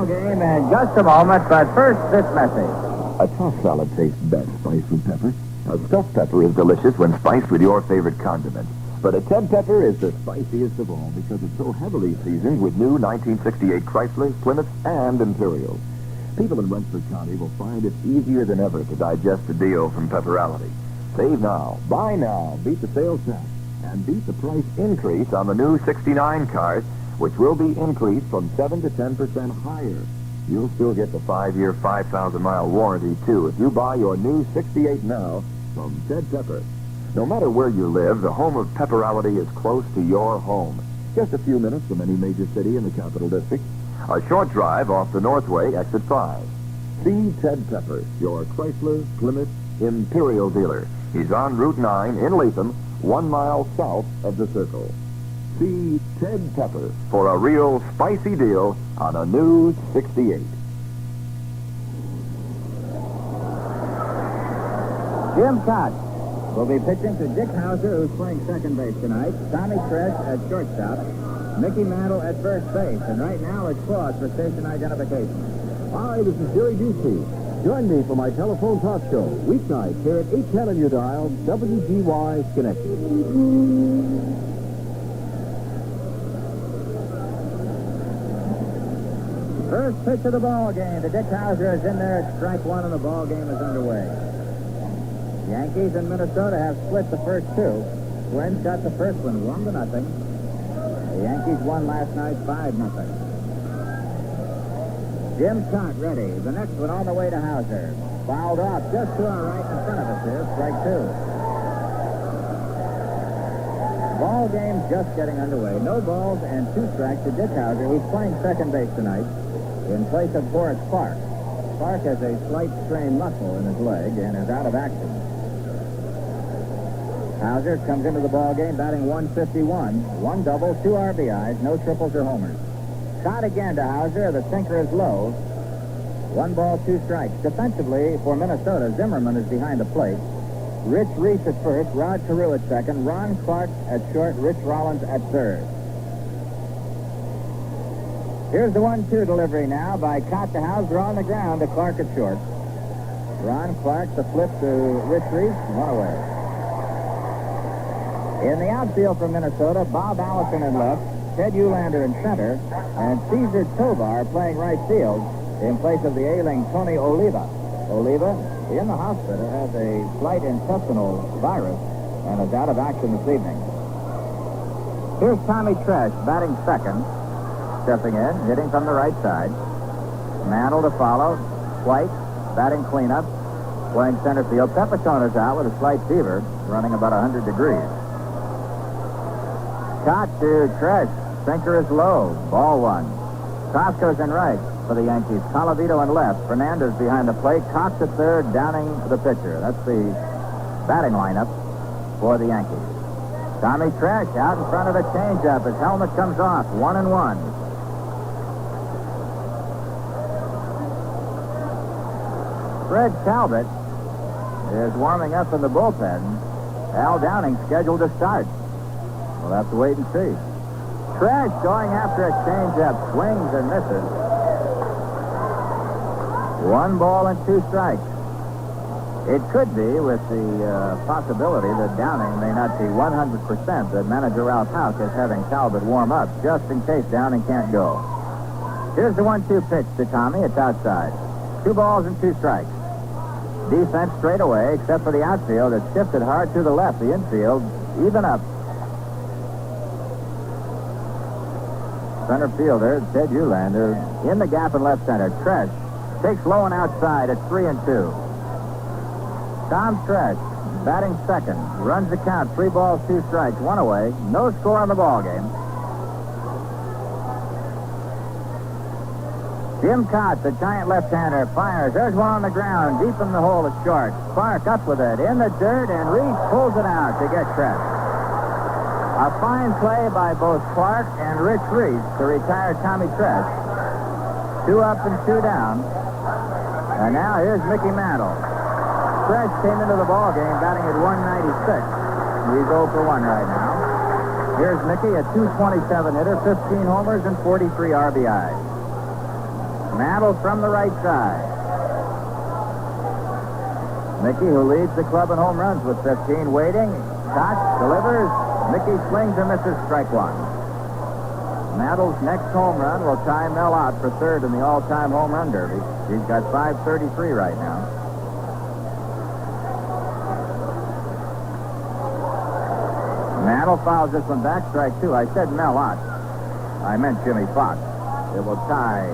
ball game in just a moment, but first, this message. A tossed salad tastes best spiced with pepper. A stuffed pepper is delicious when spiced with your favorite condiment. But a Ted Pepper is the spiciest of all because it's so heavily seasoned with new 1968 Chrysler, Plymouth, and Imperials. People in Wentworth County will find it easier than ever to digest a deal from Pepperality. Save now, buy now, beat the sales tax, and beat the price increase on the new 69 cars, which will be increased from 7 to 10% higher. You'll still get the 5-year, 5,000-mile warranty, too, if you buy your new 68 now from Ted Pepper. No matter where you live, the home of Pepperality is close to your home. Just a few minutes from any major city in the Capital District. A short drive off the Northway, exit 5. See Ted Pepper, your Chrysler, Plymouth, Imperial dealer. He's on Route 9 in Latham, 1 mile south of the Circle. See Ted Pepper for a real spicy deal on a new 68. Jim Kaat will be pitching to Dick Howser, who's playing second base tonight. Tommy Tresh at shortstop. Mickey Mantle at first base. And right now it's pause for station identification. Hi, this is Jerry Zimmerman C. Join me for my telephone talk show, weeknights here at 810 on your dial, WGY Schenectady. First pitch of the ball game. The Dick Howser is in there at strike one, and the ball game is underway. Yankees and Minnesota have split the first two. Twins got the first one 1-0. The Yankees won last night 5-0. Jim Kaat ready. The next one on the way to Howser. Fouled off just to our right in front of us here. Strike two. Ball game just getting underway. No balls and 2 strikes to Dick Howser, who's playing second base tonight in place of Boris Clark. Clark has a slight strained muscle in his leg and is out of action. Howser comes into the ball game batting 151. 1 double, 2 RBIs, no triples or homers. Shot again to Howser. The sinker is low. 1 ball, 2 strikes. Defensively for Minnesota, Zimmerman is behind the plate. Rich Reese at first, Rod Carew at second, Ron Clark at short, Rich Rollins at third. Here's the 1-2 delivery now by Kaat to Howser on the ground to Clark at short. Ron Clark, the flip to Rich Reese, 1 away. In the outfield for Minnesota, Bob Allison in left, Ted Uhlaender in center, and Cesar Tovar playing right field in place of the ailing Tony Oliva. Oliva, in the hospital, has a slight intestinal virus and is out of action this evening. Here's Tommy Tresh batting second, stepping in, hitting from the right side. Mantle to follow. White batting cleanup, playing center field. Pepitone's out with a slight fever, running about 100 degrees. Kaat to Tresh. Sinker is low. Ball 1. Costco's in right for the Yankees. Colavito in left. Fernandez behind the plate. Cox at third, Downing the pitcher. That's the batting lineup for the Yankees. Tommy Tresh out in front of the changeup. His helmet comes off. 1-1. Fred Talbot is warming up in the bullpen. Al Downing scheduled to start. We'll have to wait and see. Tresh going after a changeup, swings and misses. 1 ball and 2 strikes. It could be, with the possibility that Downing may not be 100%, that manager Ralph Houck is having Talbot warm up, just in case Downing can't go. Here's the 1-2 pitch to Tommy. It's outside. 2 balls and 2 strikes. Defense straight away, except for the outfield. It's shifted hard to the left. The infield, even up. Center fielder, Ted Uhlaender, in the gap in left center. Tresh takes low and outside at 3-2. Tom Tresh, batting second, runs the count, 3 balls, 2 strikes, 1 away. No score on the ball game. Jim Kaat, the giant left-hander, fires. There's one on the ground, deep in the hole at short. Clark up with it, in the dirt, and Reese pulls it out to get Tresh. A fine play by both Clark and Rich Reese to retire Tommy Tresh. 2 up and 2 down. And now here's Mickey Mantle. Tresh came into the ball game batting at 196. He's 0 for 1 right now. Here's Mickey, a .227 hitter, 15 homers and 43 RBIs. Mantle from the right side. Mickey, who leads the club in home runs with 15, waiting. Cox delivers. Mickey swings and misses, strike one. Mantle's next home run will tie Mel out for third in the all-time home run derby. He's got 533 right now. Mantle fouls this one back, strike two. I said Mel out. I meant Jimmy Fox. It will tie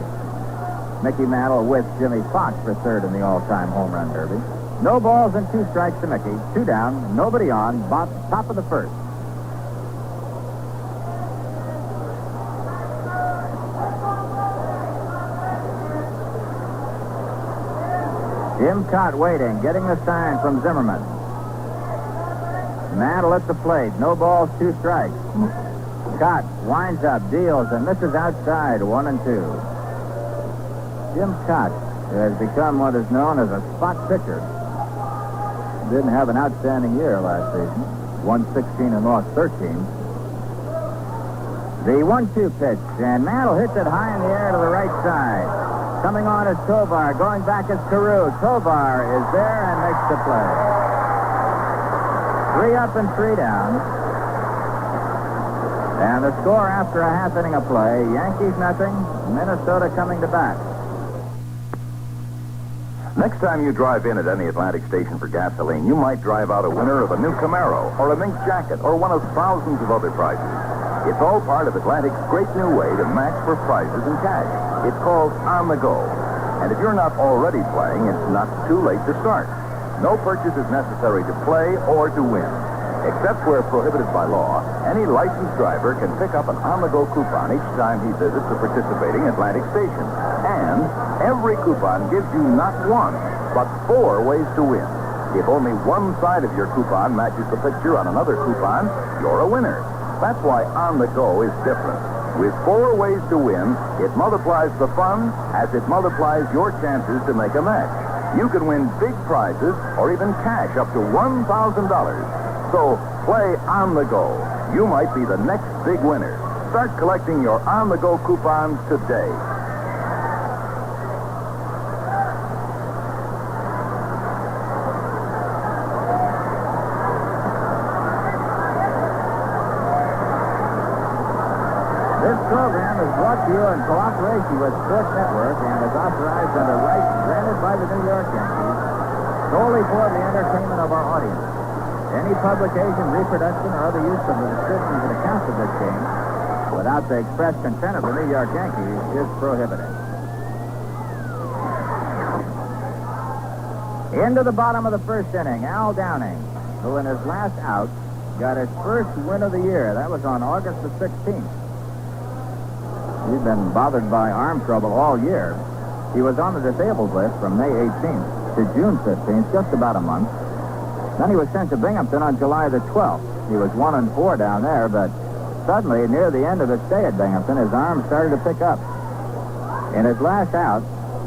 Mickey Mantle with Jimmy Fox for third in the all-time home run derby. No balls and 2 strikes to Mickey. 2 down, nobody on, top of the first. Jim Kaat waiting, getting the sign from Zimmerman. Mantle at the plate. No balls, 2 strikes. Kaat winds up, deals, and misses outside, 1 and 2. Jim Kaat has become what is known as a spot pitcher. Didn't have an outstanding year last season. Won 16 and lost 13. The 1-2 pitch, and Mantle hits it high in the air to the right side. Coming on is Tovar. Going back is Carew. Tovar is there and makes the play. 3 up and 3 down. And the score after a half inning of play, Yankees nothing, Minnesota coming to bat. Next time you drive in at any Atlantic station for gasoline, you might drive out a winner of a new Camaro or a mink jacket or one of thousands of other prizes. It's all part of Atlantic's great new way to match for prizes and cash. It's called On the Go. And if you're not already playing, it's not too late to start. No purchase is necessary to play or to win. Except where prohibited by law, any licensed driver can pick up an on-the-go coupon each time he visits a participating Atlantic station. And every coupon gives you not 1, but 4 ways to win. If only one side of your coupon matches the picture on another coupon, you're a winner. That's why On the Go is different. With 4 ways to win, it multiplies the fun as it multiplies your chances to make a match. You can win big prizes or even cash up to $1,000. So play On the Go. You might be the next big winner. Start collecting your On the Go coupons today. This program is brought to you in cooperation with Sports Network and is authorized under rights granted by the New York Yankees solely for the entertainment of our audience. Any publication, reproduction, or other use of the descriptions and accounts of this game without the express consent of the New York Yankees is prohibited. Into the bottom of the first inning, Al Downing, who in his last out got his first win of the year. That was on August the 16th. He'd been bothered by arm trouble all year. He was on the disabled list from May 18th to June 15th, just about a month. Then he was sent to Binghamton on July the 12th. He was 1 and 4 down there, but suddenly, near the end of his stay at Binghamton, his arm started to pick up. In his last out,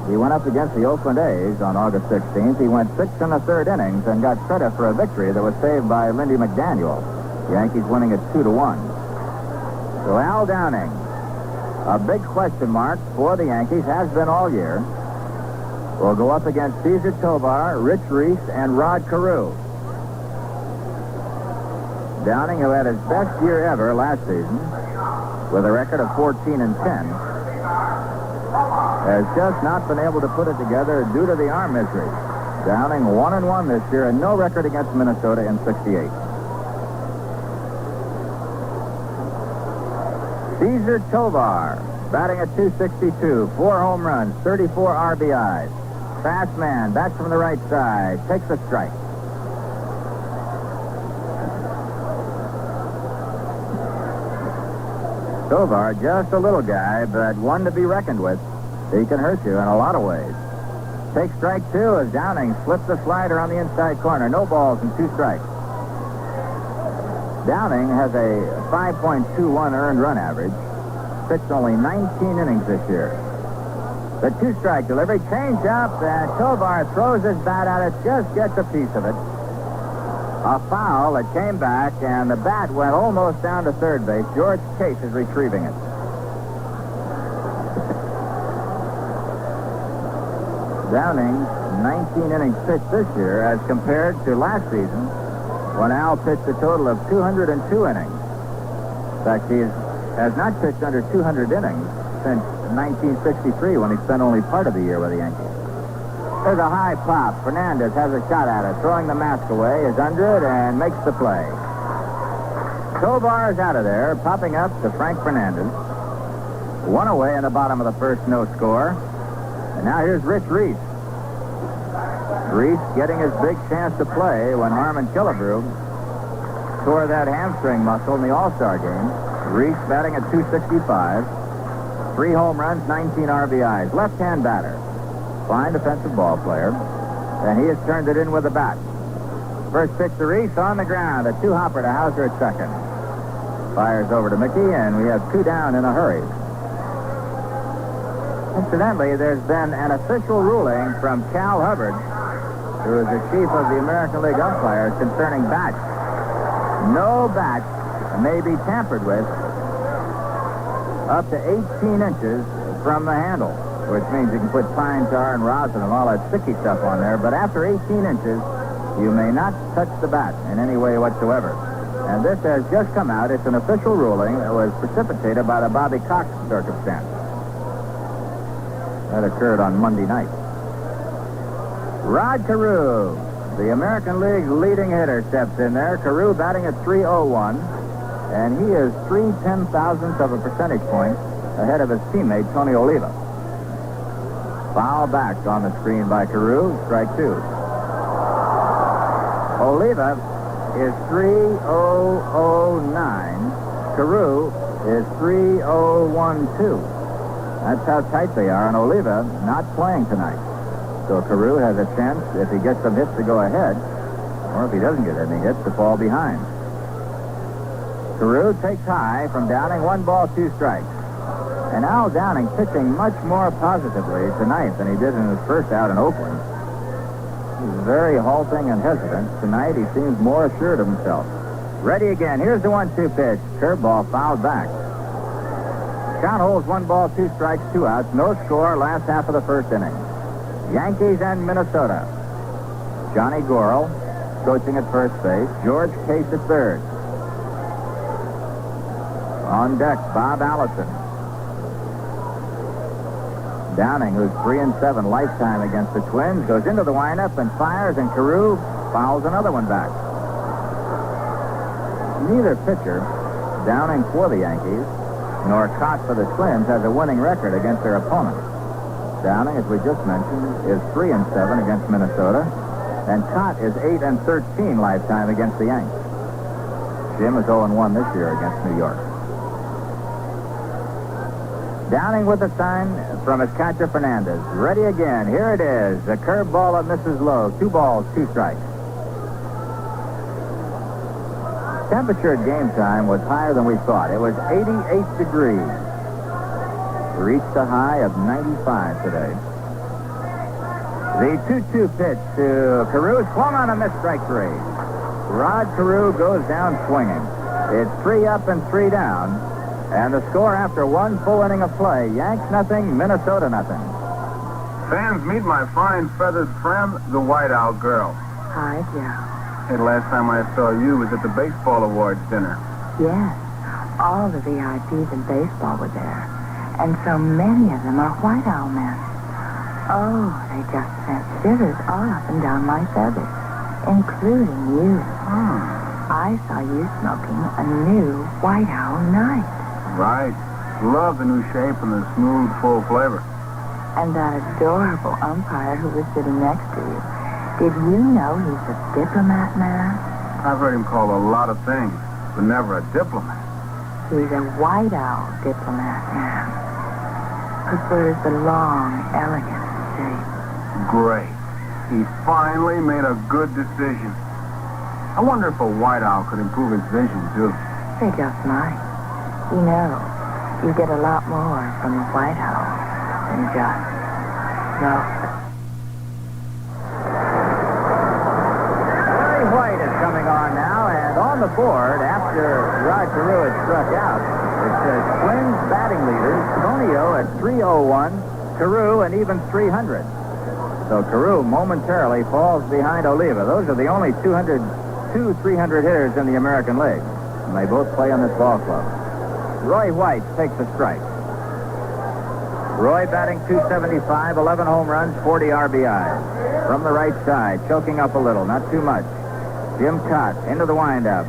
he went up against the Oakland A's on August 16th. He went 6 1/3 innings and got credit for a victory that was saved by Lindy McDaniel. The Yankees winning it 2-1. So Al Downing, a big question mark for the Yankees, has been all year, will go up against Cesar Tovar, Rich Reese, and Rod Carew. Downing, who had his best year ever last season, with a record of 14 and 10, has just not been able to put it together due to the arm misery. Downing 1 and 1 this year and no record against Minnesota in 68. Cesar Tovar, batting at .262, 4 home runs, 34 RBIs. Fast man, bats from the right side, takes a strike. Tovar, just a little guy, but one to be reckoned with. He can hurt you in a lot of ways. Takes strike 2 as Downing slips the slider on the inside corner. No balls and 2 strikes. Downing has a 5.21 earned run average. Pitched only 19 innings this year. The 2-strike delivery, change up, and Tovar throws his bat at it, just gets a piece of it. A foul that came back, and the bat went almost down to third base. George Case is retrieving it. Downing's 19 innings pitched this year as compared to last season when Al pitched a total of 202 innings. In fact, he has not pitched under 200 innings since 1963 when he spent only part of the year with the Yankees. There's a high pop. Fernandez has a shot at it. Throwing the mask away, is under it, and makes the play. Tovar is out of there, popping up to Frank Fernandez. One away in the bottom of the first, no score. And now here's Rich Reese. Reese getting his big chance to play when Harmon Killebrew tore that hamstring muscle in the All-Star game. Reese batting at .265. 3 home runs, 19 RBIs. Left-hand batter. Fine defensive ball player. And he has turned it in with a bat. First pitch to Reese on the ground. A 2-hopper to Howser at second. Fires over to Mickey, and we have 2 down in a hurry. Incidentally, there's been an official ruling from Cal Hubbard, who is the chief of the American League umpires, concerning bats. No bat may be tampered with up to 18 inches from the handle, which means you can put pine tar and rosin and all that sticky stuff on there, but after 18 inches, you may not touch the bat in any way whatsoever. And this has just come out. It's an official ruling that was precipitated by the Bobby Cox circumstance. That occurred on Monday night. Rod Carew, the American League's leading hitter, steps in there. Carew batting at .301, and he is 0.3 of a percentage point ahead of his teammate, Tony Oliva. Foul back on the screen by Carew, strike 2. Oliva is 3.009. Carew is 3.012. That's how tight they are, and Oliva not playing tonight. So Carew has a chance, if he gets some hits, to go ahead, or if he doesn't get any hits, to fall behind. Carew takes high from Downing, 1 ball, 2 strikes. And Al Downing pitching much more positively tonight than he did in his first out in Oakland. He's very halting and hesitant. Tonight he seems more assured of himself. Ready again. Here's the 1-2 pitch. Curveball fouled back. Count holds 1 ball, 2 strikes, 2 outs. No score last half of the first inning. Yankees and Minnesota. Johnny Gorel coaching at first base. George Case at third. On deck, Bob Allison. Downing, who's 3-7 lifetime against the Twins, goes into the windup and fires, and Carew fouls another one back. Neither pitcher, Downing for the Yankees, nor Kaat for the Twins, has a winning record against their opponents. Downing, as we just mentioned, is 3-7 against Minnesota, and Kaat is 8-13 lifetime against the Yanks. Jim is 0-1 this year against New York. Downing with a sign from his catcher, Fernandez. Ready again. Here it is. A curveball that misses low. 2 balls, 2 strikes. Temperature at game time was higher than we thought. It was 88 degrees. Reached a high of 95 today. The 2-2 pitch to Carew, swung on a miss, strike 3. Rod Carew goes down swinging. It's 3 up and 3 down. And the score after 1 full inning of play, Yanks nothing, Minnesota nothing. Fans, meet my fine feathered friend, the White Owl Girl. Hi, Joe. Hey, the last time I saw you was at the Baseball Awards dinner. Yes, all the VIPs in baseball were there. And so many of them are White Owl men. Oh, they just sent shivers all up and down my feathers, including you. I saw you smoking a new White Owl Night. Right. Love the new shape and the smooth, full flavor. And that adorable umpire who was sitting next to you. Did you know he's a diplomat man? I've heard him called a lot of things, but never a diplomat. He's a White Owl diplomat man. Prefers the long, elegant shape. Great. He finally made a good decision. I wonder if a White Owl could improve his vision, too. They just might. You know, you get a lot more from a White Owl than just smoke. Larry White is coming on now, and on the board, after Rod Carew had struck out, it says Twins batting leaders, Tonio at .301, Carew an even .300. So Carew momentarily falls behind Oliva. Those are the only 300 hitters in the American League. And they both play on this ball club. Roy White takes a strike. Roy batting .275, 11 home runs, 40 RBIs. From the right side, choking up a little, not too much. Jim Kaat into the windup.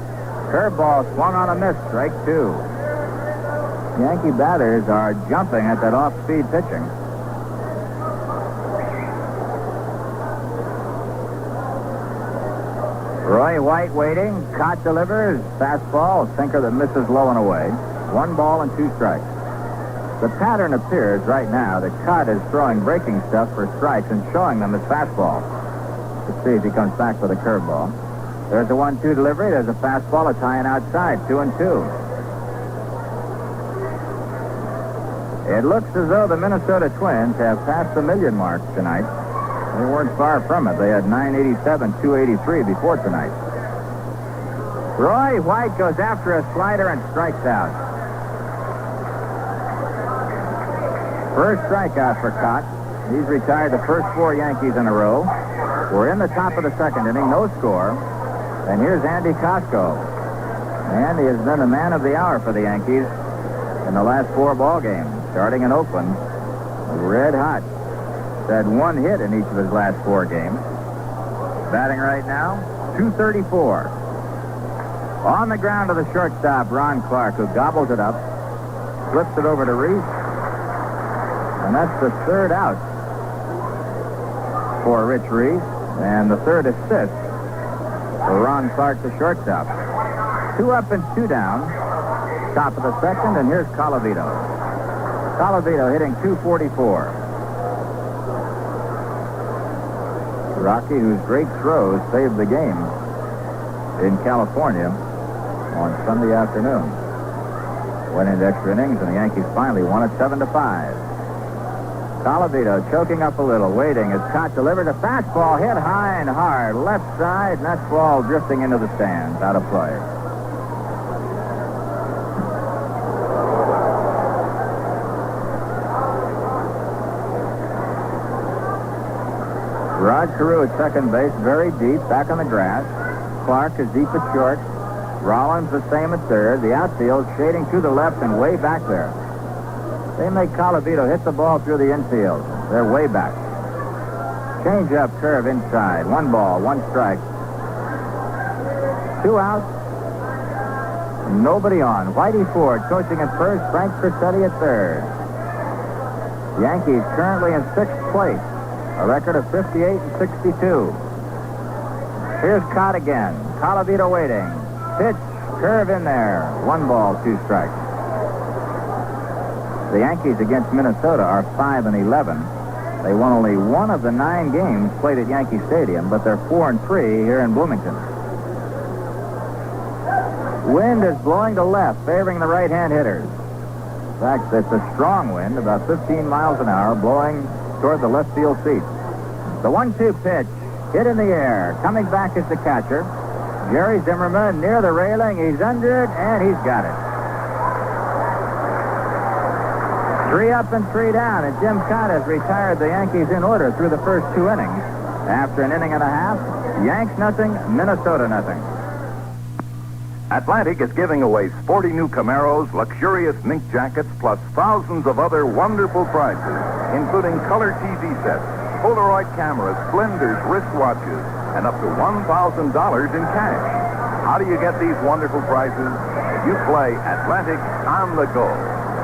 Curveball swung on a miss, strike 2. Yankee batters are jumping at that off-speed pitching. Roy White waiting. Kaat delivers. Fastball, sinker that misses low and away. 1 ball and 2 strikes. The pattern appears right now that Kaat is throwing breaking stuff for strikes and showing them his fastball. Let's see if he comes back with a curveball. There's a 1-2 delivery. There's a fastball. It's high and outside. 2-2. It looks as though the Minnesota Twins have passed the million mark tonight. They weren't far from it. They had 987, 283 before tonight. Roy White goes after a slider and strikes out. First strikeout for Kaat. He's retired the first 4 Yankees in a row. We're in the top of the second inning, no score. And here's Andy Kosco. Andy has been the man of the hour for the Yankees in the last 4 ball games, starting in Oakland. Red hot. He's had 1 hit in each of his last 4 games. Batting right now, .234. On the ground to the shortstop, Ron Clark, who gobbles it up, flips it over to Reese. And that's the 3rd out for Rich Reese, and the 3rd assist for Ron Clark, the shortstop. 2 up and 2 down. Top of the second, and here's Colavito. Colavito hitting .244. Rocky, whose great throws saved the game in California on Sunday afternoon. Went into extra innings, and the Yankees finally won it 7-5. Colavito choking up a little, waiting as Kaat delivers a fastball hit high and hard. Left side, and that ball drifting into the stands, out of play. Rod Carew at second base, very deep, back on the grass. Clark is deep at short. Rollins the same at third. The outfield shading to the left and way back there. They make Colavito hit the ball through the infield. They're way back. Change up, curve inside. 1 ball, 1 strike. 2 outs. Nobody on. Whitey Ford coaching at first. Frank Fernandez at third. Yankees currently in 6th place. A record of 58 and 62. Here's Kaat again. Colavito waiting. Pitch, curve in there. 1 ball, 2 strikes. The Yankees against Minnesota are 5-11. They won only 1 of the 9 games played at Yankee Stadium, but they're 4-3 here in Bloomington. Wind is blowing to left, favoring the right-hand hitters. In fact, it's a strong wind, about 15 miles an hour, blowing toward the left field seat. The 1-2 pitch, hit in the air. Coming back is the catcher. Jerry Zimmerman near the railing. He's under it, and he's got it. 3 up and 3 down, and Jim Kaat has retired the Yankees in order through the first 2 innings. After an inning and a half, Yanks nothing, Minnesota nothing. Atlantic is giving away sporty new Camaros, luxurious mink jackets, plus thousands of other wonderful prizes, including color TV sets, Polaroid cameras, blenders, wristwatches, and up to $1,000 in cash. How do you get these wonderful prizes? You play Atlantic on the go.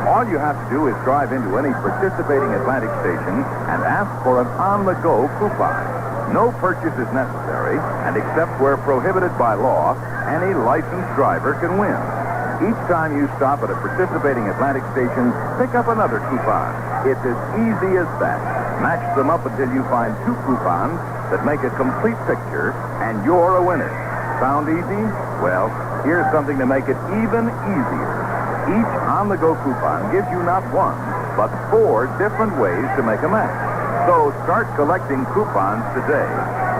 All you have to do is drive into any participating Atlantic station and ask for an on-the-go coupon. No purchase is necessary, and except where prohibited by law, any licensed driver can win. Each time you stop at a participating Atlantic station, pick up another coupon. It's as easy as that. Match them up until you find 2 coupons that make a complete picture, and you're a winner. Sound easy? Well, here's something to make it even easier. Each on-the-go coupon gives you not 1, but 4 different ways to make a match. So start collecting coupons today.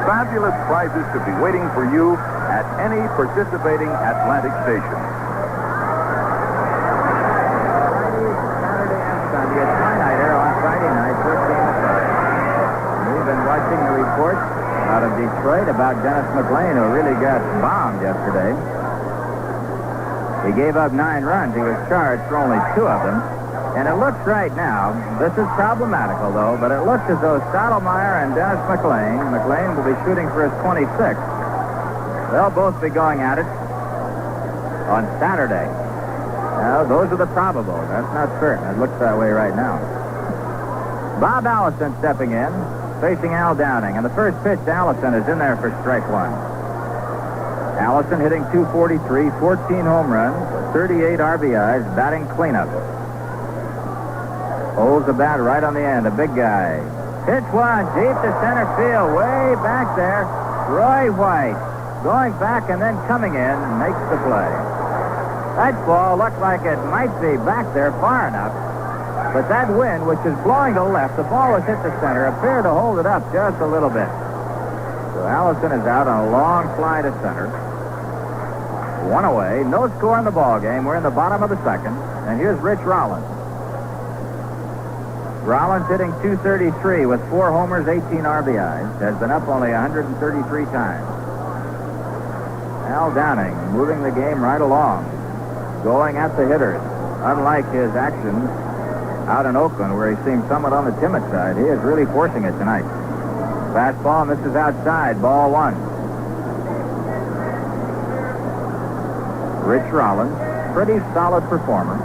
Fabulous prizes could be waiting for you at any participating Atlantic station. Saturday and Sunday at Twilighter on Friday night, 14 o'clock. We've been watching reports out of Detroit about Dennis McLean, who really got bombed yesterday. He gave up 9 runs. He was charged for only 2 of them. And it looks right now, this is problematical, though, but it looks as though Stottlemyre and Dennis McLean will be shooting for his 26th. They'll both be going at it on Saturday. Now, those are the probables. That's not certain. It looks that way right now. Bob Allison stepping in, facing Al Downing. And the first pitch to Allison is in there for strike 1. Allison hitting .243, 14 home runs, 38 RBIs, batting cleanup. Holds the bat right on the end, a big guy. Pitch 1, deep to center field, way back there. Roy White going back and then coming in, makes the play. That ball looked like it might be back there far enough, but that wind, which is blowing to the left, the ball was hit to center, appeared to hold it up just a little bit. So Allison is out on a long fly to center. 1 away, no score in the ball game. We're in the bottom of the second, and here's Rich Rollins. Rollins hitting .233 with 4 homers, 18 RBIs. Has been up only 133 times. Al Downing moving the game right along, going at the hitters. Unlike his actions out in Oakland, where he seemed somewhat on the timid side, he is really forcing it tonight. Fastball misses outside, ball 1. Rich Rollins, pretty solid performer.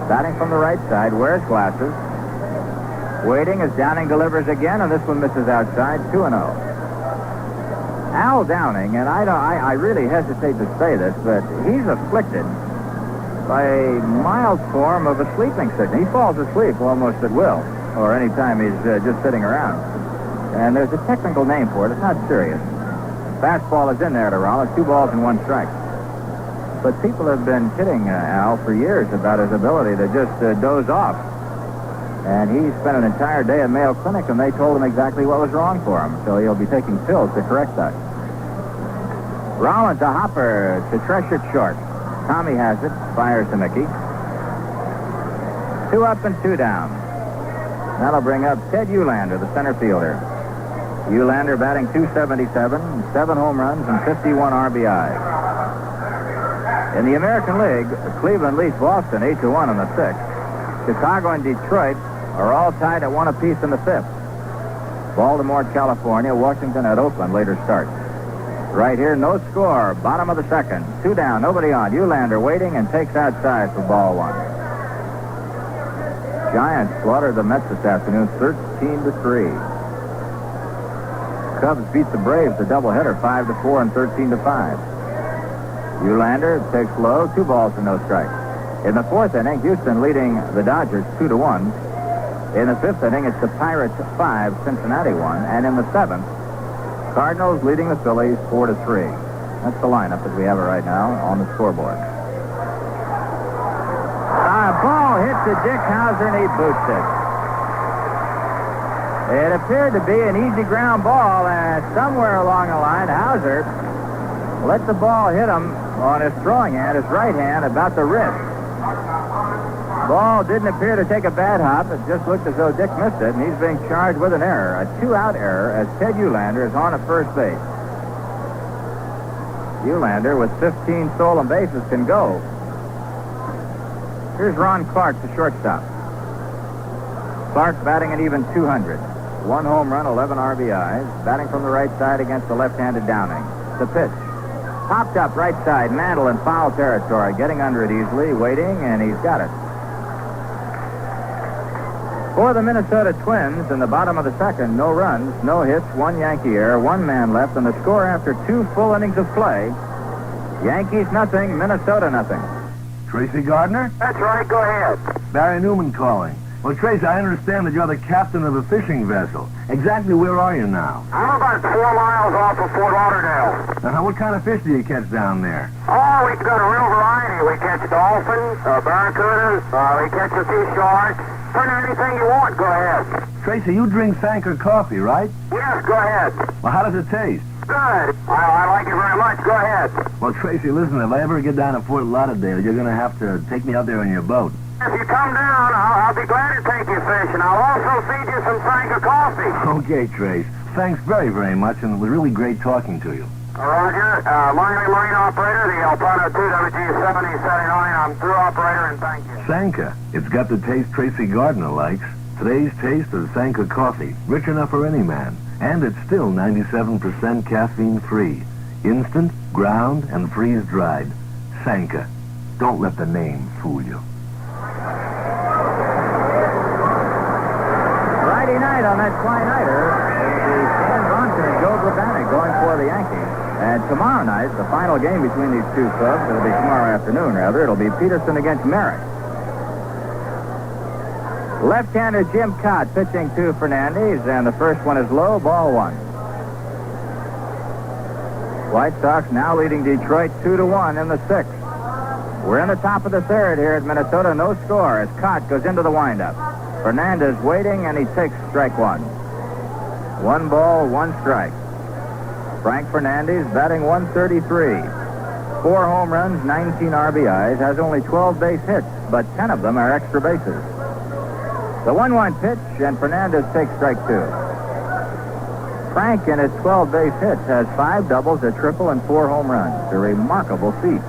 Batting from the right side, wears glasses. Waiting as Downing delivers again, and this one misses outside, 2-0. Al Downing, and I really hesitate to say this, but he's afflicted by a mild form of a sleeping sickness. He falls asleep almost at will, or any time he's just sitting around. And there's a technical name for it. It's not serious. Fastball is in there to Rollins, 2 balls and 1 strike. But people have been kidding Al for years about his ability to just doze off. And he spent an entire day at Mayo Clinic, and they told him exactly what was wrong for him. So he'll be taking pills to correct that. Rollins, a hopper to Tresh at short. Tommy has it, fires to Mickey. 2 up and 2 down. That'll bring up Ted Uhlaender, the center fielder. Uhlaender batting .277, 7 home runs, and 51 RBIs. In the American League, Cleveland leads Boston 8-1 in the 6th. Chicago and Detroit are all tied at 1 apiece in the 5th. Baltimore, California, Washington at Oakland later starts. Right here, no score, bottom of the second. 2 down, nobody on. Uhlaender waiting and takes outside for ball 1. Giants slaughtered the Mets this afternoon, 13-3. Cubs beat the Braves, the doubleheader, 5-4 and 13-5. Uhlaender takes low, 2 balls and no strikes. In the 4th inning, Houston leading the Dodgers 2-1. In the 5th inning, it's the Pirates 5, Cincinnati 1. And in the 7th, Cardinals leading the Phillies 4-3. That's the lineup as we have it right now on the scoreboard. A ball hit to Dick Howser, and he boots it. It appeared to be an easy ground ball, and somewhere along the line, Howser let the ball hit him on his throwing hand, his right hand, about the wrist. Ball didn't appear to take a bad hop. It just looked as though Dick missed it, and he's being charged with an error, a 2-out error, as Ted Uhlaender is on at first base. Uhlaender, with 15 stolen bases, can go. Here's Ron Clark, the shortstop. Clark batting an even 200. 1 home run, 11 RBIs. Batting from the right side against the left-handed Downing. The pitch. Popped up right side, Mantle in foul territory. Getting under it easily, waiting, and he's got it. For the Minnesota Twins, in the bottom of the second, no runs, no hits, 1 Yankee error, 1 man left, and the score after 2 full innings of play. Yankees nothing, Minnesota nothing. Tracy Gardner? That's right, go ahead. Barry Newman calling. Well, Tracy, I understand that you're the captain of a fishing vessel. Exactly where are you now? I'm about 4 miles off of Fort Lauderdale. Now, what kind of fish do you catch down there? Oh, we've got a real variety. We catch dolphins, barracudas, we catch a few sharks. Turn anything you want, go ahead. Tracy, you drink Sanker coffee, right? Yes, go ahead. Well, how does it taste? Good. I like it very much. Go ahead. Well, Tracy, listen, if I ever get down to Fort Lauderdale, you're going to have to take me out there in your boat. If you come down, I'll be glad to take you fishing. I'll also feed you some Sanker coffee. Okay, Trace. Thanks very, very much, and it was really great talking to you. Roger. Marine operator, the El Prado 2 WG7079. I'm through, operator, and thank you. Sanka. It's got the taste Tracy Gardner likes. Today's taste of Sanka coffee. Rich enough for any man. And it's still 97% caffeine-free. Instant, ground, and freeze-dried. Sanka. Don't let the name fool you. Friday night on that Twilighter, the Stan Bronson and Joe Grabanic going for the Yankees. And tomorrow night, the final game between these two clubs, it'll be tomorrow afternoon, rather, it'll be Peterson against Merrick. Left-hander Jim Kaat pitching to Fernandez, and the first one is low, ball one. White Sox now leading Detroit 2-1 in the sixth. We're in the top of the third here at Minnesota, no score as Kaat goes into the windup. Fernandez waiting, and he takes strike one. 1 ball, 1 strike. Frank Fernandez batting .133. 4 home runs, 19 RBIs, has only 12 base hits, but 10 of them are extra bases. The 1-1 pitch, and Fernandez takes strike 2. Frank, in his 12 base hits, has 5 doubles, a triple, and 4 home runs. A remarkable feat.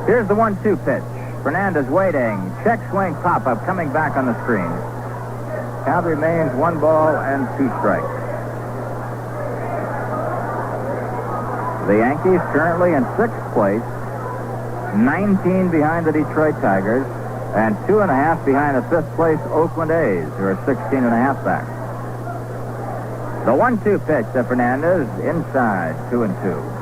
Here's the 1-2 pitch. Fernandez waiting. Check swing pop-up coming back on the screen. Count remains 1 ball and 2 strikes. The Yankees currently in 6th place, 19 behind the Detroit Tigers, and 2.5 behind the 5th place Oakland A's, who are 16.5 back. The 1-2 pitch to Fernandez, inside, 2-2.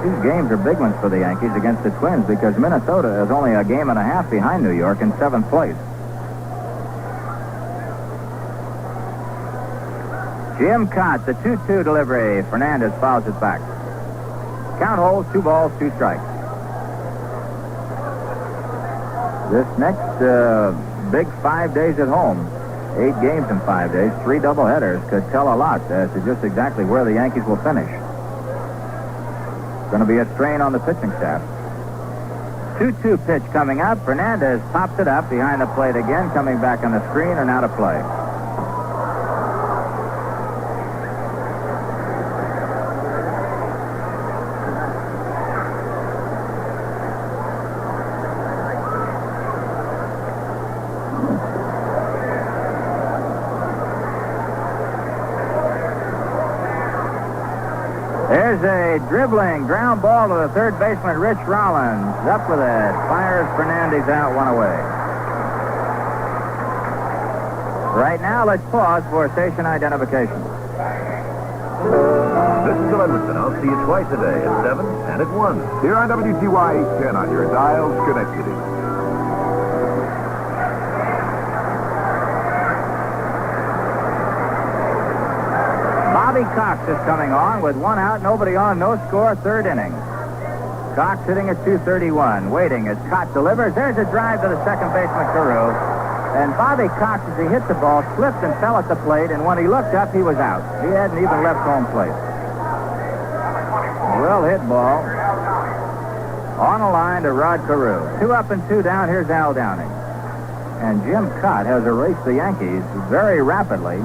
These games are big ones for the Yankees against the Twins because Minnesota is only a game and a half behind New York in 7th place. Jim Kaat, the 2-2 delivery. Fernandez fouls it back. Count holds, 2 balls, 2 strikes. This next big 5 days at home, 8 games in 5 days, 3 doubleheaders, could tell a lot as to just exactly where the Yankees will finish. It's going to be a strain on the pitching staff. 2-2 pitch coming up. Fernandez pops it up behind the plate again, coming back on the screen and out of play. There's a dribbling ground ball to the third baseman, Rich Rollins. Up with it. Fires Fernandez out, 1 away. Right now, let's pause for station identification. This is Edmonton. I'll see you twice a day at 7 and at 1. Here on WTY 810 on your dial, Schenectady. Bobby Cox is coming on with 1 out, nobody on, no score, 3rd inning. Cox hitting at .231, waiting as Kaat delivers. There's a drive to the second baseman, Carew. And Bobby Cox, as he hit the ball, slipped and fell at the plate, and when he looked up, he was out. He hadn't even left home plate. Well hit ball. On a line to Rod Carew. 2 up and 2 down. Here's Al Downing. And Jim Kaat has erased the Yankees very rapidly.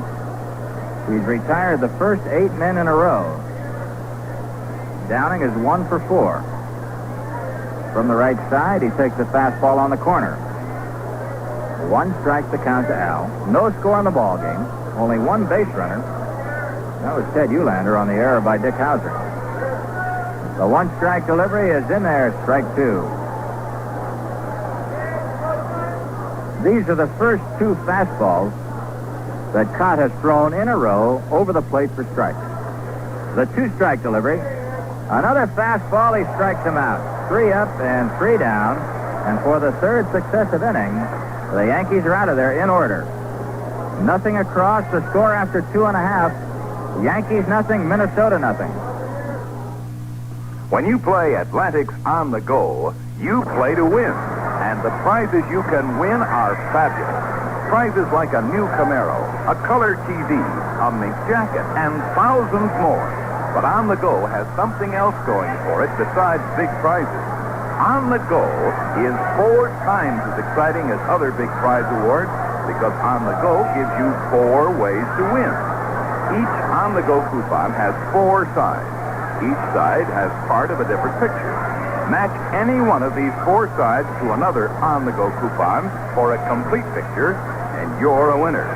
He's retired the first 8 men in a row. Downing is 1 for 4. From the right side, he takes a fastball on the corner. 1 strike to count to Al. No score in the ball game. Only 1 base runner. That was Ted Uhlaender on the error by Dick Howser. The 1 strike delivery is in there, strike 2. These are the first 2 fastballs that Kaat has thrown in a row over the plate for strikes. The 2-strike delivery. Another fastball, he strikes him out. 3 up and 3 down. And for the 3rd successive inning, the Yankees are out of there in order. Nothing across, the score after 2.5. Yankees nothing, Minnesota nothing. When you play Atlantic's On the Go, you play to win. And the prizes you can win are fabulous. Prizes like a new Camaro, a color TV, a mink jacket, and thousands more. But On the Go has something else going for it besides big prizes. On the Go is 4 times as exciting as other big prize awards because On the Go gives you 4 ways to win. Each On the Go coupon has 4 sides. Each side has part of a different picture. Match any one of these 4 sides to another On the Go coupon for a complete picture, and you're a winner.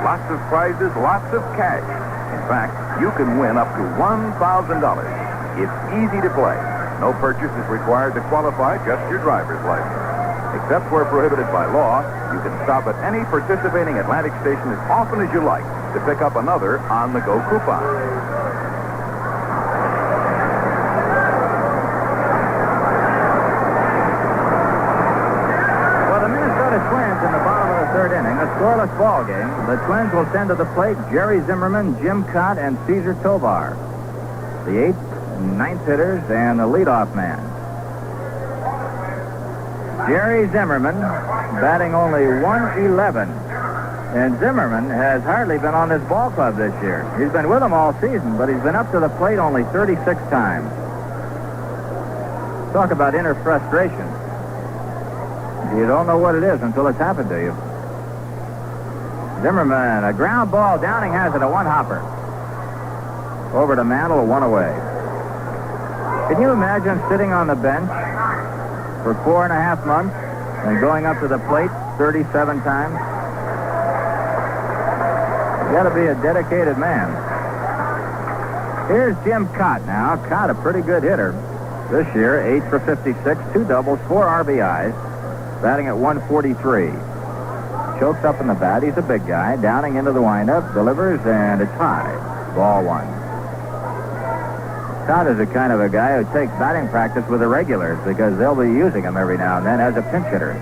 Lots of prizes, lots of cash. In fact, you can win up to $1,000. It's easy to play. No purchase is required to qualify, just your driver's license. Except where prohibited by law, you can stop at any participating Atlantic station as often as you like to pick up another on-the-go coupon. For the Minnesota Twins in the bottom of the 3rd inning, a scoreless ball game, the Twins will send to the plate Jerry Zimmerman, Jim Kaat, and Cesar Tovar. The 8th and 9th hitters and the leadoff man. Jerry Zimmerman batting only .111. And Zimmerman has hardly been on this ball club this year. He's been with them all season, but he's been up to the plate only 36 times. Talk about inner frustration. You don't know what it is until it's happened to you. Zimmerman, a ground ball. Downing has it, a one-hopper. Over to Mantle, 1 away. Can you imagine sitting on the bench for 4.5 months and going up to the plate 37 times? You got to be a dedicated man. Here's Jim Kaat now. Kaat, a pretty good hitter this year, 8 for 56, 2 doubles, 4 RBIs, batting at 143. Chokes up in the bat. He's a big guy. Downing into the windup, delivers, and it's high. Ball 1. Kaat is the kind of a guy who takes batting practice with the regulars because they'll be using him every now and then as a pinch hitter.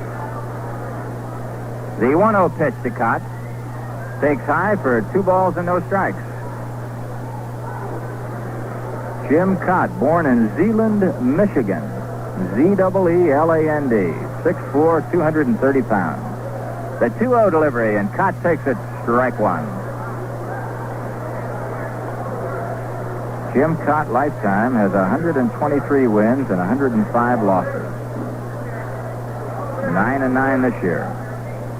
The 1-0 pitch to Kaat. Takes high for 2 balls and no strikes. Jim Kaat, born in Zeeland, Michigan. Zeeland, 6'4", 230 pounds. The 2-0 delivery, and Kaat takes it, strike 1. Jim Kaat lifetime has 123 wins and 105 losses. 9-9 this year.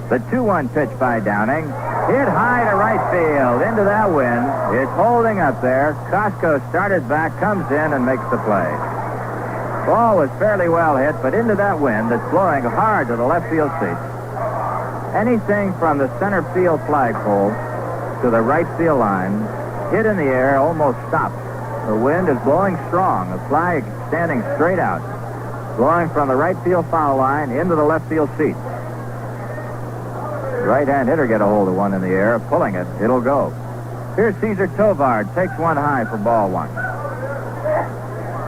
The 2-1 pitch by Downing. Hit high to right field. Into that wind. It's holding up there. Costco started back, comes in, and makes the play. Ball was fairly well hit, but into that wind that's blowing hard to the left field seats. Anything from the center field flagpole to the right field line, hit in the air, almost stopped. The wind is blowing strong. The flag standing straight out, blowing from the right field foul line into the left field seats. Right-hand hitter get a hold of one in the air, pulling it. It'll go. Here's Cesar Tovar. Takes one high for ball 1.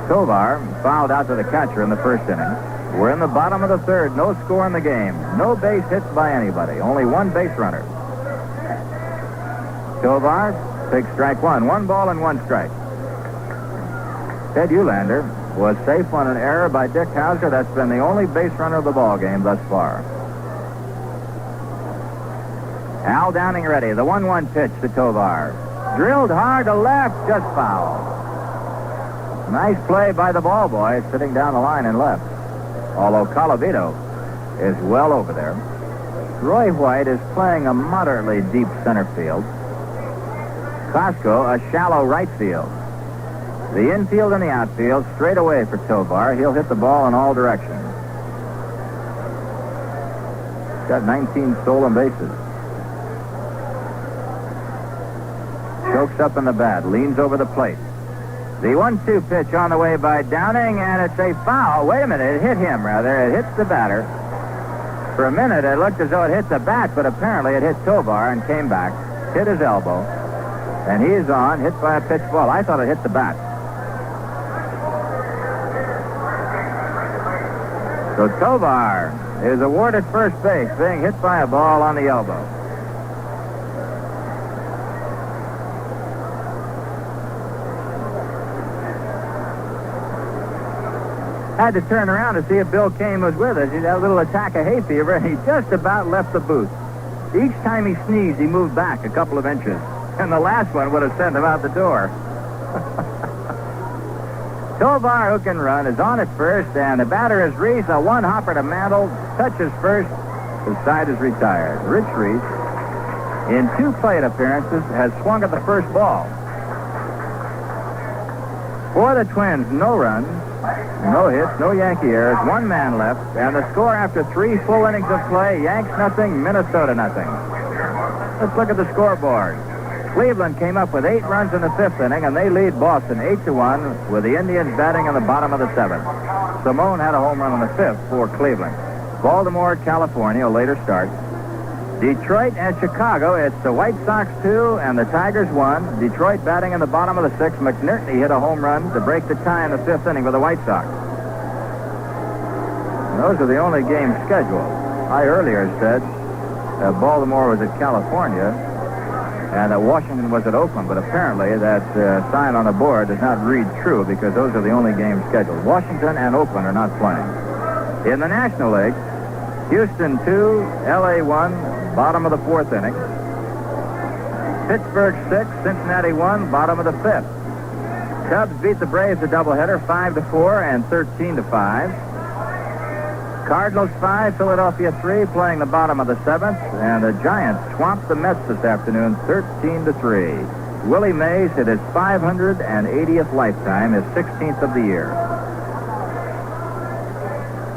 Tovar fouled out to the catcher in the 1st inning. We're in the bottom of the 3rd. No score in the game. No base hits by anybody. Only 1 base runner. Tovar takes strike 1. 1 ball and 1 strike. Ted Uhlaender was safe on an error by Dick Howser. That's been the only base runner of the ball game thus far. Al Downing ready. The 1-1 pitch to Tovar. Drilled hard to left, just foul. Nice play by the ball boy, sitting down the line and left. Although Colavito is well over there. Roy White is playing a moderately deep center field. Costco, a shallow right field. The infield and the outfield straight away for Tovar. He'll hit the ball in all directions. Got 19 stolen bases. Chokes up in the bat, leans over the plate. The 1-2 pitch on the way by Downing, and it's a foul. Wait a minute, it hit him, rather. It hits the batter. For a minute, it looked as though it hit the bat, but apparently it hit Tovar and came back, hit his elbow, and he's on, hit by a pitch ball. I thought it hit the bat. So Tovar is awarded first base, being hit by a ball on the elbow. Had to turn around to see if Bill Kane was with us. He had a little attack of hay fever, and he just about left the booth. Each time he sneezed, he moved back a couple of inches. And the last one would have sent him out the door. Tovar, who can run, is on at first, and the batter is Reese. A 1-hopper to Mantle, touches first, The side is retired. Rich Reese, in 2 plate appearances, has swung at the first ball. For the Twins, no runs, no hits, no Yankee errors, 1 man left, and the score after 3 full innings of play, Yanks nothing, Minnesota nothing. Let's look at the scoreboard. Cleveland came up with 8 runs in the 5th inning, and they lead Boston 8-1 with the Indians batting in the bottom of the 7th. Simone had a home run in the 5th for Cleveland. Baltimore, California, a later start. Detroit and Chicago, it's the White Sox 2 and the Tigers 1. Detroit batting in the bottom of the 6th. McNerney hit a home run to break the tie in the 5th inning with the White Sox. And those are the only games scheduled. I earlier said Baltimore was at California and that Washington was at Oakland, but apparently that sign on the board does not read true because those are the only games scheduled. Washington and Oakland are not playing. In the National League, Houston 2, L.A. 1, bottom of the 4th inning. Pittsburgh 6, Cincinnati 1, bottom of the 5th. Cubs beat the Braves a doubleheader 5-4 and 13-5. Cardinals 5, Philadelphia 3, playing the bottom of the 7th. And the Giants swamped the Mets this afternoon 13-3. Willie Mays hit his 580th lifetime, his 16th of the year.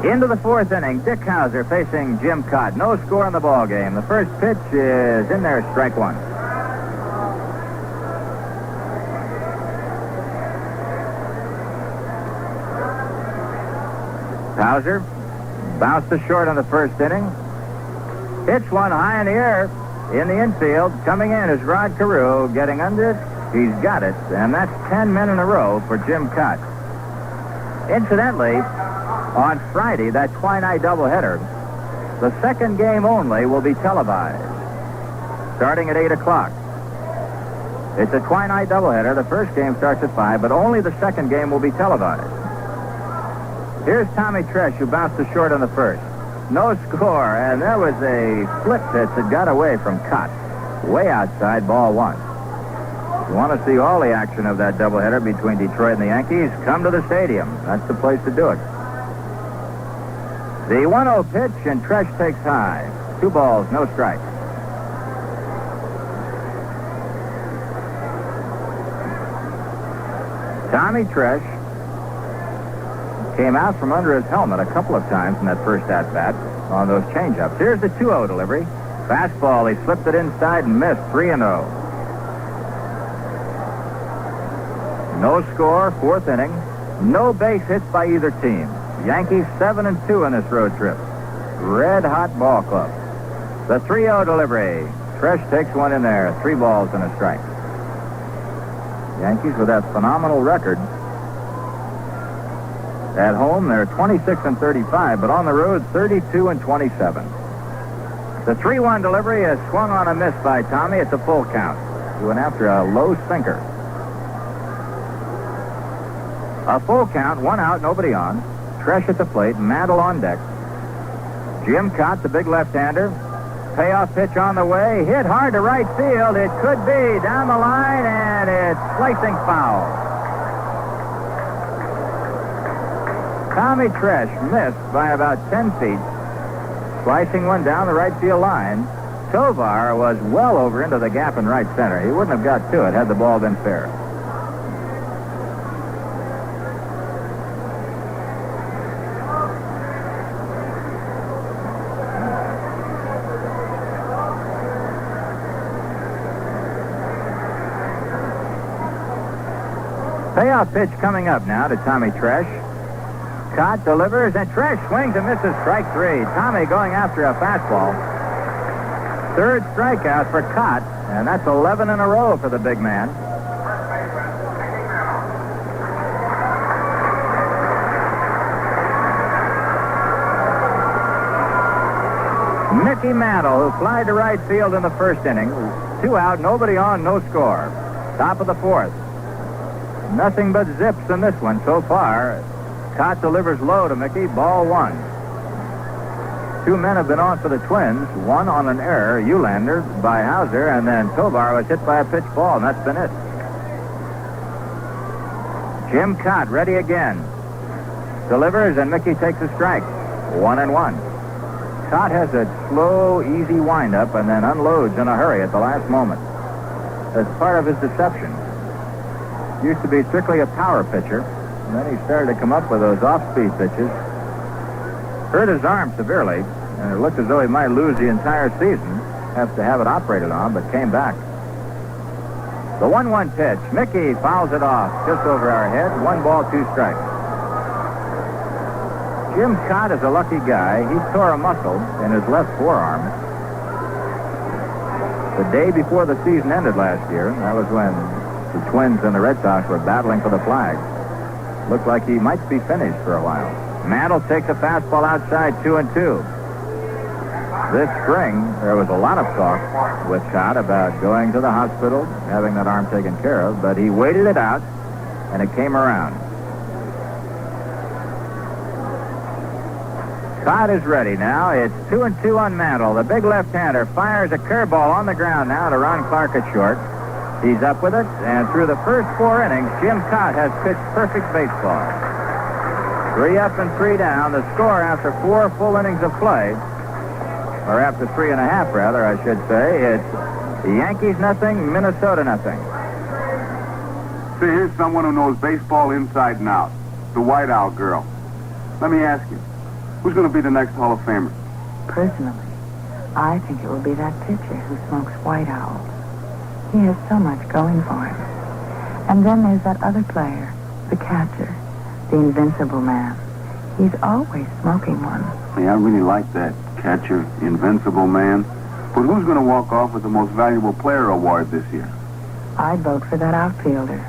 Into the 4th inning, Dick Howser facing Jim Kaat. No score in the ball game. The first pitch is in there, strike 1. Howser bounced to short in the 1st inning. Hits one high in the air in the infield. Coming in is Rod Carew. Getting under it, he's got it. And that's 10 men in a row for Jim Kaat. Incidentally, on Friday, that twilight doubleheader, the second game only will be televised, starting at 8 o'clock. It's a twilight doubleheader. The first game starts at 5, but only the second game will be televised. Here's Tommy Tresh, who bounced to short on the 1st. No score, and there was a flip pitch that got away from Kaat. Way outside, ball 1. If you want to see all the action of that doubleheader between Detroit and the Yankees, come to the stadium. That's the place to do it. The 1-0 pitch, and Tresh takes high. 2 balls, no strikes. Tommy Tresh came out from under his helmet a couple of times in that first at-bat on those changeups. Here's the 2-0 delivery. Fastball, he slipped it inside and missed. 3-0. No score, 4th inning. No base hits by either team. Yankees 7-2 in this road trip. Red hot ball club. The 3-0 delivery. Tresh takes one in there. 3 balls and a strike. Yankees with that phenomenal record. At home, they're 26-35, but on the road, 32-27. The 3-1 delivery is swung on a miss by Tommy. It's a full count. He went after a low sinker. A full count, 1 out, nobody on. Tresh at the plate, Mantle on deck. Jim Kaat, the big left-hander. Payoff pitch on the way. Hit hard to right field. It could be down the line, and it's slicing foul. Tommy Tresh missed by about 10 feet, slicing one down the right field line. Tovar was well over into the gap in right center. He wouldn't have got to it had the ball been fair. Payoff pitch coming up now to Tommy Tresh. Kaat delivers, and Tresh swings and misses, strike 3. Tommy going after a fastball. 3rd strikeout for Kaat, and that's 11 in a row for the big man. Mickey Mantle, who flied to right field in the 1st inning. 2 out, nobody on, no score. Top of the 4th. Nothing but zips in this one so far. Kaat delivers low to Mickey, ball 1. 2 men have been on for the Twins, 1 on an error, Uhlaender by Howser, and then Tovar was hit by a pitch ball, and that's been it. Jim Kaat ready again. Delivers, and Mickey takes a strike. 1-1. Kaat has a slow, easy windup and then unloads in a hurry at the last moment. That's part of his deception. Used to be strictly a power pitcher, and then he started to come up with those off-speed pitches. Hurt his arm severely, and it looked as though he might lose the entire season. Has to have it operated on, but came back. The 1-1 pitch. Mickey fouls it off just over our head. 1 ball, 2 strikes. Jim Kaat is a lucky guy. He tore a muscle in his left forearm the day before the season ended last year. That was when the Twins and the Red Sox were battling for the flag. Looked like he might be finished for a while. Mantle takes a fastball outside, 2-2. This spring, there was a lot of talk with Kaat about going to the hospital, having that arm taken care of, but he waited it out, and it came around. Kaat is ready now. It's 2-2 on Mantle. The big left-hander fires a curveball on the ground now to Ron Clark at short. He's up with it, and through the first 4 innings, Jim Kaat has pitched perfect baseball. 3 up and 3 down. The score after 4 full innings of play, or after 3.5, rather, I should say. It's the Yankees nothing, Minnesota nothing. See, here's someone who knows baseball inside and out. The White Owl girl. Let me ask you, who's going to be the next Hall of Famer? Personally, I think it will be that pitcher who smokes White Owl. He has so much going for him. And then there's that other player, the catcher, the invincible man. He's always smoking one. Hey, I really like that catcher, invincible man. But who's going to walk off with the most valuable player award this year? I'd vote for that outfielder.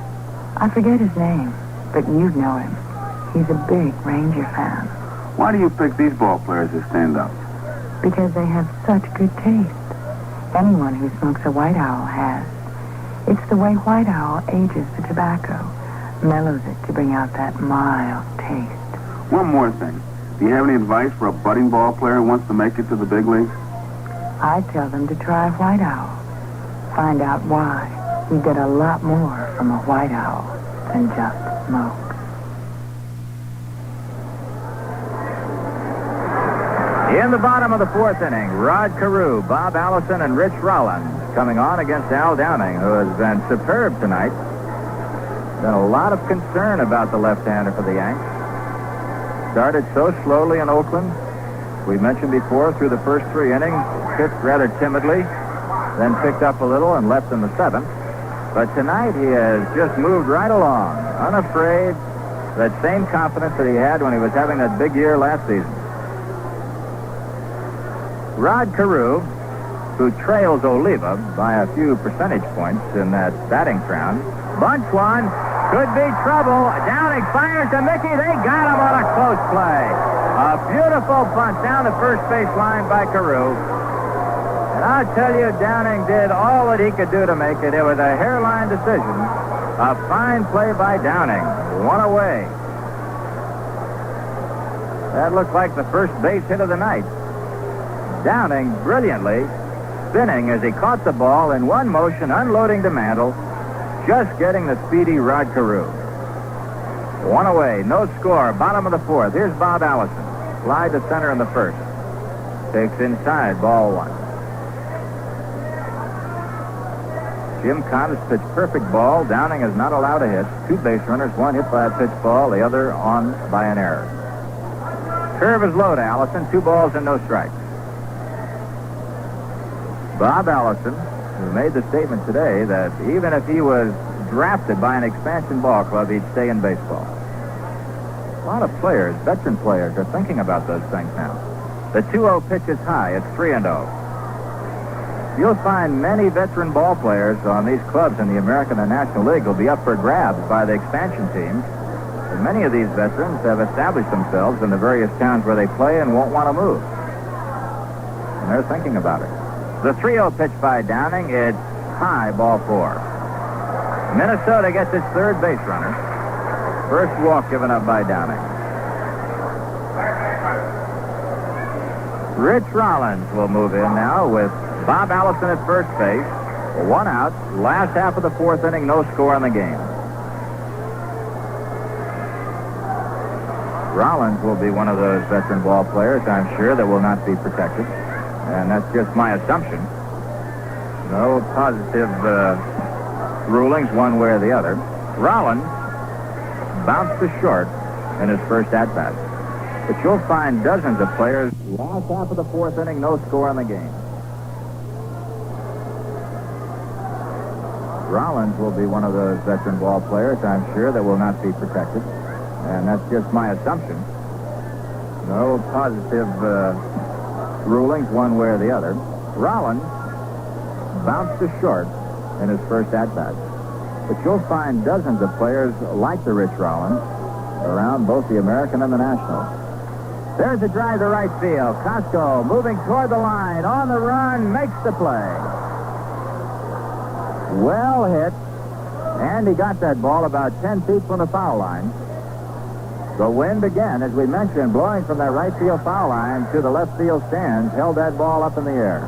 I forget his name, but you'd know him. He's a big Ranger fan. Why do you pick these ball players as stand-ups? Because they have such good taste. Anyone who smokes a White Owl has. It's the way White Owl ages the tobacco, mellows it to bring out that mild taste. One more thing. Do you have any advice for a budding ball player who wants to make it to the big leagues? I'd tell them to try White Owl. Find out why. You get a lot more from a White Owl than just smoke. In the bottom of the 4th inning, Rod Carew, Bob Allison, and Rich Rollins coming on against Al Downing, who has been superb tonight. Been a lot of concern about the left-hander for the Yanks. Started so slowly in Oakland. We mentioned before, through the first 3 innings, pitched rather timidly, then picked up a little and left in the 7th. But tonight he has just moved right along, unafraid, that same confidence that he had when he was having that big year last season. Rod Carew, who trails Oliva by a few percentage points in that batting crown. Bunch one, could be trouble. Downing fires to Mickey. They got him on a close play. A beautiful bunt down the first base line by Carew. And I'll tell you, Downing did all that he could do to make it. It was a hairline decision. A fine play by Downing. 1 away. That looked like the first base hit of the night. Downing brilliantly spinning as he caught the ball in one motion, unloading to Mantle, just getting the speedy Rod Carew. 1 away, no score, bottom of the 4th. Here's Bob Allison. Slide to center in the 1st. Takes inside, ball 1. Jim Kaat has pitched perfect ball. Downing is not allowed a hit. 2 base runners, 1 hit by a pitch ball, the other on by an error. Curve is low to Allison, 2 balls and no strikes. Bob Allison, who made the statement today that even if he was drafted by an expansion ball club, he'd stay in baseball. A lot of players, veteran players, are thinking about those things now. The 2-0 pitch is high. It's 3-0. You'll find many veteran ball players on these clubs in the American and National League will be up for grabs by the expansion teams. And many of these veterans have established themselves in the various towns where they play and won't want to move. And they're thinking about it. The 3-0 pitch by Downing, it's high, ball 4. Minnesota gets its 3rd base runner. First walk given up by Downing. Rich Rollins will move in now with Bob Allison at first base. 1 out. Last half of the 4th inning, no score in the game. Rollins will be one of those veteran ball players, I'm sure, that will not be protected. And that's just my assumption. No positive rulings one way or the other. Rollins bounced to short in his first at-bat. But you'll find dozens of players. Last half of the fourth inning, no score in the game. Rollins will be one of those veteran ball players, I'm sure, that will not be protected. And that's just my assumption. No positive rulings one way or the other. Rollins bounced to short in his first at-bat. But you'll find dozens of players like the Rich Rollins around both the American and the National. There's a drive to right field. Kosco moving toward the line. On the run, makes the play. Well hit. And he got that ball about 10 feet from the foul line. The wind again, as we mentioned, blowing from that right field foul line to the left field stands, held that ball up in the air.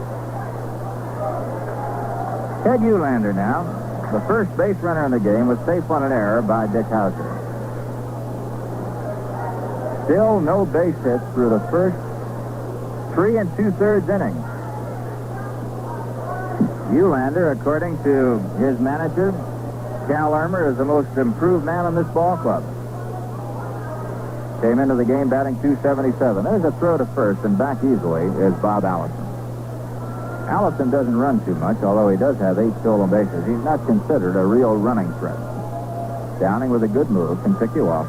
Ted Uhlaender now. The first base runner in the game was safe on an error by Dick Howser. Still no base hits through the first 3 2/3 innings. Uhlaender, according to his manager, Cal Ermer, is the most improved man on this ball club. Came into the game batting .277. There's a throw to first, and back easily is Bob Allison. Allison doesn't run too much, although he does have 8 stolen bases. He's not considered a real running threat. Downing with a good move can pick you off.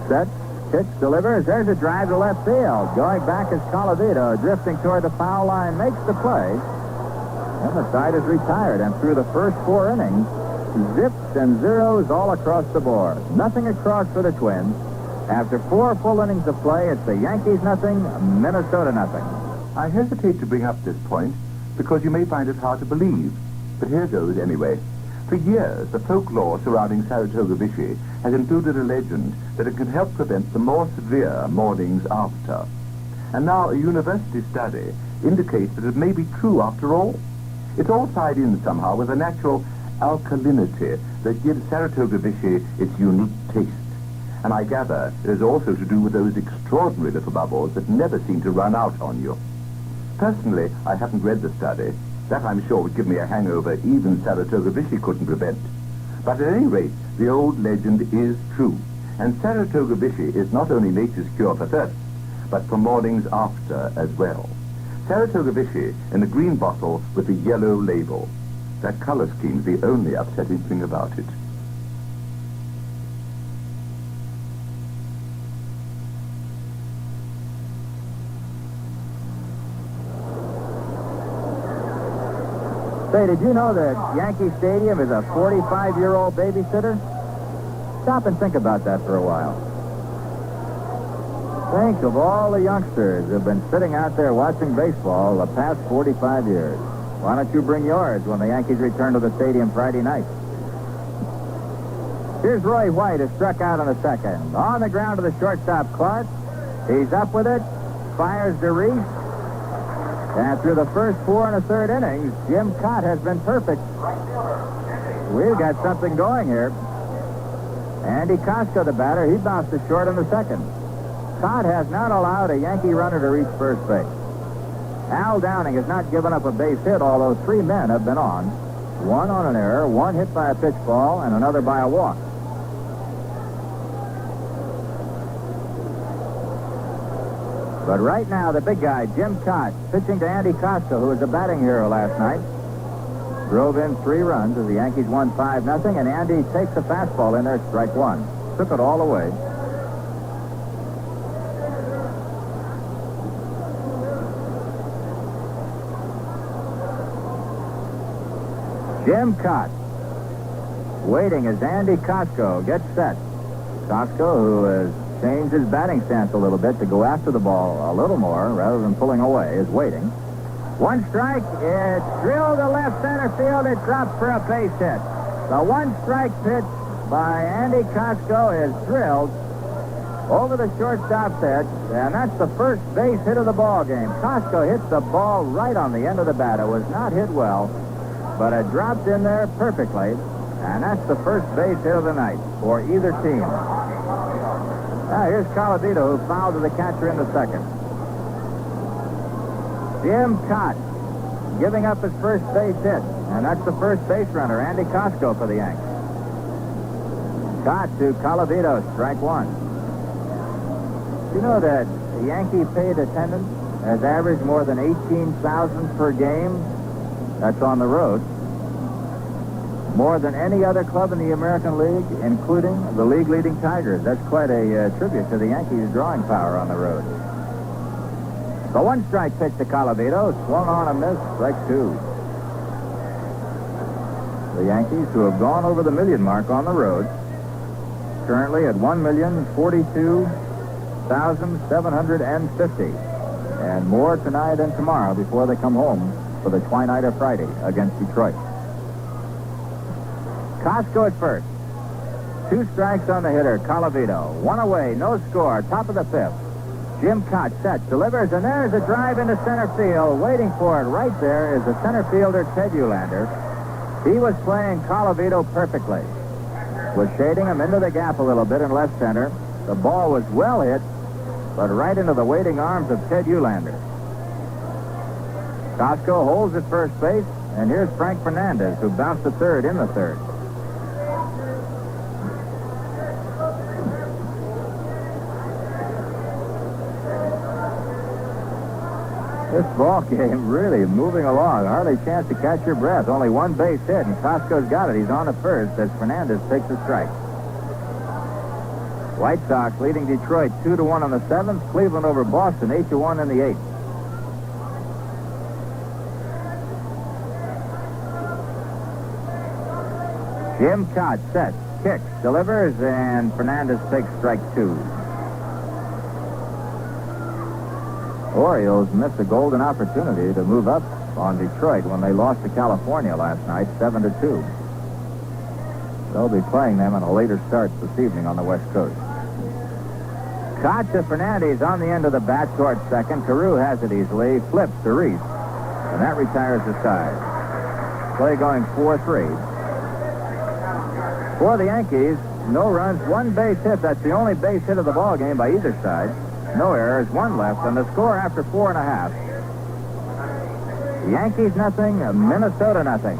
Set, pitch, delivers. There's a drive to left field. Going back is Colavito, drifting toward the foul line, makes the play. And the side is retired, and through the first 4 innings, zips and zeros all across the board. Nothing across for the Twins. After 4 full innings of play, it's the Yankees nothing, Minnesota nothing. I hesitate to bring up this point because you may find it hard to believe. But here goes anyway. For years, the folklore surrounding Saratoga Vichy has included a legend that it can help prevent the more severe mornings after. And now a university study indicates that it may be true after all. It's all tied in somehow with a natural alkalinity that gives Saratoga Vichy its unique taste. And I gather it is also to do with those extraordinary little bubbles that never seem to run out on you. Personally, I haven't read the study. That, I'm sure, would give me a hangover even Saratoga Vichy couldn't prevent. But at any rate, the old legend is true. And Saratoga Vichy is not only nature's cure for thirst, but for mornings after as well. Saratoga Vichy in the green bottle with the yellow label. That color scheme's the only upsetting thing about it. Say, did you know that Yankee Stadium is a 45-year-old babysitter? Stop and think about that for a while. Think of all the youngsters who've been sitting out there watching baseball the past 45 years. Why don't you bring yours when the Yankees return to the stadium Friday night? Here's Roy White, who struck out on the second. On the ground to the shortstop, Clark. He's up with it. Fires to Reese. And through the first 4 1/3 innings, Jim Kaat has been perfect. We've got something going here. Andy Kosco, the batter, he bounced to short in the second. Kaat has not allowed a Yankee runner to reach first base. Al Downing has not given up a base hit, although 3 men have been on. 1 on an error, 1 hit by a pitch ball, and another by a walk. But right now, the big guy, Jim Kaat, pitching to Andy Kosco, who was a batting hero last night, drove in 3 runs as the Yankees won 5-0, and Andy takes a fastball in there, strike 1. Took it all away. Jim Kaat waiting as Andy Kosco gets set. Kosco, who has changed his batting stance a little bit to go after the ball a little more rather than pulling away, is waiting. 1 strike. It's drilled to left center field. It drops for a base hit. The 1-strike pitch by Andy Kosco is drilled over the shortstop's head, and that's the first base hit of the ball game. Kosco hits the ball right on the end of the bat. It was not hit well, but it dropped in there perfectly, and that's the first base hit of the night for either team. Now, here's Colavito, who fouled to the catcher in the second. Jim Kaat giving up his first base hit, and that's the first base runner, Andy Kosco, for the Yankees. Kaat to Colavito, strike one. You know that the Yankee paid attendance has averaged more than 18,000 per game? That's on the road. More than any other club in the American League, including the league-leading Tigers. That's quite a tribute to the Yankees' drawing power on the road. The one-strike pitch to Colavito, swung on a miss, strike two. The Yankees, who have gone over the million mark on the road, currently at 1,042,750. And more tonight and tomorrow before they come home for the Twinighter Friday against Detroit. Kosco at first. Two strikes on the hitter, Colavito. One away, no score, top of the fifth. Jim Kaat sets, delivers, and there's a drive into center field. Waiting for it right there is the center fielder, Ted Uhlaender. He was playing Colavito perfectly. Was shading him into the gap a little bit in left center. The ball was well hit, but right into the waiting arms of Ted Uhlaender. Kosco holds at first base, and here's Frank Fernandez, who bounced to third in the third. This ball game really moving along. Hardly a chance to catch your breath. Only one base hit, and Kosco's got it. He's on the first as Fernandez takes a strike. White Sox leading Detroit 2-1 on the seventh. Cleveland over Boston 8-1 in the eighth. Jim Kaat sets, kicks, delivers, and Fernandez takes strike two. Orioles missed a golden opportunity to move up on Detroit when they lost to California last night, 7-2. They'll be playing them in a later start this evening on the West Coast. Kaat to Fernandez on the end of the bat towards second. Carew has it easily, flips to Reese, and that retires the side. Play going 4-3. For the Yankees, no runs, one base hit. That's the only base hit of the ball game by either side. No errors, one left, and the score after 4.5. Yankees nothing, Minnesota nothing.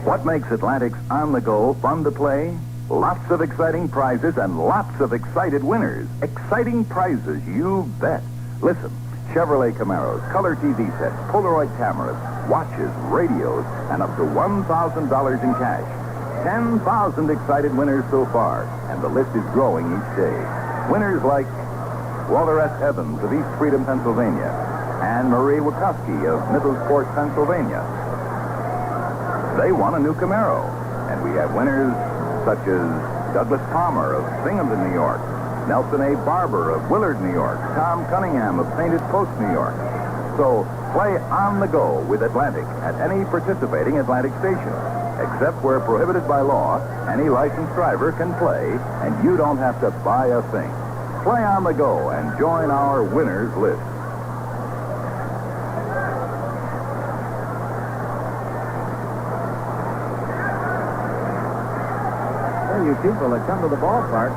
What makes Atlantic's On the Go fun to play? Lots of exciting prizes and lots of excited winners. Exciting prizes, you bet. Listen, Chevrolet Camaros, color TV sets, Polaroid cameras, watches, radios, and up to $1,000 in cash. 10,000 excited winners so far, and the list is growing each day. Winners like Walter S. Evans of East Freedom, Pennsylvania, and Marie Wachowski of Middlesport, Pennsylvania. They won a new Camaro, and we have winners such as Douglas Palmer of Binghamton, New York, Nelson A. Barber of Willard, New York, Tom Cunningham of Painted Post, New York. So play On the Go with Atlantic at any participating Atlantic station. Except where prohibited by law, any licensed driver can play, and you don't have to buy a thing. Play On the Go and join our winners list. Hey, you people that come to the ballpark,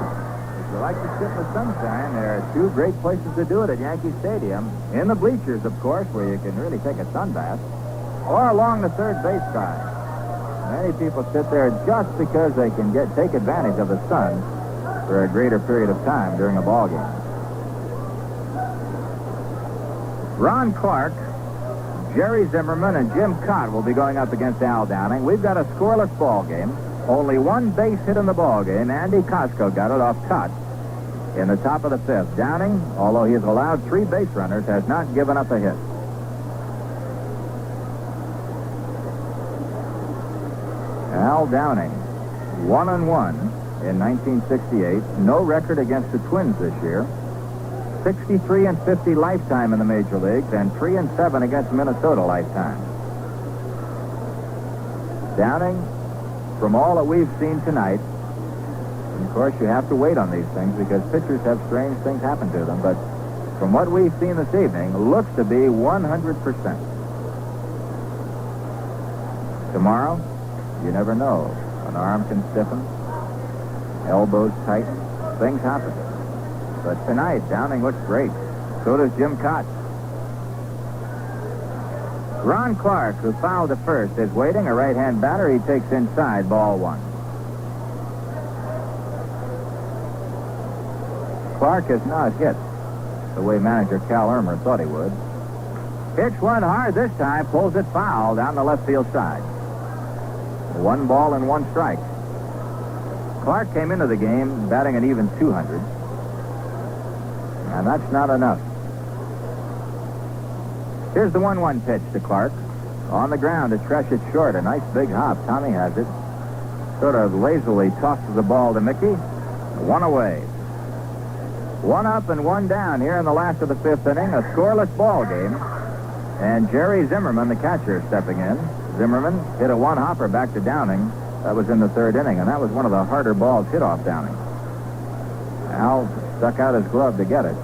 if you like to sit in the sunshine, there are two great places to do it at Yankee Stadium. In the bleachers, of course, where you can really take a sunbath, or along the third base side. Many people sit there just because they can take advantage of the sun for a greater period of time during a ball game. Ron Clark, Jerry Zimmerman, and Jim Kaat will be going up against Al Downing. We've got a scoreless ball game. Only one base hit in the ball game. Andy Kosco got it off Kaat in the top of the fifth. Downing, although he has allowed 3 base runners, has not given up a hit. Al Downing, 1-1 in 1968. No record against the Twins this year. 63-50 lifetime in the major leagues, and 3-7 against Minnesota lifetime. Downing, from all that we've seen tonight, and of course you have to wait on these things because pitchers have strange things happen to them, but from what we've seen this evening, looks to be 100%. Tomorrow, you never know. An arm can stiffen, elbows tighten, things happen. But tonight, Downing looks great. So does Jim Kaat. Ron Clark, who fouled to first, is waiting. A right-hand batter. He takes inside, ball one. Clark has not hit the way manager Cal Irmer thought he would. Pitch one hard this time, pulls it foul down the left field side. 1 ball and 1 strike. Clark came into the game batting an even 200. And that's not enough. Here's the 1-1 pitch to Clark. On the ground to Tresh it short. A nice big hop. Tommy has it. Sort of lazily tosses the ball to Mickey. 1 away. 1 up and 1 down here in the last of the 5th inning. A scoreless ball game. And Jerry Zimmerman, the catcher, stepping in. Zimmerman hit a 1-hopper back to Downing. That was in the 3rd inning, and that was one of the harder balls hit off Downing. Al stuck out his glove to get it.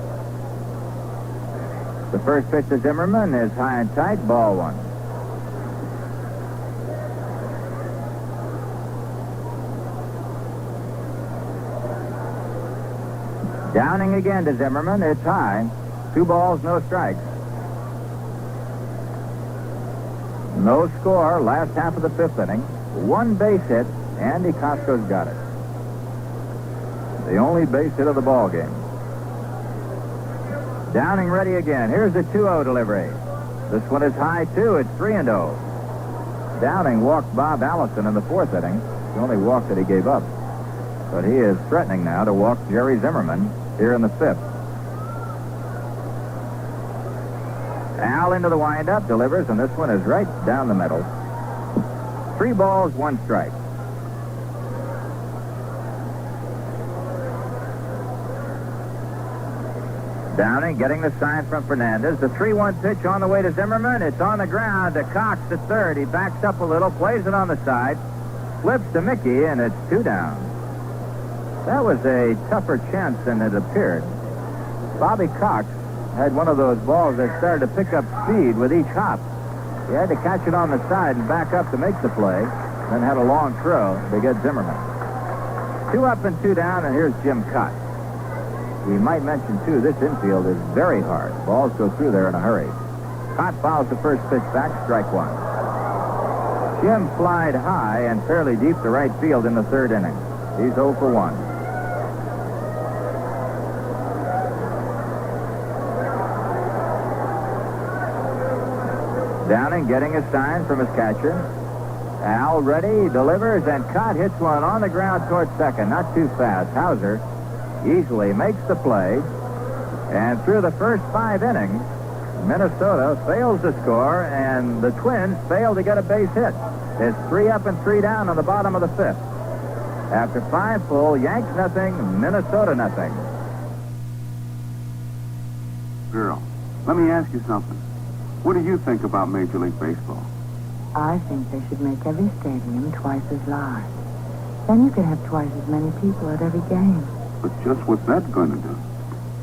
The first pitch to Zimmerman is high and tight, ball 1. Downing again to Zimmerman. It's high. 2 balls, no strikes. No score, last half of the 5th inning. 1 base hit. Andy Kosco's got it. The only base hit of the ball game. Downing ready again. Here's the 2-0 delivery. This one is high, too. It's 3-0. Downing walked Bob Allison in the 4th inning. The only walk that he gave up. But he is threatening now to walk Jerry Zimmerman here in the 5th. Al into the windup, delivers, and this one is right down the middle. 3 balls, 1 strike. Downing getting the sign from Fernandez. The 3-1 pitch on the way to Zimmerman. It's on the ground to Cox to third. He backs up a little, plays it on the side, flips to Mickey, and it's 2 down. That was a tougher chance than it appeared. Bobby Cox had one of those balls that started to pick up speed with each hop. He had to catch it on the side and back up to make the play, then had a long throw to get Zimmerman. 2 up and 2 down, and here's Jim Kaat. We might mention, too, this infield is very hard. Balls go through there in a hurry. Kaat fouls the first pitch back, strike 1. Jim flied high and fairly deep to right field in the 3rd inning. He's 0 for 1. Downing getting a sign from his catcher. Al ready, delivers, and Kaat hits one on the ground towards second. Not too fast. Howser easily makes the play. And through the first 5 innings, Minnesota fails to score, and the Twins fail to get a base hit. It's 3 up and 3 down on the bottom of the 5th. After 5 full, Yanks nothing, Minnesota nothing. Girl, let me ask you something. What do you think about Major League Baseball? I think they should make every stadium twice as large. Then you could have twice as many people at every game. But just what's that going to do?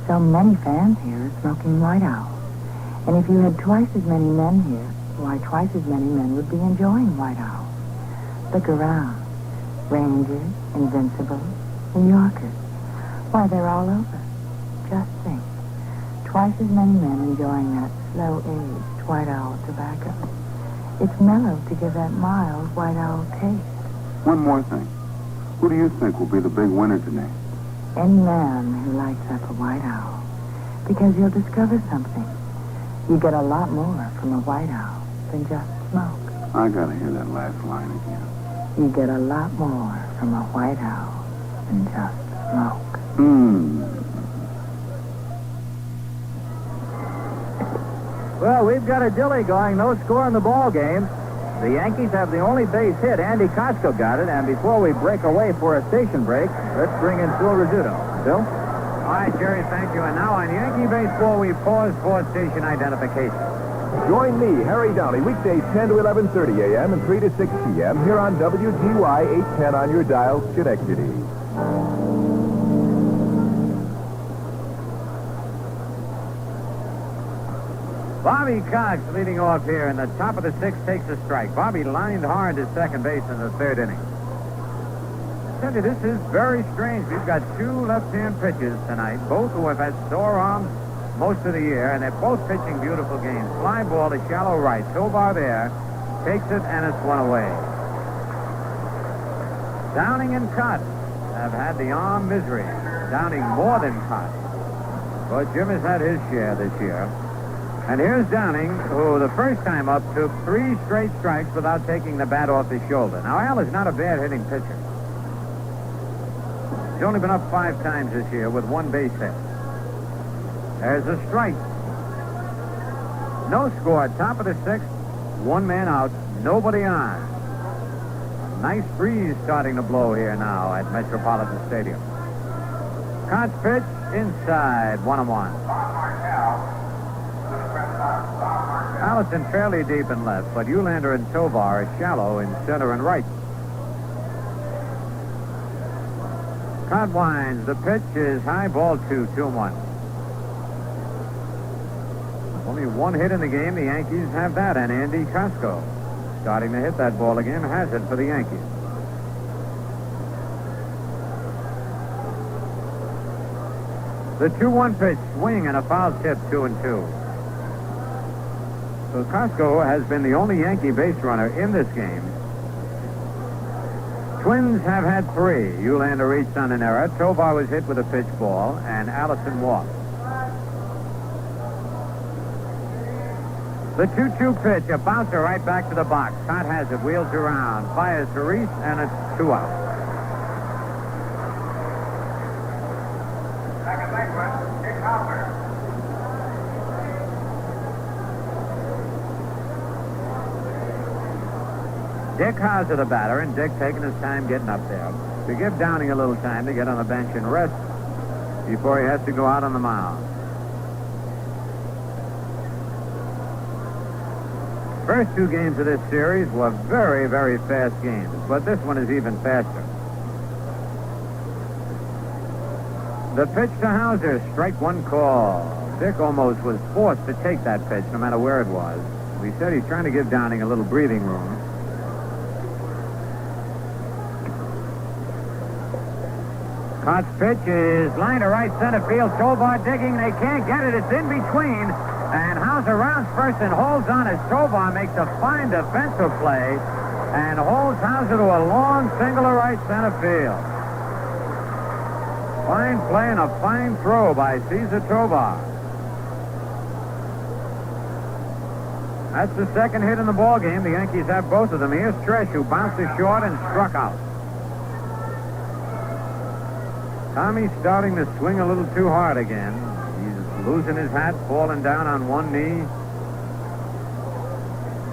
So many fans here are smoking White Owl. And if you had twice as many men here, why, twice as many men would be enjoying White Owl. Look around. Rangers, Invincibles, New Yorkers. Why, they're all over. Just think. Twice as many men enjoying that slow-aged White Owl tobacco. It's mellow to give that mild White Owl taste. One more thing. Who do you think will be the big winner tonight? Any man who lights up a White Owl. Because you'll discover something. You get a lot more from a White Owl than just smoke. I gotta hear that last line again. You get a lot more from a White Owl than just smoke. Well, we've got a dilly going. No score in the ball game. The Yankees have the only base hit. Andy Kosco got it. And before we break away for a station break, let's bring in Phil Rizzuto. Phil? All right, Jerry, thank you. And now on Yankee Baseball, we pause for station identification. Join me, Harry Downey, weekdays 10 to 11:30 a.m. and 3 to 6 p.m. here on WGY 810 on your dial, Schenectady. Bobby Cox leading off here, and the top of the 6th takes a strike. Bobby lined hard to second base in the 3rd inning. tell you, this is very strange. We've got two left-hand pitchers tonight, both who have had sore arms most of the year, and they're both pitching beautiful games. Fly ball to shallow right. Tovar there takes it, and it's one away. Downing and Kaat have had the arm misery. Downing more than Kaat. But Jim has had his share this year. And here's Downing, who the first time up took 3 straight strikes without taking the bat off his shoulder. Now, Al is not a bad hitting pitcher. He's only been up 5 times this year with 1 base hit. There's a strike. No score. Top of the 6th. 1 man out. Nobody on. A nice breeze starting to blow here now at Metropolitan Stadium. Kaat's pitch inside. 1-1. Allison fairly deep in left, but Uhlaender and Tovar are shallow in center and right. Kaat winds. The pitch is high, ball 2, 2-1. Only 1 hit in the game. The Yankees have that, and Andy Kosco, starting to hit that ball again, has it for the Yankees. The 2-1 pitch, swing and a foul tip, 2-2. So Kosco has been the only Yankee base runner in this game. Twins have had 3. Uhlaender reached on an error. Tovar was hit with a pitch ball, and Allison walked. The 2-2 pitch, a bouncer right back to the box. Kaat has it, wheels around, fires to Reese, and it's 2 out. Second baseman, Dick Howser. Dick Howser, the batter, and Dick taking his time getting up there to give Downing a little time to get on the bench and rest before he has to go out on the mound. First 2 games of this series were very, very fast games, but this one is even faster. The pitch to Howser, strike 1 call. Dick almost was forced to take that pitch, no matter where it was. We said he's trying to give Downing a little breathing room. Kaat's pitch is line to right center field. Tovar digging. They can't get it. It's in between. And Howser rounds first and holds on as Tovar makes a fine defensive play and holds Howser to a long single to right center field. Fine play and a fine throw by Cesar Tovar. That's the 2nd hit in the ball game. The Yankees have both of them. Here's Tresh, who bounces short and struck out. Tommy's starting to swing a little too hard again. He's losing his hat, falling down on one knee.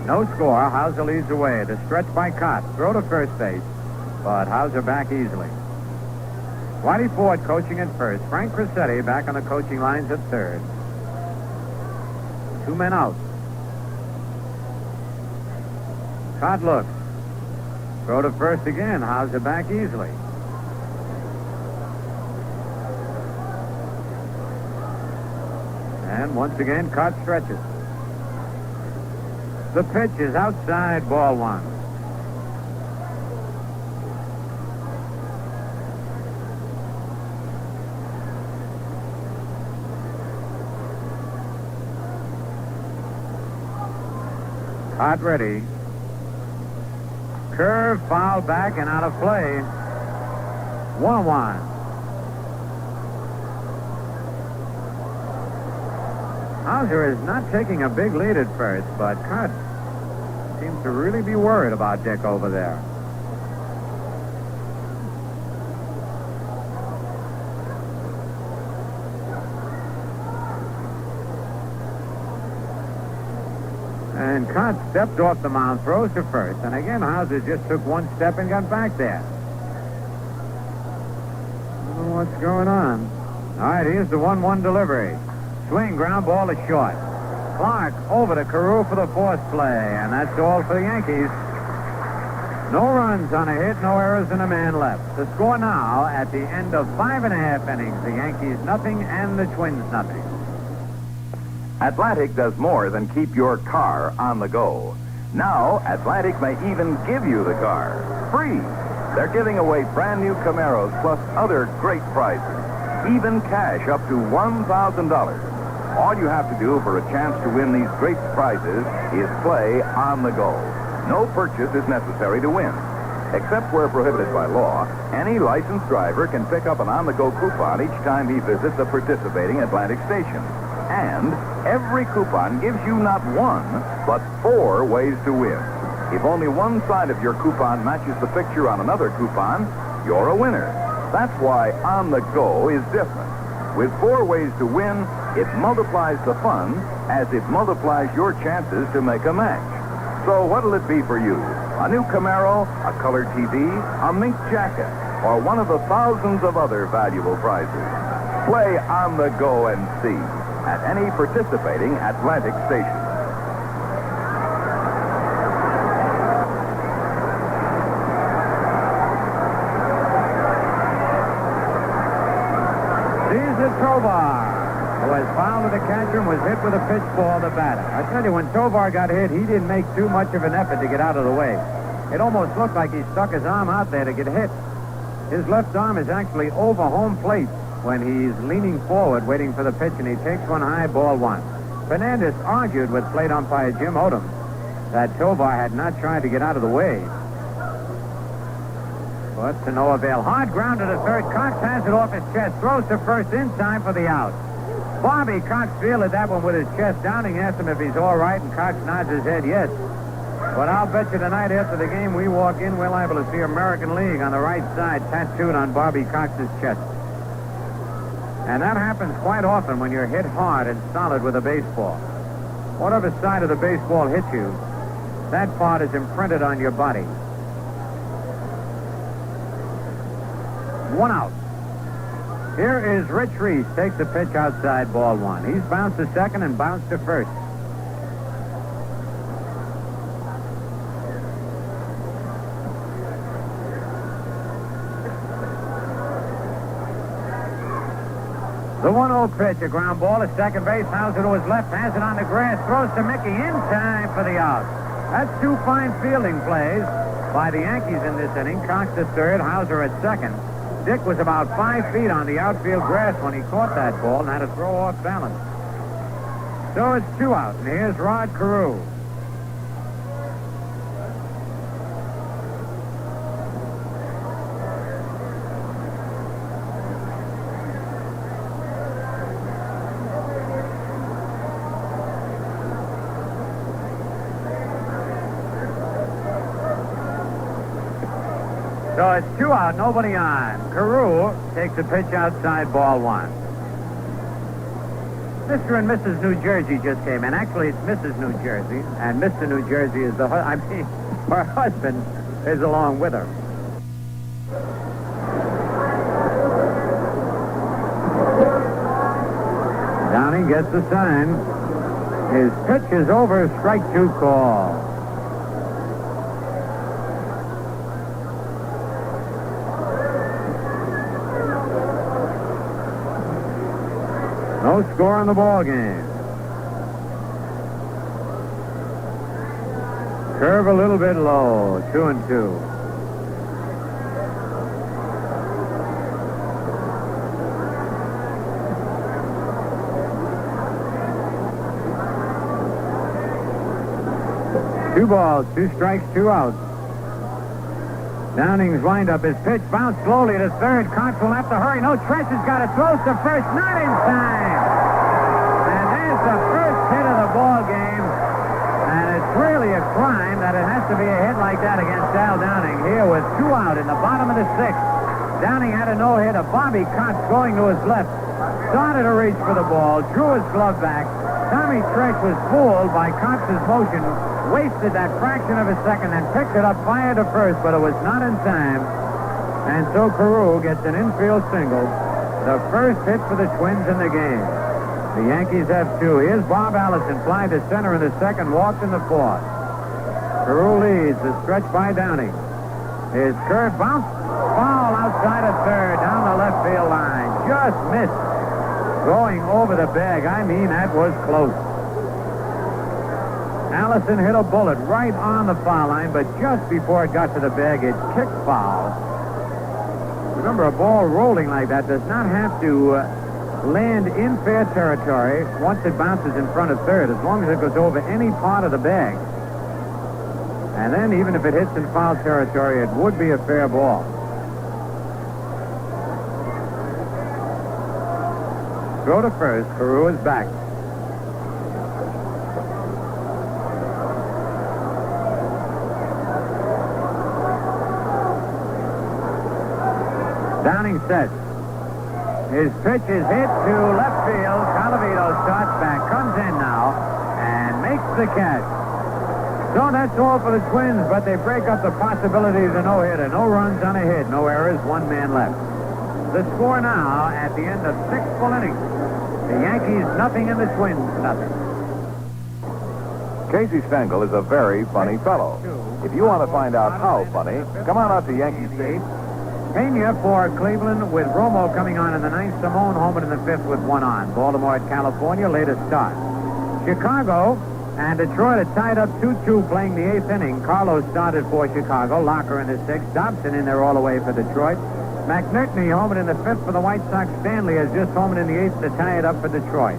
No score. Howser leads away. The stretch by Kaat. Throw to first base, but Howser back easily. Whitey Ford coaching at first. Frank Fernandez back on the coaching lines at third. 2 men out. Kaat looks. Throw to first again. Howser back easily. And once again, Kaat stretches. The pitch is outside, ball 1. Kaat ready. Curve, foul back, and out of play. 1-1. Howser is not taking a big lead at first, but Kaat seems to really be worried about Dick over there. And Kaat stepped off the mound, throws to first, and again Howser just took 1 step and got back there. I don't know what's going on. All right, here's the 1-1 delivery. Swing, ground ball to short. Clark over to Carew for the 4th play, and that's all for the Yankees. No runs on a hit, no errors, and a man left. The score now at the end of 5.5 innings. The Yankees nothing and the Twins nothing. Atlantic does more than keep your car on the go. Now, Atlantic may even give you the car free. They're giving away brand new Camaros plus other great prizes, even cash up to $1,000. All you have to do for a chance to win these great prizes is play on the go. No purchase is necessary to win. Except where prohibited by law, any licensed driver can pick up an on-the-go coupon each time he visits a participating Atlantic station. And every coupon gives you not one, but 4 ways to win. If only one side of your coupon matches the picture on another coupon, you're a winner. That's why On the Go is different. With 4 ways to win, it multiplies the fun as it multiplies your chances to make a match. So what'll it be for you? A new Camaro, a color TV, a mink jacket, or one of the thousands of other valuable prizes? Play On the Go and see at any participating Atlantic station. Cesar Tovar, who was fouled to the catcher and was hit with a pitch ball to batter. I tell you, when Tovar got hit, he didn't make too much of an effort to get out of the way. It almost looked like he stuck his arm out there to get hit. His left arm is actually over home plate when he's leaning forward waiting for the pitch, and he takes one high, ball 1. Fernandez argued with plate umpire Jim Odom that Tovar had not tried to get out of the way. But to no avail. Hard ground to the third. Cox has it off his chest. Throws to first in time for the out. Bobby Cox fielded that one with his chest. Downing asked him if he's all right, and Cox nods his head yes. But I'll bet you tonight after the game we walk in, we're liable to see American League on the right side tattooed on Bobby Cox's chest. And that happens quite often when you're hit hard and solid with a baseball. Whatever side of the baseball hits you, that part is imprinted on your body. 1 out. Here is Rich Reese. Takes the pitch outside, ball 1. He's bounced to second and bounced to first. The 1-0 pitch, a ground ball to second base. Howser to his left, has it on the grass, throws to Mickey in time for the out. That's 2 fine fielding plays by the Yankees in this inning. Cox at third, Howser at second. Dick was about 5 feet on the outfield grass when he caught that ball and had to throw off balance. So it's 2 out, and here's Rod Carew. So it's 2 out, nobody on. Carew takes a pitch outside, ball 1. Mr. and Mrs. New Jersey just came in. Actually, it's Mrs. New Jersey, and Mr. New Jersey is her husband is along with her. Downing gets the sign. His pitch is over, strike 2 call. No score on the ball game. Curve a little bit low. 2-2. Two balls, 2 strikes, 2 outs. Downing's windup. His pitch bounced slowly to third. Cox will have to hurry. No, Tresh has got it. Throws to first. Not in time. And there's the first hit of the ball game. And it's really a crime that it has to be a hit like that against Al Downing here with 2 out in the bottom of the 6th. Downing had a no-hitter. Bobby Cox going to his left. Started to reach for the ball. Drew his glove back. Tommy Tresh was fooled by Cox's motion. Wasted that fraction of a second and picked it up, fired to first, but it was not in time. And so Carew gets an infield single, the first hit for the Twins in the game. The Yankees have 2. Here's Bob Allison, fly to center in the second, walked in the 4th. Carew leads, the stretch by Downing. His curve bounce, foul outside of third, down the left field line. Just missed. Going over the bag. I mean, that was close. Allison hit a bullet right on the foul line, but just before it got to the bag, it kicked foul. Remember, a ball rolling like that does not have to land in fair territory once it bounces in front of third, as long as it goes over any part of the bag. And then, even if it hits in foul territory, it would be a fair ball. Throw to first. Carew is back. Downing sets. His pitch is hit to left field. Colavito starts back, comes in now, and makes the catch. So that's all for the Twins, but they break up the possibility of a no-hitter. No runs on a hit, no errors, 1 man left. The score now at the end of 6 full innings. The Yankees nothing and the Twins nothing. Casey Stengel is a very funny fellow. If you want to find out how funny, come on out to Yankee Stadium. Pena for Cleveland with Romo coming on in the 9th. Simone home in the 5th with 1 on. Baltimore at California, latest start. Chicago and Detroit are tied up 2-2 playing the 8th inning. Carlos started for Chicago. Locker in the 6th. Dobson in there all the way for Detroit. McNerney homered in the 5th for the White Sox. Stanley has just homered in the 8th to tie it up for Detroit.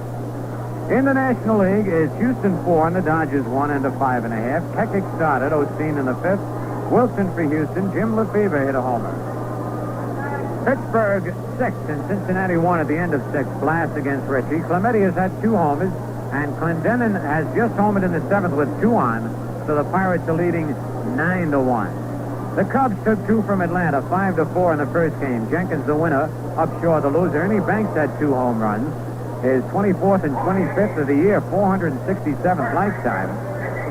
In the National League is Houston 4 and the Dodgers 1 and a 5.5. Kekic started. Osteen in the 5th. Wilson for Houston. Jim Lefebvre hit a homer. Pittsburgh 6 and Cincinnati 1 at the end of 6. Blast against Ritchie. Clemente has had 2 homers, and Clendenin has just homered in the 7th with 2 on, so the Pirates are leading 9-1. The Cubs took 2 from Atlanta, 5-4 in the first game. Jenkins the winner, Upshaw the loser. Ernie Banks had 2 home runs. His 24th and 25th of the year, 467th lifetime.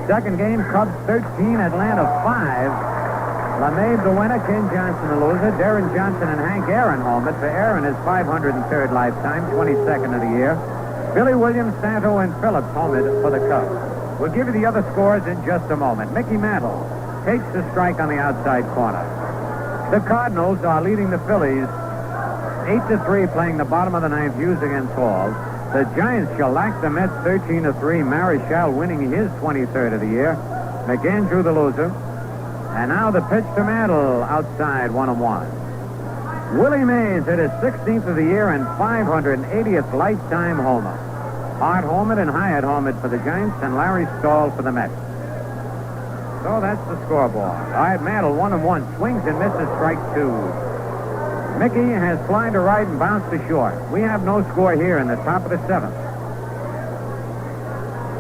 Second game, Cubs 13, Atlanta 5. LeMahieu the winner, Ken Johnson the loser. Darren Johnson and Hank Aaron homered. For Aaron, his 503rd lifetime, 22nd of the year. Billy Williams, Santo, and Phillips homered for the Cubs. We'll give you the other scores in just a moment. Mickey Mantle takes the strike on the outside corner. The Cardinals are leading the Phillies 8-3, playing the bottom of the 9th, Hughes against Hall. The Giants shellacked the Mets 13-3. Marichal winning his 23rd of the year. McAndrew the loser. And now the pitch to Mantle outside 1-1. Willie Mays hit his 16th of the year and 580th lifetime homer. Hart homered and Hyatt homered for the Giants, and Larry Stahl for the Mets. So that's the scoreboard. All right, Mantle 1-1, swings and misses, strike 2. Mickey has flied to right and bounced to short. We have no score here in the top of the 7th.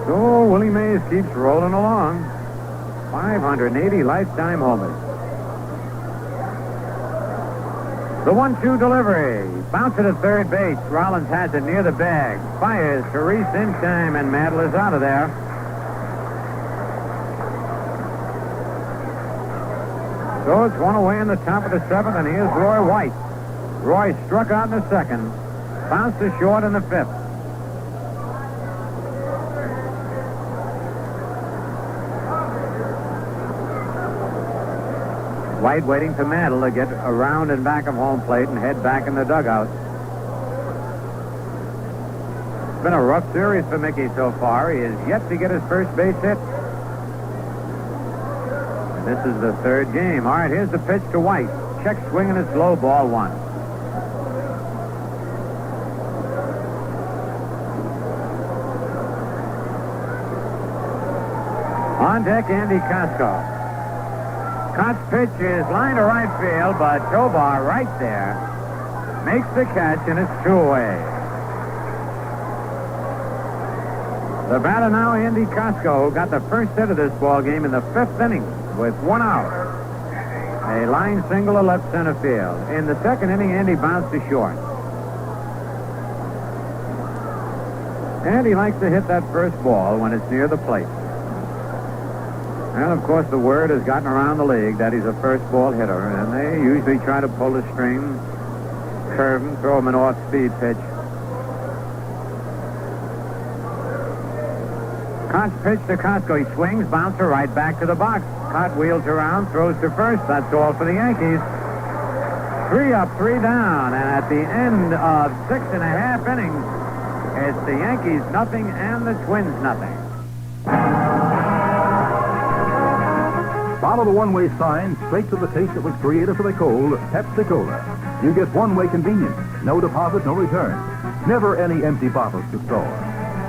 So Willie Mays keeps rolling along. 580 lifetime homers. The 1-2 delivery. Bounce it at third base. Rollins has it near the bag. Fires to Reese in time, and Mantle is out of there. So it's 1 away in the top of the 7th, and here's Roy White. Roy struck out in the 2nd. Bounced to short in the 5th. White waiting for Mantle to get around and back of home plate and head back in the dugout. It's been a rough series for Mickey so far. He has yet to get his first base hit. And this is the 3rd game. All right, here's the pitch to White. Check swing and it's low, ball 1. On deck, Andy Kosco. Kaat's pitch is line to right field, but Tovar right there makes the catch, and it's 2 away. The batter now, Andy Kosco, got the first hit of this ball game in the 5th inning with 1 out. A line single to left center field. In the 2nd inning, Andy bounced to short. Andy likes to hit that first ball when it's near the plate. And, of course, the word has gotten around the league that he's a first ball hitter, and they usually try to pull the string, curve him, throw him an off-speed pitch. Kaat's pitch to Kosco. He swings, bouncer right back to the box. Kaat wheels around, throws to first. That's all for the Yankees. 3 up, 3 down, and at the end of 6.5 innings, it's the Yankees nothing and the Twins nothing. Follow the one-way sign straight to the taste that was created for the cold, Pepsi Cola. You get one-way convenience, no deposit, no return. Never any empty bottles to store.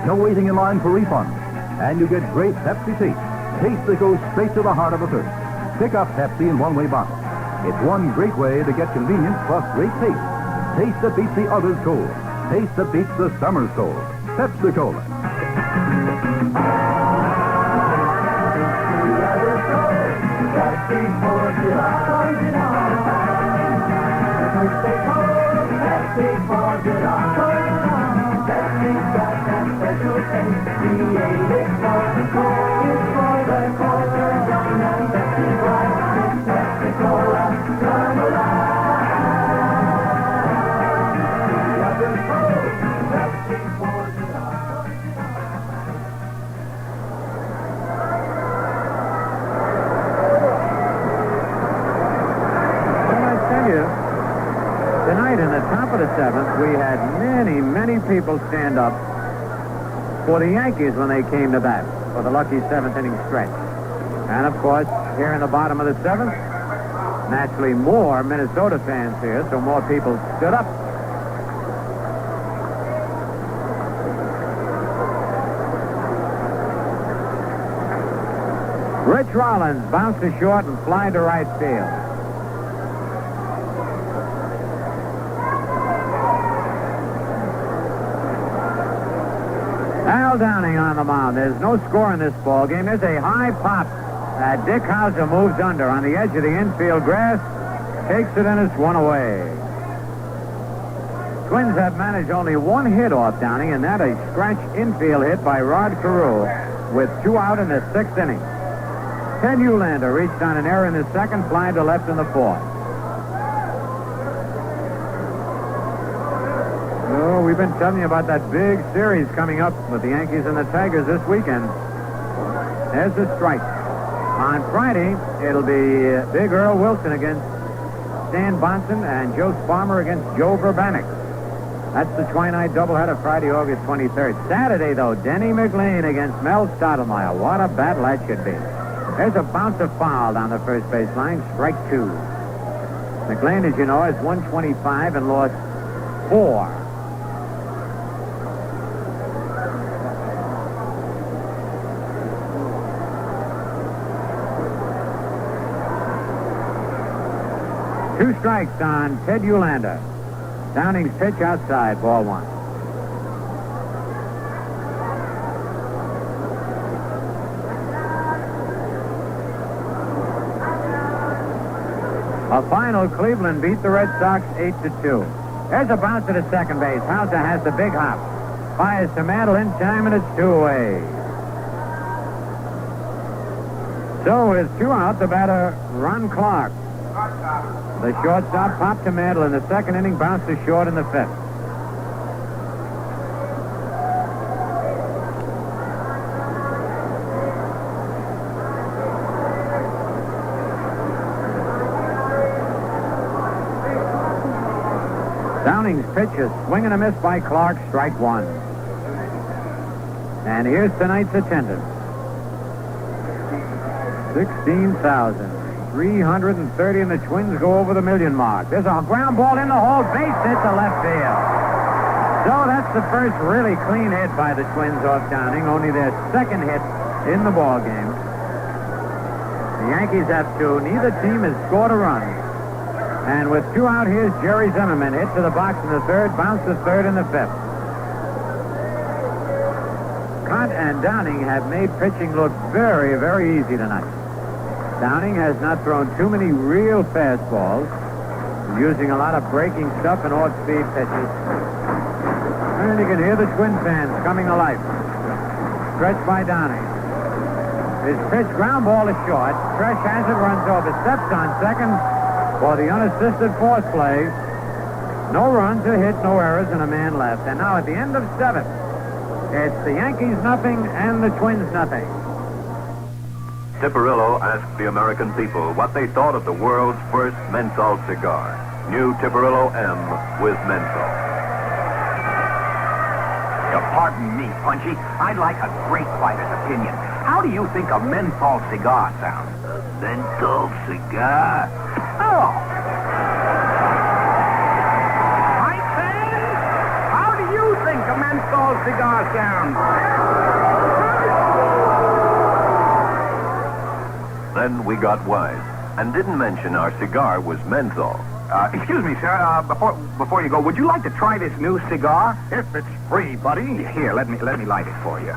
No waiting in line for refunds. And you get great Pepsi taste. Taste that goes straight to the heart of a thirst. Pick up Pepsi in one-way bottles. It's one great way to get convenience plus great taste. Taste that beats the others cold. Taste that beats the summer's cold. Pepsi Cola. Tonight, in the top of the seventh, we had many people stand up for the Yankees when they came to bat for the lucky seventh inning stretch. And, of course, here in the bottom of the seventh, naturally more Minnesota fans here, so more people stood up. Rich Rollins bounced to short and fly to right field. Al Downing on the mound. There's no score in this ball game. There's a high pop that Dick Howser moves under on the edge of the infield grass, takes it, and it's one away. Twins have managed only one hit off Downing, and that a scratch infield hit by Rod Carew with 2 out in the 6th inning. Ted Uhlaender reached on an error in the 2nd, fly to left in the 4th. Oh, we've been telling you about that big series coming up with the Yankees and the Tigers this weekend. There's the strike. On Friday, it'll be Big Earl Wilson against Stan Bonson and Joe Sparmer against Joe Verbanek. That's the Twilight doubleheader Friday, August 23rd. Saturday, though, Denny McLean against Mel Stottlemyre. What a battle that should be. There's a bouncer foul down the first base line, strike 2. McLean, as you know, has 125 and lost 4. Two strikes on Ted Uhlaender. Downing's pitch outside, ball 1. A final, Cleveland beat the Red Sox 8-2. There's a bounce to the second base. Howser has the big hop. Fires to Mantle in time, and it's 2 away. So with 2 out, the batter, Ron Clark. The shortstop popped to Mantle in the 2nd inning, bounced to short in the 5th. Downing's pitch is swing and a miss by Clark, strike 1. And here's tonight's attendance. 16,330, and the Twins go over the million mark. There's a ground ball in the hole, base hit to left field. So that's the first really clean hit by the Twins off Downing, only their 2nd hit in the ball game. The Yankees have 2. Neither team has scored a run. And with 2 out, here's Jerry Zimmerman, hit to the box in the 3rd, bounce to 3rd in the 5th. Kaat and Downing have made pitching look very, very easy tonight. Downing has not thrown too many real fastballs, using a lot of breaking stuff and off-speed pitches. And you can hear the Twin fans coming to life. Stretched by Downing. His pitch, ground ball is short. Tresh has it, runs over, steps on second for the unassisted 4th play. No runs, a hit, no errors, and a man left. And now at the end of 7th, it's the Yankees nothing and the Twins nothing. Tipperillo asked the American people what they thought of the world's first menthol cigar. New Tipperillo M with menthol. Pardon me, Punchy. I'd like a great fighter's opinion. How do you think a menthol cigar sounds? menthol cigar. Oh! My friend, how do you think a menthol cigar sounds? Then we got wise and didn't mention our cigar was menthol. Excuse me, sir. Before you go, would you like to try this new cigar? If it's free, buddy. Here, let me light it for you.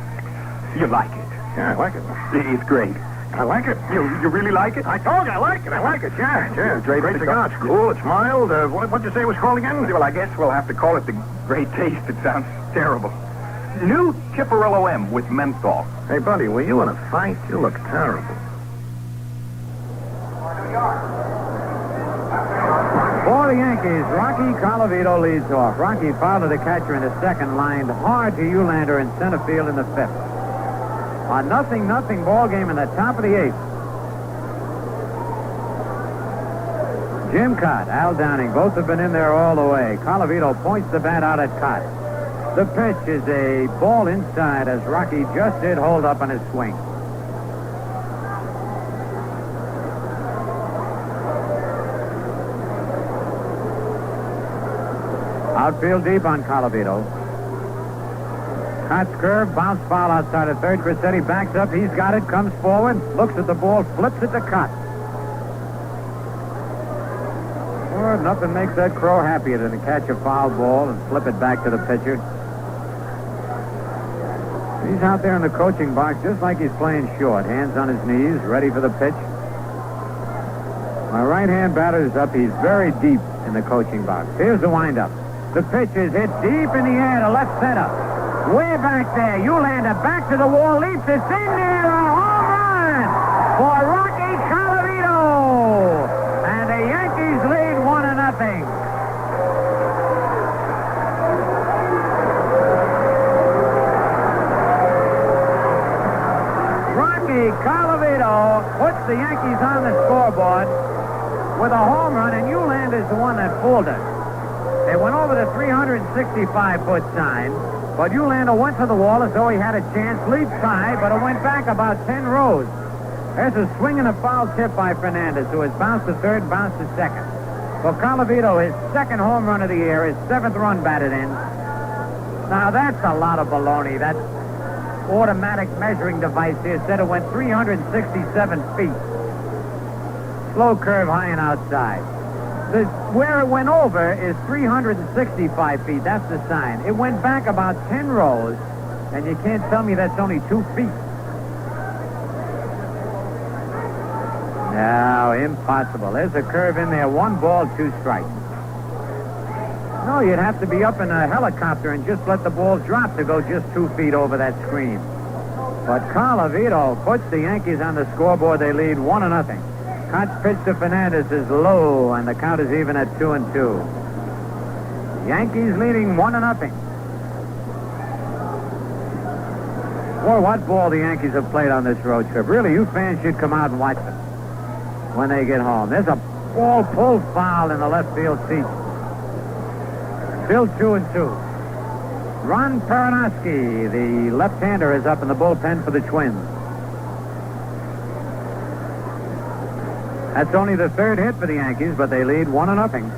You like it? Yeah, I like it. It's great. I like it. You really like it? I told you I like it. I like it. Yeah. Great cigar. It's cool. It's mild. What'd you say it was called again? Well, I guess we'll have to call it the Great Taste. It sounds terrible. New Chipperillo M with menthol. Hey, buddy, were you in a fight? You look terrible. For the Yankees, Rocky Colavito leads off. Rocky fouled to the catcher in the second, lined hard to Uhlaender in center field in the fifth. A 0-0 ball game in the top of the eighth. Jim Kaat, Al Downing, both have been in there all the way. Colavito points the bat out at Kaat. The pitch is a ball inside as Rocky just did hold up on his swing. Outfield deep on Colavito. Kaat's curve, bounce foul outside of third. Crissetti backs up. He's got it, comes forward, looks at the ball, flips it to Kaat. Oh, nothing makes that crow happier than to catch a foul ball and flip it back to the pitcher. He's out there in the coaching box just like he's playing short. Hands on his knees, ready for the pitch. My right-hand batter is up. He's very deep in the coaching box. Here's the windup. The pitch is hit deep in the air to left center. Way back there. Uhlaender back to the wall, leaps. It's in there. A home run for Rocky Colavito. And the Yankees lead 1-0. Rocky Colavito puts the Yankees on the scoreboard with a home run, and Uhlaender's the one that fooled it. They went over the 365-foot sign, but Uhlaender went to the wall as though he had a chance, leaped high, but it went back about 10 rows. There's a swing and a foul tip by Fernandez, who has bounced to third, bounced to second. For Colavito, his second home run of the year, his seventh run batted in. Now, that's a lot of baloney. That automatic measuring device here said it went 367 feet. Slow curve high and outside. Where it went over is 365 feet. That's the sign. It went back about 10 rows, and you can't tell me that's only 2 feet. No, impossible. There's a curve in there. 1 ball, 2 strikes. No, you'd have to be up in a helicopter and just let the ball drop to go just 2 feet over that screen. But Colavito puts the Yankees on the scoreboard. They lead 1-0. Kaat's pitch to Fernandez is low, and the count is even at 2-2. Yankees leading 1-0. Boy, what ball the Yankees have played on this road trip. Really, you fans should come out and watch them when they get home. There's a ball pulled foul in the left field seat. Still 2-2. Ron Perinoski, the left-hander, is up in the bullpen for the Twins. That's only the third hit for the Yankees, but they lead 1-0.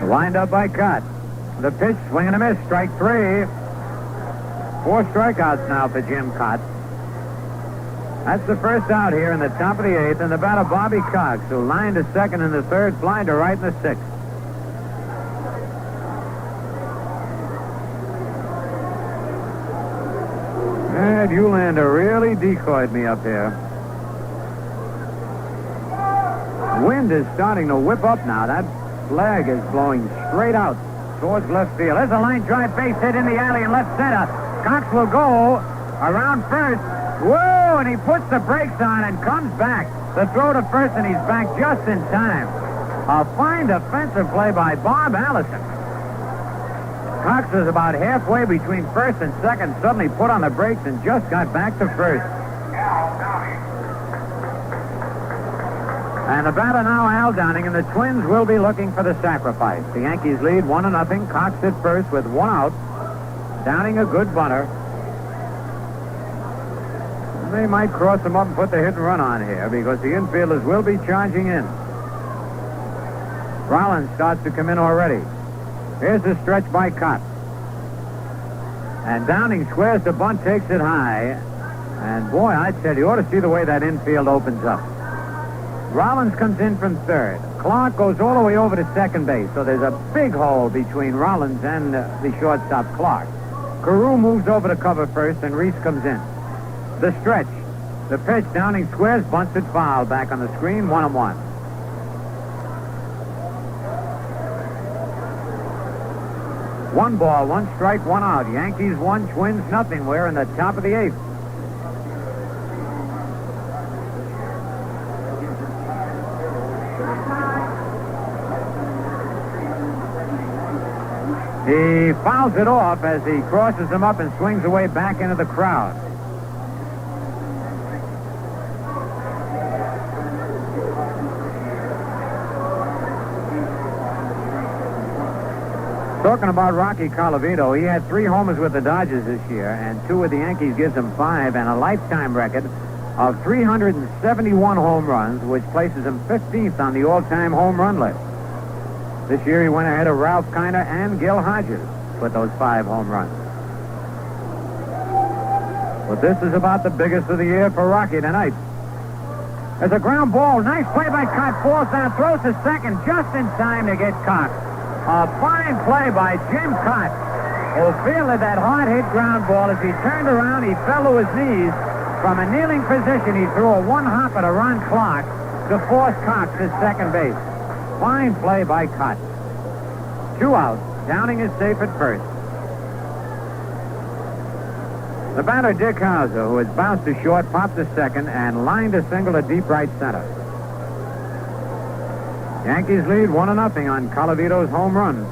The wind-up by Kaat. The pitch, swing and a miss, strike 3. 4 strikeouts now for Jim Kaat. That's the first out here in the top of the 8th, and the batter Bobby Cox, who lined to second in the third, flying to right in the 6th. Ted Uhlaender really decoyed me up here. Wind is starting to whip up now. That flag is blowing straight out towards left field. There's a line drive base hit in the alley in left center. Cox will go around first. Whoa, and he puts the brakes on and comes back. The throw to first, and he's back just in time. A fine defensive play by Bob Allison. Cox was about halfway between first and second, suddenly put on the brakes and just got back to first. And the batter now, Al Downing, and the Twins will be looking for the sacrifice. The Yankees lead 1-0. Cox at first with 1 out. Downing a good bunter. they might cross them up and put the hit and run on here because the infielders will be charging in. Rollins starts to come in already. Here's the stretch by Kaat. And Downing squares the bunt, takes it high. And boy, I tell you, ought to see the way that infield opens up. Rollins comes in from third. Clark goes all the way over to second base, so there's a big hole between Rollins and the shortstop, Clark. Carew moves over to cover first, and Reese comes in. The stretch. The pitch, Downing squares, bunted foul. Back on the screen, 1-1. One ball, one strike, one out. Yankees 1, Twins nothing. We're in the top of the 8th. He fouls it off as he crosses them up and swings away back into the crowd. Talking about Rocky Colavito, he had 3 homers with the Dodgers this year, and 2 with the Yankees gives him 5, and a lifetime record of 371 home runs, which places him 15th on the all-time home run list. This year he went ahead of Ralph Kiner and Gil Hodges with those 5 home runs. But this is about the biggest of the year for Rocky tonight. There's a ground ball. Nice play by Kaat. Falls down, throws to second just in time to get Cox. A fine play by Jim Kaat, who fielded that hard-hit ground ball. As he turned around, he fell to his knees. From a kneeling position, he threw a one-hopper to Ron Clark to force Cox to second base. Fine play by Kaat. 2 out. Downing is safe at first. The batter, Dick Howser, who has bounced to short, popped to second, and lined a single to deep right center. Yankees lead 1-0 on Colavito's home run.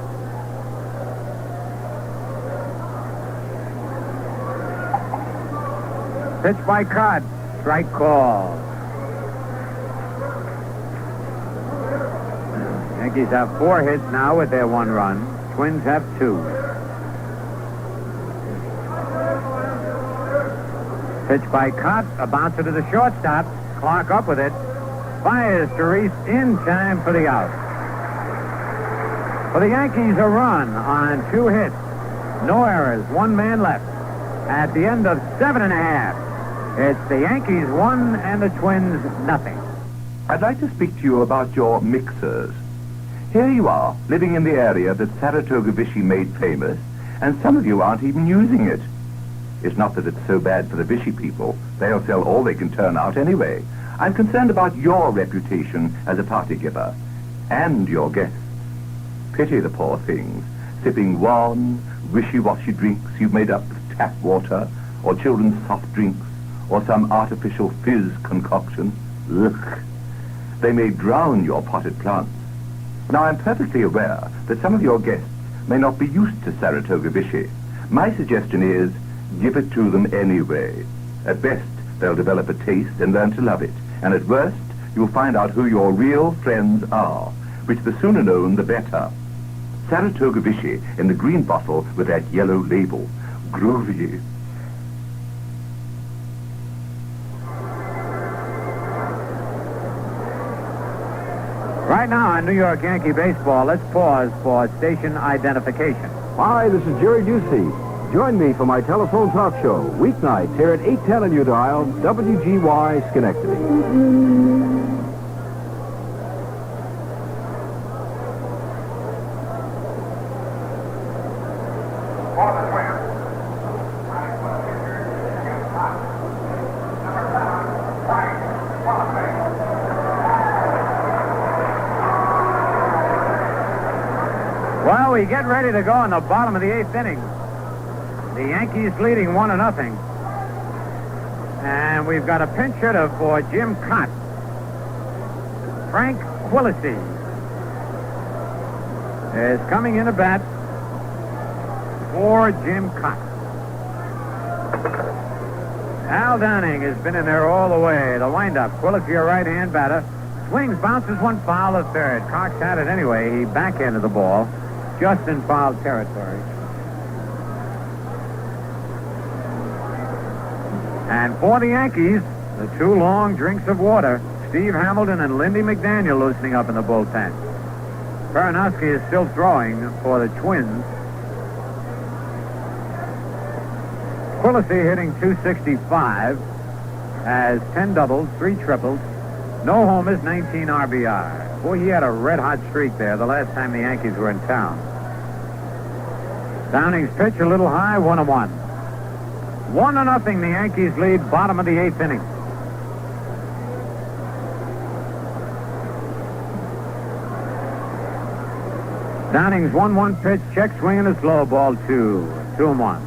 Pitch by Kaat. Strike call. Yankees have 4 hits now with their 1 run. Twins have 2. Pitch by Kaat. A bouncer to the shortstop. Clark up with it. Fires to Reese in time for the out. For the Yankees, a run on 2 hits. No errors. 1 man left. At the end of 7.5. It's the Yankees 1 and the Twins nothing. I'd like to speak to you about your mixers. Here you are, living in the area that Saratoga Vichy made famous, and some of you aren't even using it. It's not that it's so bad for the Vichy people. They'll sell all they can turn out anyway. I'm concerned about your reputation as a party giver, and your guests. Pity the poor things, sipping wan, wishy-washy drinks you've made up with tap water, or children's soft drinks, or some artificial fizz concoction. Ugh. They may drown your potted plants. Now, I'm perfectly aware that some of your guests may not be used to Saratoga Vichy. My suggestion is, give it to them anyway. At best, they'll develop a taste and learn to love it. And at worst, you'll find out who your real friends are, which the sooner known, the better. Saratoga Vichy in the green bottle with that yellow label. Groovy. Right now on New York Yankee baseball, let's pause for station identification. Hi, this is Jerry Ducey. Join me for my telephone talk show, weeknights here at 810 on your dial, WGY Schenectady. Well, we get ready to go in the bottom of the 8th inning. The Yankees leading 1-0. And we've got a pinch hitter for Jim Kaat. Frank Fernandez is coming in to bat for Jim Kaat. Al Downing has been in there all the way. The windup. Quilisi, a right-hand batter. Swings, bounces one foul to third. Cox had it anyway. He backhanded the ball just in foul territory. And for the Yankees, the two long drinks of water, Steve Hamilton and Lindy McDaniel loosening up in the bullpen. Baranowski is still throwing for the Twins. Quillisi hitting .265, has 10 doubles, 3 triples, no homers, 19 RBI. Boy, he had a red-hot streak there the last time the Yankees were in town. Downing's pitch a little high, 1-1. 1-0, the Yankees lead, bottom of the 8th inning. Downing's 1-1 pitch, check swing and a slow ball, 2-1.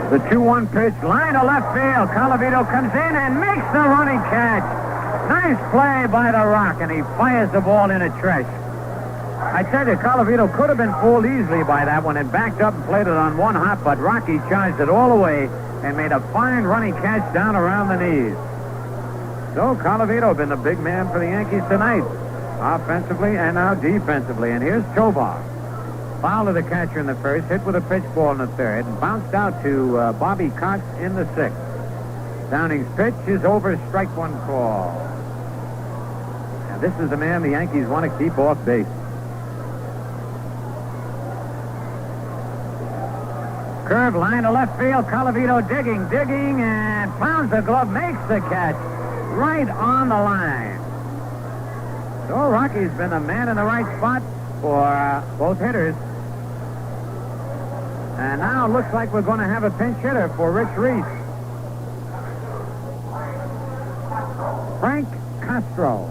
The 2-1 pitch, line to left field. Colavito comes in and makes the running catch. Nice play by the Rock, and he fires the ball into Tresh. I tell you, Colavito could have been fooled easily by that one and backed up and played it on one hop, but Rocky charged it all the way and made a fine running catch down around the knees. So Colavito been the big man for the Yankees tonight, offensively and now defensively. And here's Tovar. Foul to the catcher in the first, hit with a pitch ball in the third, and bounced out to Bobby Cox in the sixth. Downing's pitch is over, strike one call. Now this is the man the Yankees want to keep off base. Curve line to left field, Colavito digging, and pounds the glove, makes the catch right on the line. So Rocky's been the man in the right spot for both hitters. And now it looks like we're going to have a pinch hitter for Rich Reese. Frank Castro.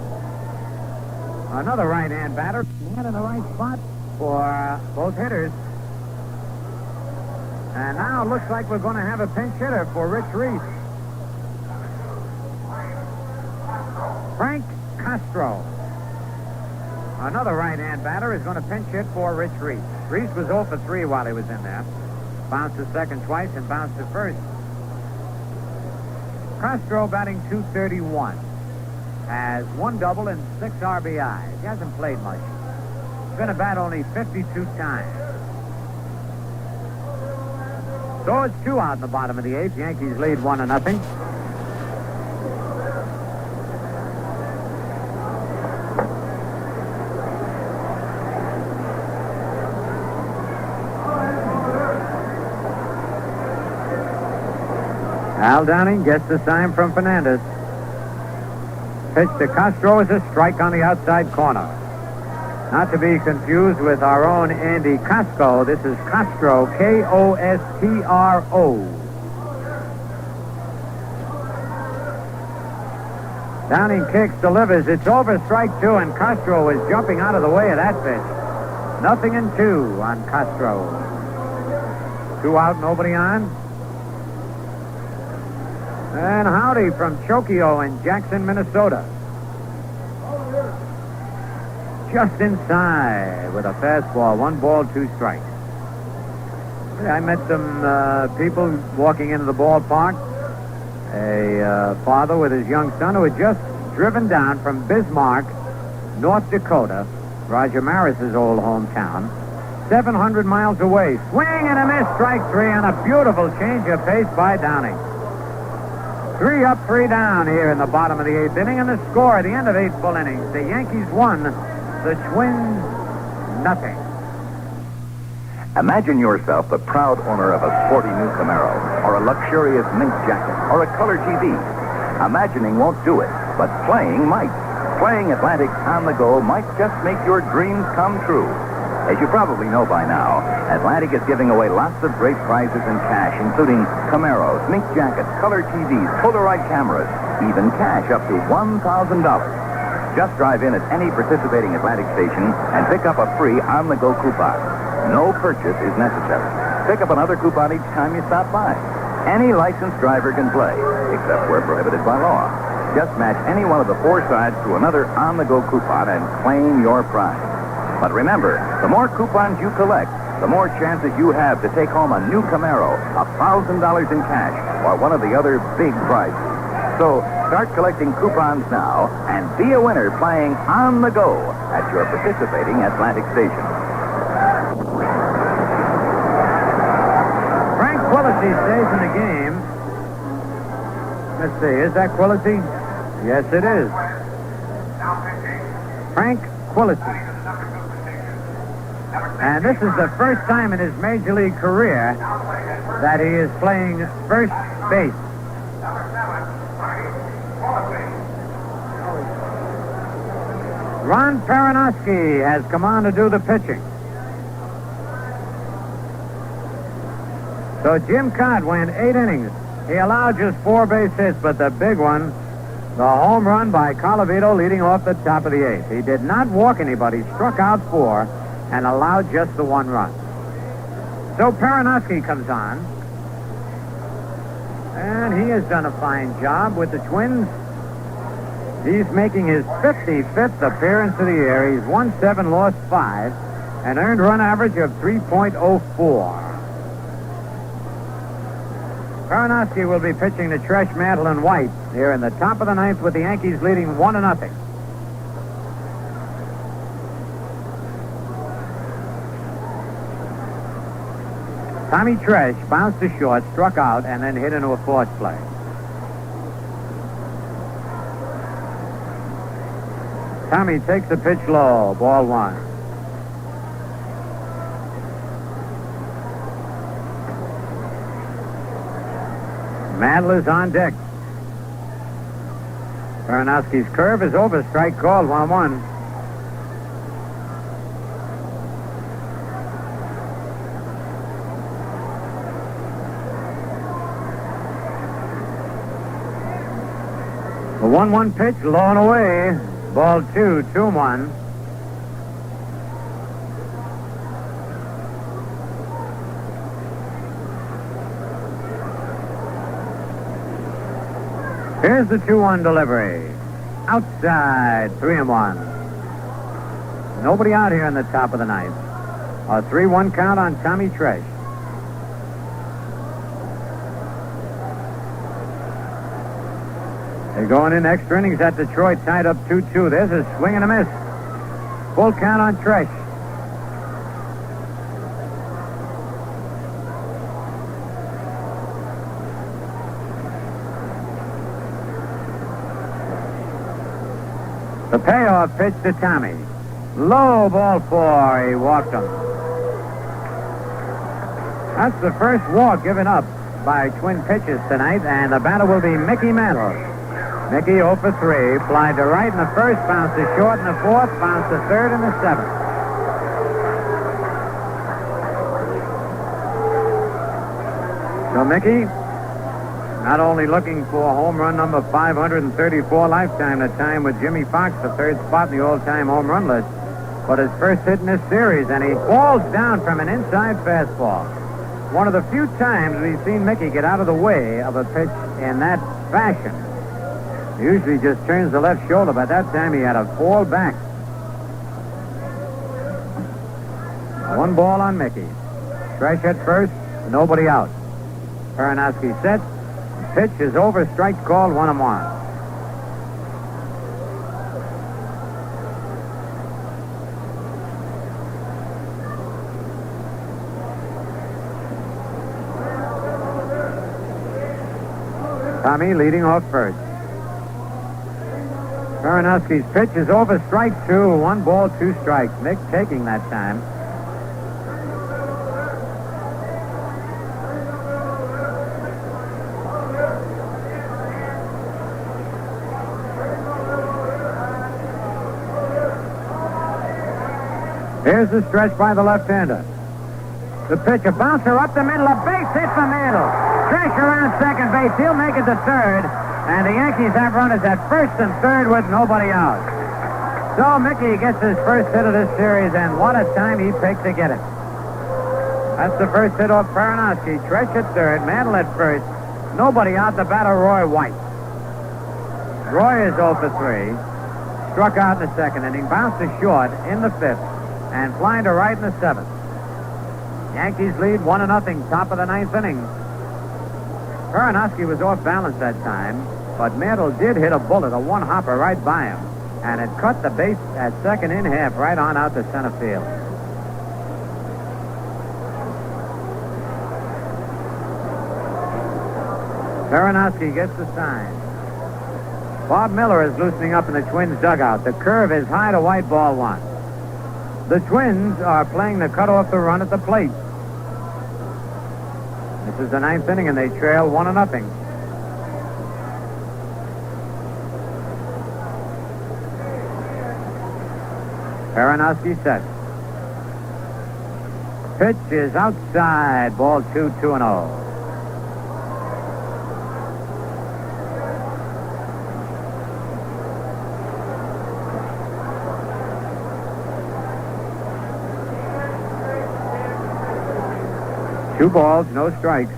Another right-hand batter. Man in the right spot for both hitters. And now it looks like we're going to have a pinch hitter for Rich Reese. Frank Castro. Another right-hand batter is going to pinch hit for Rich Reese. Reese was 0 for 3 while he was in there. Bounced to second twice and bounced to first. Castro batting .231. Has 1 double and 6 RBIs. He hasn't played much. He's been a bat only 52 times. So it's 2 out in the bottom of the 8th. Yankees lead 1-0. Al Downing gets the sign from Fernandez. Pitch to Castro is a strike on the outside corner. Not to be confused with our own Andy Kosco. This is Castro, Kostro. Downing kicks, delivers. It's over, strike 2, and Castro is jumping out of the way of that pitch. 0-2 on Castro. 2 out, nobody on. And Howdy from Chokio in Jackson, Minnesota. Just inside with a fastball. 1 ball, 2 strikes. I met some people walking into the ballpark. A father with his young son who had just driven down from Bismarck, North Dakota, Roger Maris's old hometown, 700 miles away. Swing and a miss, strike 3 on a beautiful change of pace by Downing. 3 up, 3 down here in the bottom of the 8th inning, and the score at the end of 8 full innings. The Yankees 1, the Twins 0. Imagine yourself the proud owner of a sporty new Camaro, or a luxurious mink jacket, or a color TV. Imagining won't do it, but playing might. Playing Atlantic on the go might just make your dreams come true. As you probably know by now, Atlantic is giving away lots of great prizes in cash, including Camaros, mink jackets, color TVs, Polaroid cameras, even cash up to $1,000. Just drive in at any participating Atlantic station and pick up a free on-the-go coupon. No purchase is necessary. Pick up another coupon each time you stop by. Any licensed driver can play, except where prohibited by law. Just match any one of the 4 sides to another on-the-go coupon and claim your prize. But remember, the more coupons you collect, the more chances you have to take home a new Camaro, $1,000 in cash, or one of the other big prizes. So start collecting coupons now and be a winner playing on the go at your participating Atlantic station. Frank Quillisi stays in the game. Let's see, is that Quillisi? Yes, it is. Frank Quillisi. And this is the first time in his major league career that he is playing first base. Ron Perinoski has come on to do the pitching. So Jim Kaat went 8 innings. He allowed just 4 base hits, but the big one, the home run by Colavito leading off the top of the 8th. He did not walk anybody, struck out 4, and allowed just the 1 run. So Perinoski comes on. And he has done a fine job with the Twins. He's making his 55th appearance of the year. He's won 7, lost 5, an earned run average of 3.04. Perinoski will be pitching to Tresh, Mantle, and White here in the top of the 9th with the Yankees leading 1-0. Tommy Tresh bounced to short, struck out, and then hit into a force play. Tommy takes the pitch low, ball 1. Mantle is on deck. Perinoski's curve is over, strike called, 1-1. The 1-1 pitch, low and away. Ball 2, 2-1. Here's the 2-1 delivery. Outside, 3-1. Nobody out here in the top of the 9th. A 3-1 count on Tommy Tresh. They're going in extra innings at Detroit, tied up 2-2. There's a swing and a miss. Full count on Tresh. The payoff pitch to Tommy. Low, ball 4. He walked him. That's the first walk given up by Twin pitchers tonight, and the batter will be Mickey Mantle. Mickey 0 for 3. Flied to right in the first, bounced to short in the 4th, bounced to 3rd in the 7th. So Mickey, not only looking for home run number 534 lifetime, the time with Jimmy Fox, the 3rd spot in the all-time home run list, but his first hit in this series, and he falls down from an inside fastball. One of the few times we've seen Mickey get out of the way of a pitch in that fashion. He usually just turns the left shoulder, but that time he had to fall back. 1 ball on Mickey. Tresh at first, nobody out. Perinoski set. Pitch is over, strike called, 1-1. Tommy leading off first. Perinoski's pitch is over, strike 2, 1 ball, 2 strikes. Mick taking that time. Here's the stretch by the left-hander. The pitch, a bouncer up the middle, a base hit for Mantle. Tresh around second base. He'll make it to 3rd. And the Yankees have runners at 1st and 3rd with nobody out. So Mickey gets his first hit of this series, and what a time he picked to get it. That's the first hit off Perinoski. Tresh at 3rd, Mantle at 1st. Nobody out, the batter, Roy White. Roy is 0 for 3. Struck out in the 2nd inning, bounced to short in the 5th, and flying to right in the 7th. Yankees lead 1-0, top of the 9th inning. Perinoski was off balance that time. But Mantle did hit a bullet, a one-hopper right by him. And it cut the base at second in half right on out to center field. Baranowski gets the sign. Bob Miller is loosening up in the Twins' dugout. The curve is high to white, ball one. The Twins are playing the cut off the run at the plate. This is the ninth inning, and they trail 1-0. Baranowski set. Pitch is outside. Ball 2-0. Two balls, no strikes.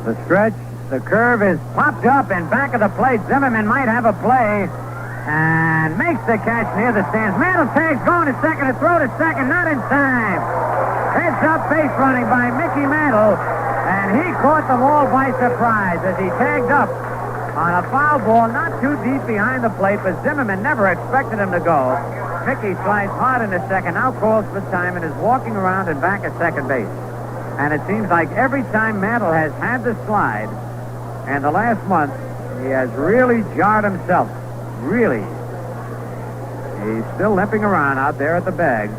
The stretch, the curve is popped up in back of the plate. Zimmerman might have a play and makes the catch near the stands. Mantle tags going to second, a throw to second, not in time. Heads up base running by Mickey Mantle, and he caught them all by surprise as he tagged up on a foul ball not too deep behind the plate, but Zimmerman never expected him to go. Mickey slides hard into second, now calls for time, and is walking around and back at second base. And it seems like every time Mantle has had the slide, and the last month, he has really jarred himself. Really. He's still limping around out there at the bag.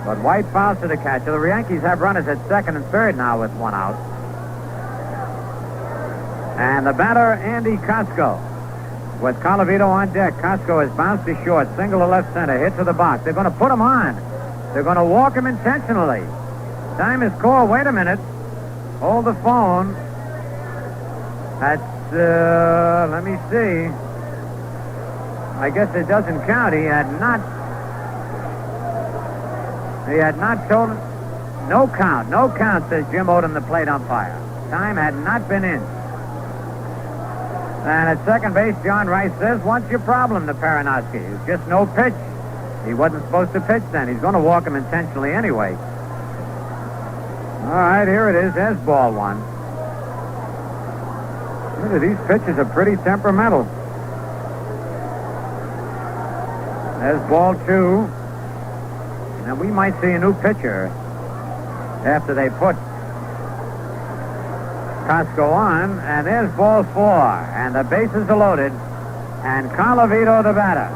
But White fouls to the catcher. The Yankees have runners at second and third now with one out. And the batter, Andy Kosco. With Colavito on deck, Cosco has bounced to short, single to left center, hit to the box. They're going to put him on. They're going to walk him intentionally. Time is called. Wait a minute. Hold the phone. That's, let me see. I guess it doesn't count. He had not told him. No count, says Jim Odom, the plate umpire. Time had not been in. And at second base, John Rice says, what's your problem to Baranowski? It's just no pitch. He wasn't supposed to pitch then. He's going to walk him intentionally anyway. All right, here it is. There's ball one. Look at these pitches are pretty temperamental. There's ball two. And we might see a new pitcher after they put Cosco on, and there's ball four, and the bases are loaded, and Colavito the batter.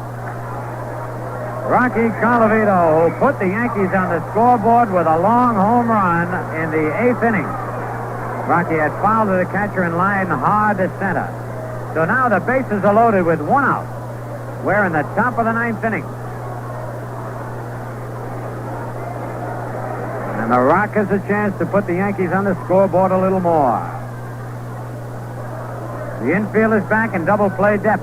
Rocky Colavito, who put the Yankees on the scoreboard with a long home run in the eighth inning. Rocky had fouled to the catcher and lined hard to center. So now the bases are loaded with one out. We're in the top of the ninth inning. And the Rock has a chance to put the Yankees on the scoreboard a little more. The infield is back in double play depth.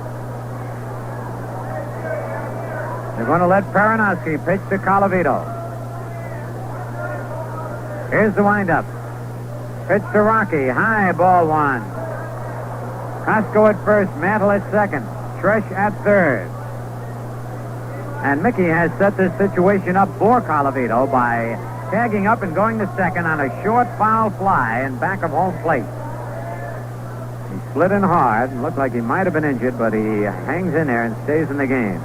They're going to let Baranowski pitch to Colavito. Here's the windup. Pitch to Rocky. High, ball one. Cosco at first, Mantle at second, Tresh at third. And Mickey has set this situation up for Colavito by tagging up and going to second on a short foul fly in back of home plate. He slid in hard and looked like he might have been injured, but he hangs in there and stays in the game.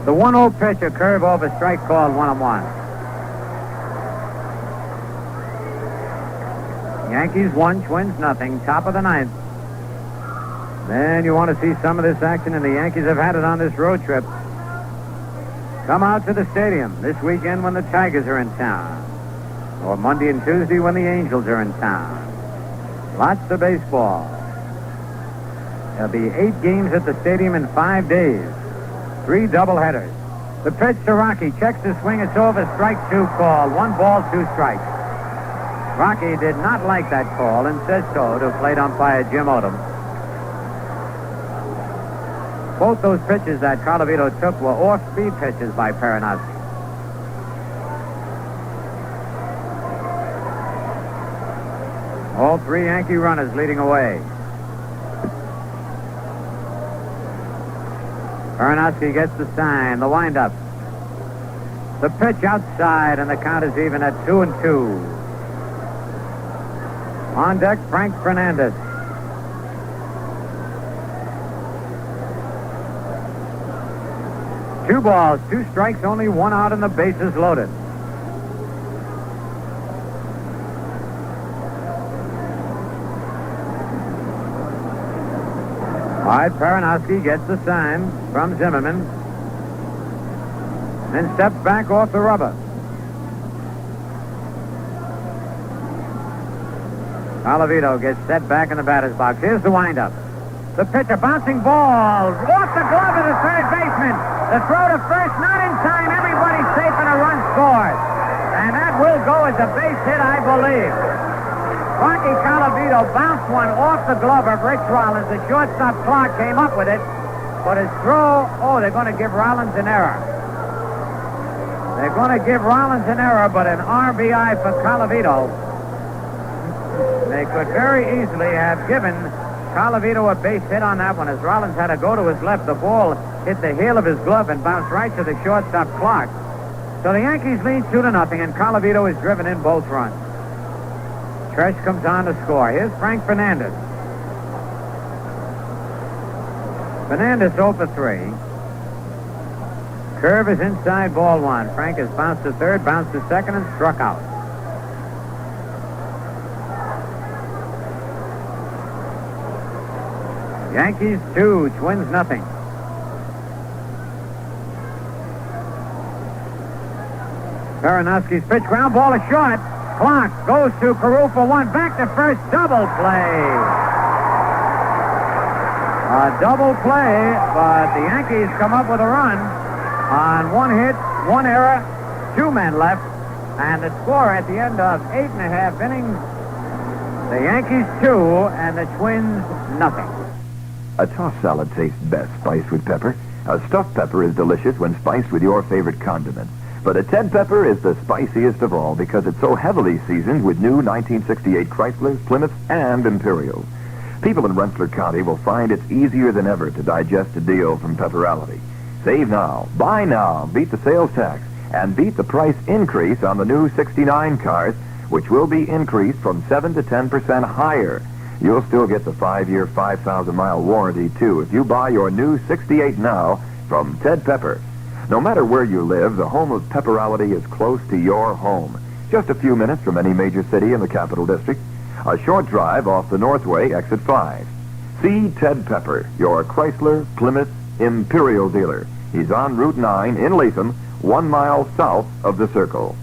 The 1-0 pitch, a curve over strike called 1-1. Yankees 1, Twins nothing, top of the ninth. Then you want to see some of this action, and the Yankees have had it on this road trip. Come out to the stadium this weekend when the Tigers are in town, or Monday and Tuesday when the Angels are in town. Lots of baseball. There'll be 8 games at the stadium in 5 days. 3 doubleheaders. The pitch to Rocky. Checks the swing. It's over. Strike 2 call. 1 ball, 2 strikes. Rocky did not like that call and says so to plate umpire Jim Odom. Both those pitches that Colavito took were off-speed pitches by Baranowski. All 3 Yankee runners leading away. Baranowski gets the sign, the windup. The pitch outside, and the count is even at 2-2. On deck, Frank Fernandez. Two balls, two strikes, only one out, and the bases loaded. All right, Paranowski gets the sign from Zimmerman. Then steps back off the rubber. Colavito gets set back in the batter's box. Here's the windup. The pitch, a bouncing ball. Off the glove of the third baseman. The throw to first, not in time. Everybody's safe and a run scored. And that will go as a base hit, I believe. Rocky Colavito bounced one off the glove of Rich Rollins. The shortstop Clark came up with it. But his throw, they're going to give Rollins an error. They're going to give Rollins an error, but an RBI for Colavito. They could very easily have given Colavito a base hit on that one, as Rollins had to go to his left. The ball hit the heel of his glove and bounced right to the shortstop Clark. So the Yankees lead 2-0, and Colavito is driven in both runs. Tresh comes on to score. Here's Frank Fernandez. Fernandez 0 for 3. Curve is inside, ball one. Frank has bounced to third, bounced to second, and struck out. Yankees 2, Twins nothing. Baranowski's pitch, ground ball is short. Clark goes to Carew for one, back to first, double play. A double play, but the Yankees come up with a run on one hit, one error, 2 men left, and the score at the end of 8.5 innings, the Yankees 2 and the Twins nothing. A tossed salad tastes best spiced with pepper. A stuffed pepper is delicious when spiced with your favorite condiments. But a Ted pepper is the spiciest of all because it's so heavily seasoned with new 1968 Chryslers, Plymouths, and Imperials. People in Rensselaer County will find it's easier than ever to digest a deal from Pepperality. Save now, buy now, beat the sales tax, and beat the price increase on the new 69 cars, which will be increased from 7 to 10% higher. You'll still get the 5-year, 5,000-mile warranty, too, if you buy your new 68 now from Ted Pepper. No matter where you live, the home of Pepperality is close to your home. Just a few minutes from any major city in the Capital District. A short drive off the Northway, exit 5. See Ted Pepper, your Chrysler, Plymouth, Imperial dealer. He's on Route 9 in Latham, 1 mile south of the Circle.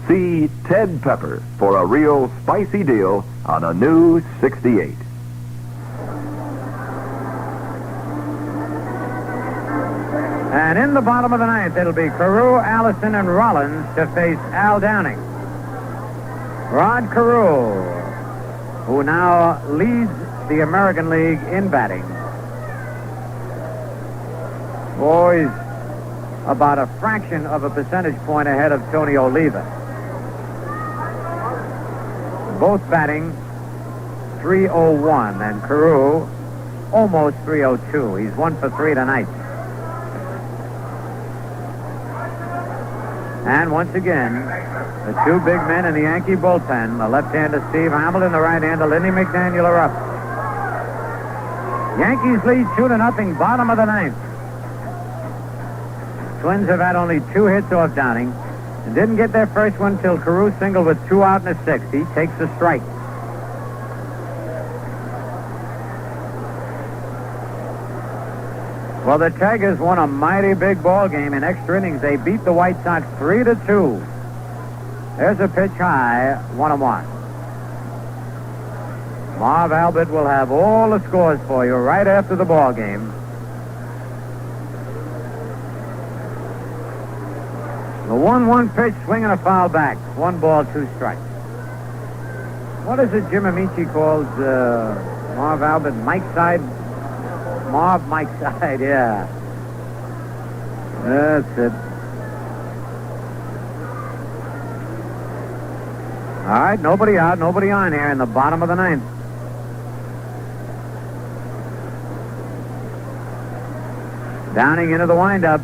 See Ted Pepper for a real spicy deal on a new 68. And in the bottom of the ninth, it'll be Carew, Allison, and Rollins to face Al Downing. Rod Carew, who now leads the American League in batting. He's about a fraction of a percentage point ahead of Tony Oliva. Both batting .301, and Carew almost .302. He's 1 for 3 tonight. And once again, the two big men in the Yankee bullpen, the left-hander Steve Hamilton, the right-hander Lindy McDaniel, are up. Yankees lead 2-0, bottom of the ninth. Twins have had only 2 hits off Downing and didn't get their first one till Carew singled with 2 out and a 6. He takes a strike. Well, the Tigers won a mighty big ball game in extra innings. They beat the White Sox 3-2. There's a pitch high, 1-1. Marv Albert will have all the scores for you right after the ball game. The 1-1 pitch, swinging a foul back. 1 ball, 2 strikes. What is it Jim Amici calls Marv Albert? Mike side? Marv Mike side, yeah. That's it. All right, nobody out, nobody on here in the bottom of the ninth. Downing into the windup.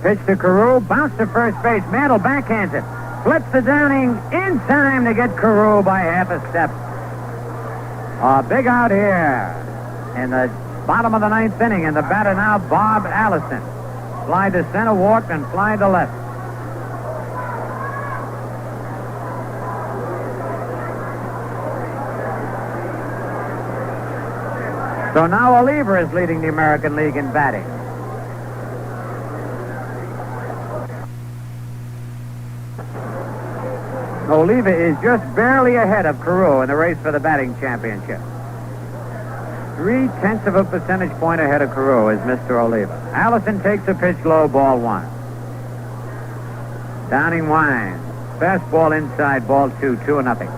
Pitch to Carew, bounce to first base. Mantle backhands it. Flips to Downing in time to get Carew by half a step. A big out here in the bottom of the ninth inning, and the batter now, Bob Allison. Fly to center, walked, and fly to left. So now Oliva is leading the American League in batting. Oliva is just barely ahead of Carew in the race for the batting championship. 0.3 of a percentage point ahead of Carew is Mr. Oliva. Allison takes a pitch low, ball 1. Downing winds. Fastball inside, ball 2, 2-0.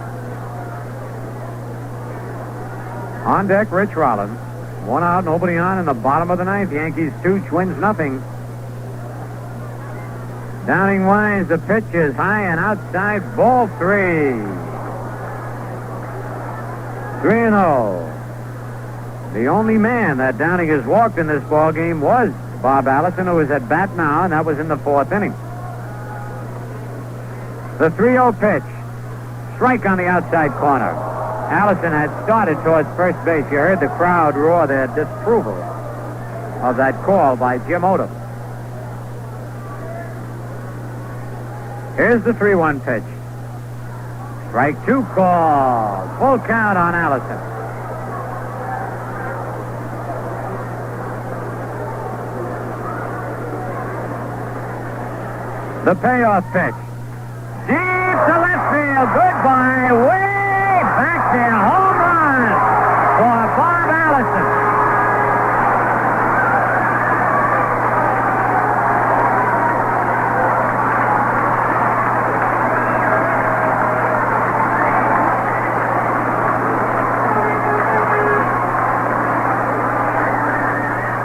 On deck, Rich Rollins. 1 out, nobody on in the bottom of the ninth. Yankees 2, Twins nothing. Downing winds, the pitch is high and outside, ball 3. 3-0. The only man that Downing has walked in this ball game was Bob Allison, who is at bat now, and that was in the 4th inning. The 3-0 pitch. Strike on the outside corner. Allison had started towards first base. You heard the crowd roar their disapproval of that call by Jim Odom. Here's the 3-1 pitch. Strike 2 call. Full count on Allison. The payoff pitch. Deep to left field. Goodbye. Way back there. Home run for Bob Allison.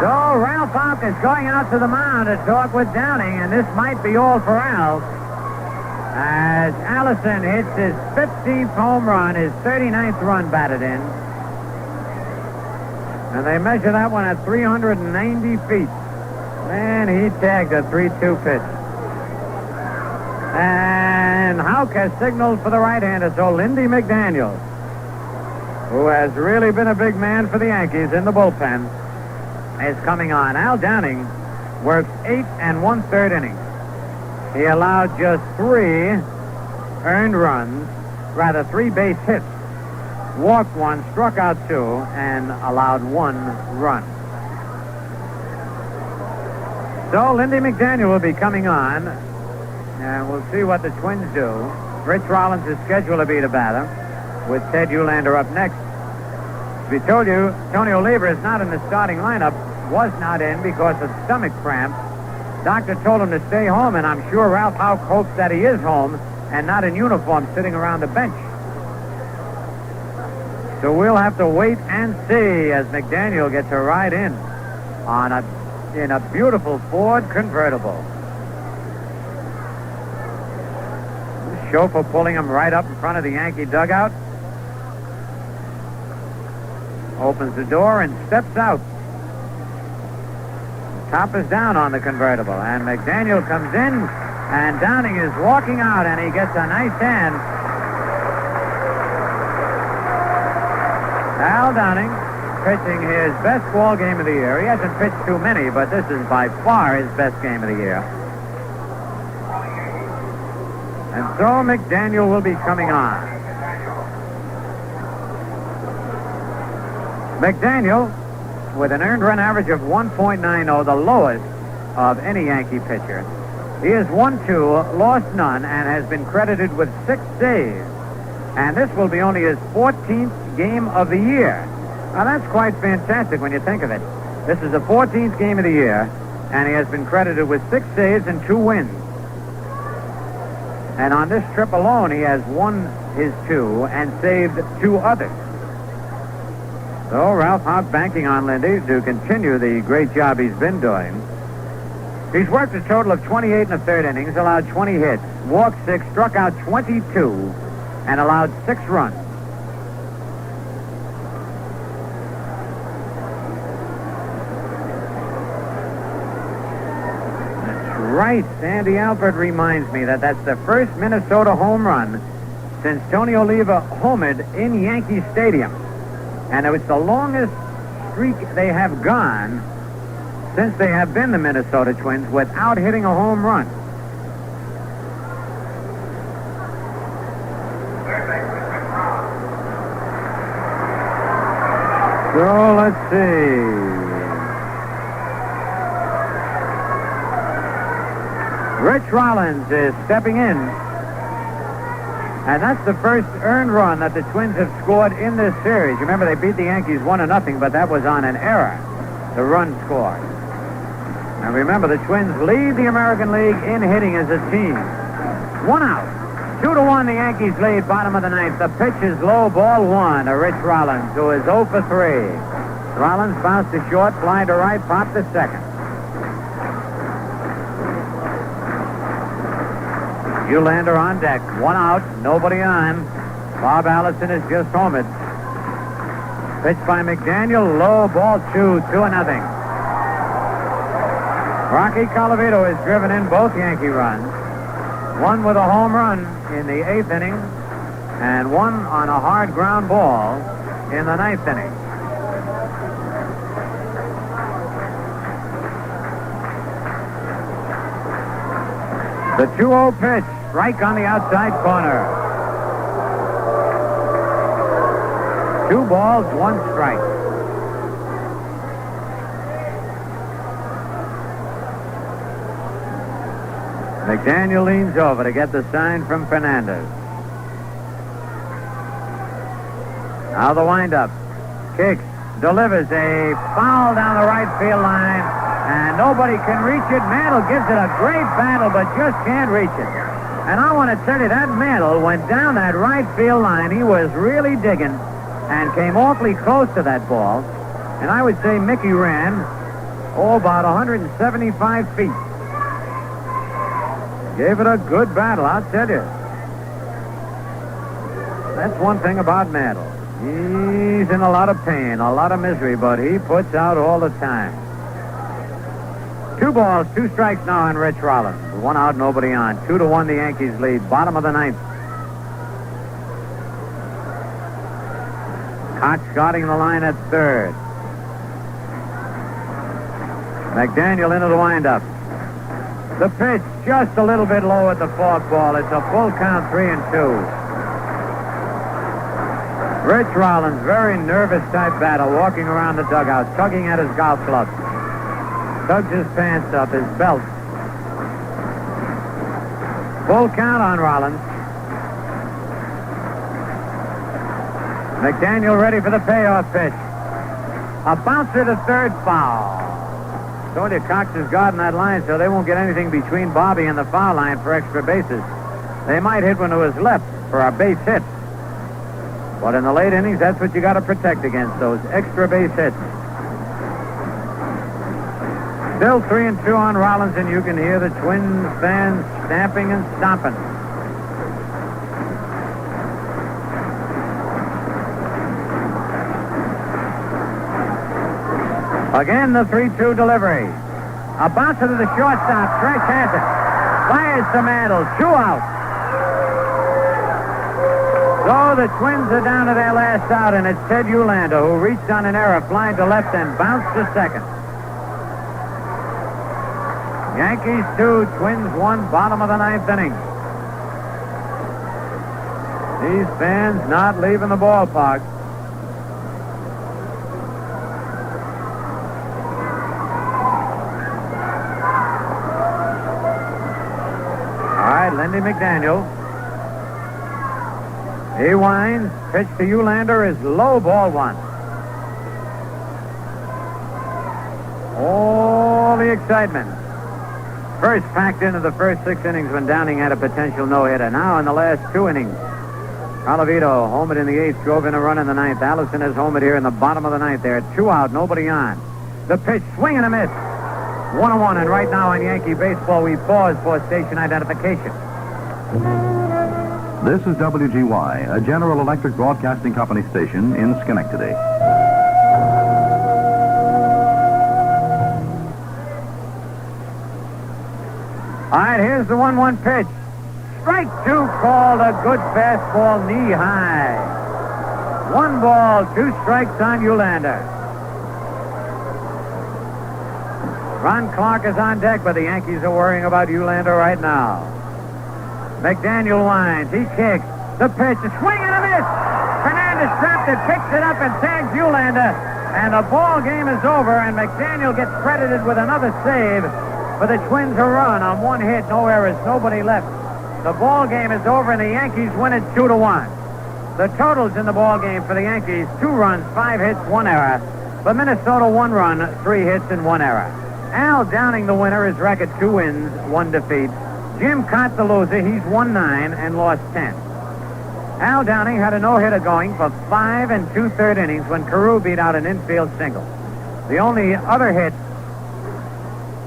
So Ralph Houck is going out to the mound to talk with Downing, and this might be all for Al. As Allison hits his 15th home run, his 39th run batted in. And they measure that one at 390 feet. Man, he tagged a 3-2 pitch. And Houck has signaled for the right-hander, so Lindy McDaniel, who has really been a big man for the Yankees in the bullpen, is coming on. Al Downing works 8 1/3 innings. He allowed just 3 earned runs, rather 3 base hits, walked 1, struck out 2, and allowed 1 run. So Lindy McDaniel will be coming on, and we'll see what the Twins do. Rich Rollins is scheduled to be the batter, with Ted Uhlaender up next. We told you, Tony Oliva is not in the starting lineup, was not in because of stomach cramps. Doctor told him to stay home, and I'm sure Ralph Houck hopes that he is home and not in uniform sitting around the bench. So we'll have to wait and see as McDaniel gets a ride in a beautiful Ford convertible. The chauffeur pulling him right up in front of the Yankee dugout. Opens the door and steps out. Top is down on the convertible, and McDaniel comes in, and Downing is walking out, and he gets a nice hand. Al Downing pitching his best ball game of the year. He hasn't pitched too many, but this is by far his best game of the year. And so McDaniel will be coming on. McDaniel, with an earned run average of 1.90, the lowest of any Yankee pitcher. He has won 2, lost none, and has been credited with 6 saves. And this will be only his 14th game of the year. Now, that's quite fantastic when you think of it. This is the 14th game of the year, and he has been credited with 6 saves and 2 wins. And on this trip alone, he has won his 2 and saved 2 others. So Ralph Houck banking on Lindy to continue the great job he's been doing. He's worked a total of 28 1/3 innings, allowed 20 hits, walked 6, struck out 22, and allowed 6 runs. That's right. Sandy Alford reminds me that that's the first Minnesota home run since Tony Oliva homered in Yankee Stadium. And it was the longest streak they have gone since they have been the Minnesota Twins without hitting a home run. So let's see. Rich Rollins is stepping in. And that's the first earned run that the Twins have scored in this series. Remember, they beat the Yankees 1-0, but that was on an error, the run score. And remember, the Twins lead the American League in hitting as a team. 1 out. 2-1, the Yankees lead, bottom of the ninth. The pitch is low, ball 1 to Rich Rollins, who is 0 for 3. Rollins bounced to short, fly to right, popped to second. Uhlaender on deck. 1 out, nobody on. Bob Allison is just homered. Pitch by McDaniel, low, ball 2, 2-0. Rocky Colavito has driven in both Yankee runs. 1 with a home run in the 8th inning, and 1 on a hard ground ball in the 9th inning. The 2-0 pitch, strike on the outside corner. 2 balls, 1 strike. McDaniel leans over to get the sign from Fernandez. Now the windup. Kicks, delivers a foul down the right field line, and nobody can reach it. Mantle gives it a great battle, but just can't reach it. And I want to tell you, that Mantle went down that right field line. He was really digging and came awfully close to that ball. And I would say Mickey ran, about 175 feet. Gave it a good battle, I'll tell you. That's one thing about Mantle. He's in a lot of pain, a lot of misery, but he puts out all the time. 2 balls, 2 strikes now on Rich Rollins. 1 out, nobody on. 2-1, the Yankees lead. Bottom of the 9th. Koch guarding the line at third. McDaniel into the windup. The pitch just a little bit low at the 4th ball. It's a full count, 3-2. Rich Rollins, very nervous type battle, walking around the dugout, tugging at his golf club. Tugs his pants up, his belt. Full count on Rollins. McDaniel ready for the payoff pitch. A bouncer to third, foul. Told you Cox is guarding that line so they won't get anything between Bobby and the foul line for extra bases. They might hit one to his left for a base hit. But in the late innings, that's what you got to protect against, those extra base hits. Still 3-2 on Rollins, and you can hear the Twins fans stamping and stomping. Again, the 3-2 delivery. A bouncer to the shortstop. Tresh has it. Fires to Mantle. 2 out. So the Twins are down to their last out, and it's Ted Uhlaender who reached on an error, flying to left and bounced to second. Yankees 2, Twins 1, bottom of the 9th inning. These fans not leaving the ballpark. Lindy McDaniel. He winds. Pitch to Uhlaender is low, ball 1. All the excitement. First packed into the first 6 innings when Downing had a potential no-hitter. Now in the last 2 innings, Colavito homered in the 8th, drove in a run in the 9th. Allison has homered here in the bottom of the 9th. There, 2 out, nobody on. The pitch, swing and a miss. 1-1, and right now on Yankee baseball, we pause for station identification. This is WGY, a General Electric Broadcasting Company station in Schenectady. All right, here's the 1-1 pitch. Strike 2 called, a good fastball knee high. 1 ball, 2 strikes on Uhlaender. Ron Clark is on deck, but the Yankees are worrying about Uhlaender right now. McDaniel winds. He kicks. The pitch, a swing and a miss. Fernandez trapped it, picks it up, and tags Uhlaender. And the ball game is over, and McDaniel gets credited with another save for the Twins a run on 1 hit, no errors, nobody left. The ball game is over, and the Yankees win it 2-1. The totals in the ball game for the Yankees: 2 runs, 5 hits, 1 error. For Minnesota, 1 run, 3 hits, and 1 error. Al Downing, the winner, his record 2 wins, 1 defeat. Jim Kaat, the loser, he's won 9 and lost 10. Al Downing had a no-hitter going for 5 2/3 innings when Carew beat out an infield single. The only other hit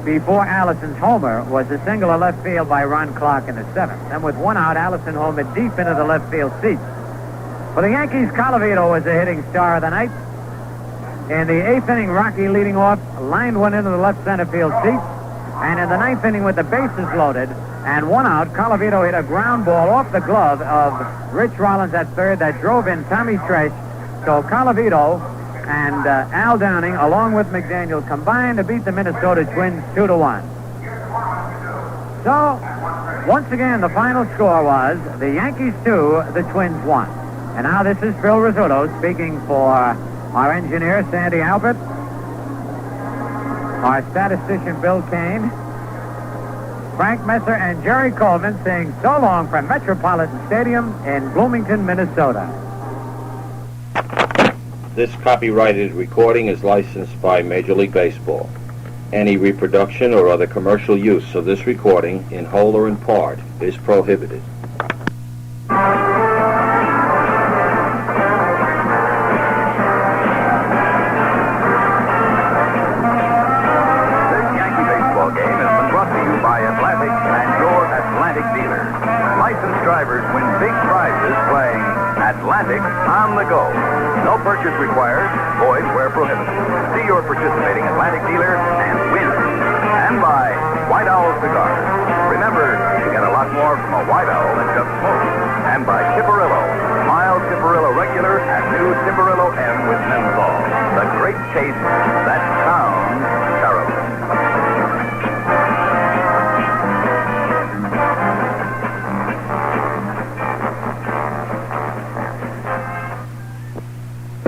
before Allison's homer was a single to left field by Ron Clark in the 7th. Then with 1 out, Allison homered deep into the left field seats. For the Yankees, Colavito was the hitting star of the night. In the 8th inning, Rocky leading off, lined one into the left center field seat. And in the 9th inning, with the bases loaded and 1 out, Colavito hit a ground ball off the glove of Rich Rollins at third that drove in Tommy Tresh. So Colavito and Al Downing, along with McDaniel, combined to beat the Minnesota Twins 2-1. So, once again, the final score was the Yankees 2, the Twins 1. And now this is Phil Rizzuto speaking for our engineer, Sandy Albert, our statistician, Bill Kane, Frank Messer, and Jerry Coleman saying so long from Metropolitan Stadium in Bloomington, Minnesota. This copyrighted recording is licensed by Major League Baseball. Any reproduction or other commercial use of this recording, in whole or in part, is prohibited. Drivers win big prizes playing Atlantic on the go. No purchase required. Void where prohibited. See your participating Atlantic dealer and win. And buy White Owl cigars. Remember, you get a lot more from a White Owl than just smoke. And buy Tipperillo. Mild Tipperillo Regular and new Tipperillo M with menthol. The great taste that sounds terrible.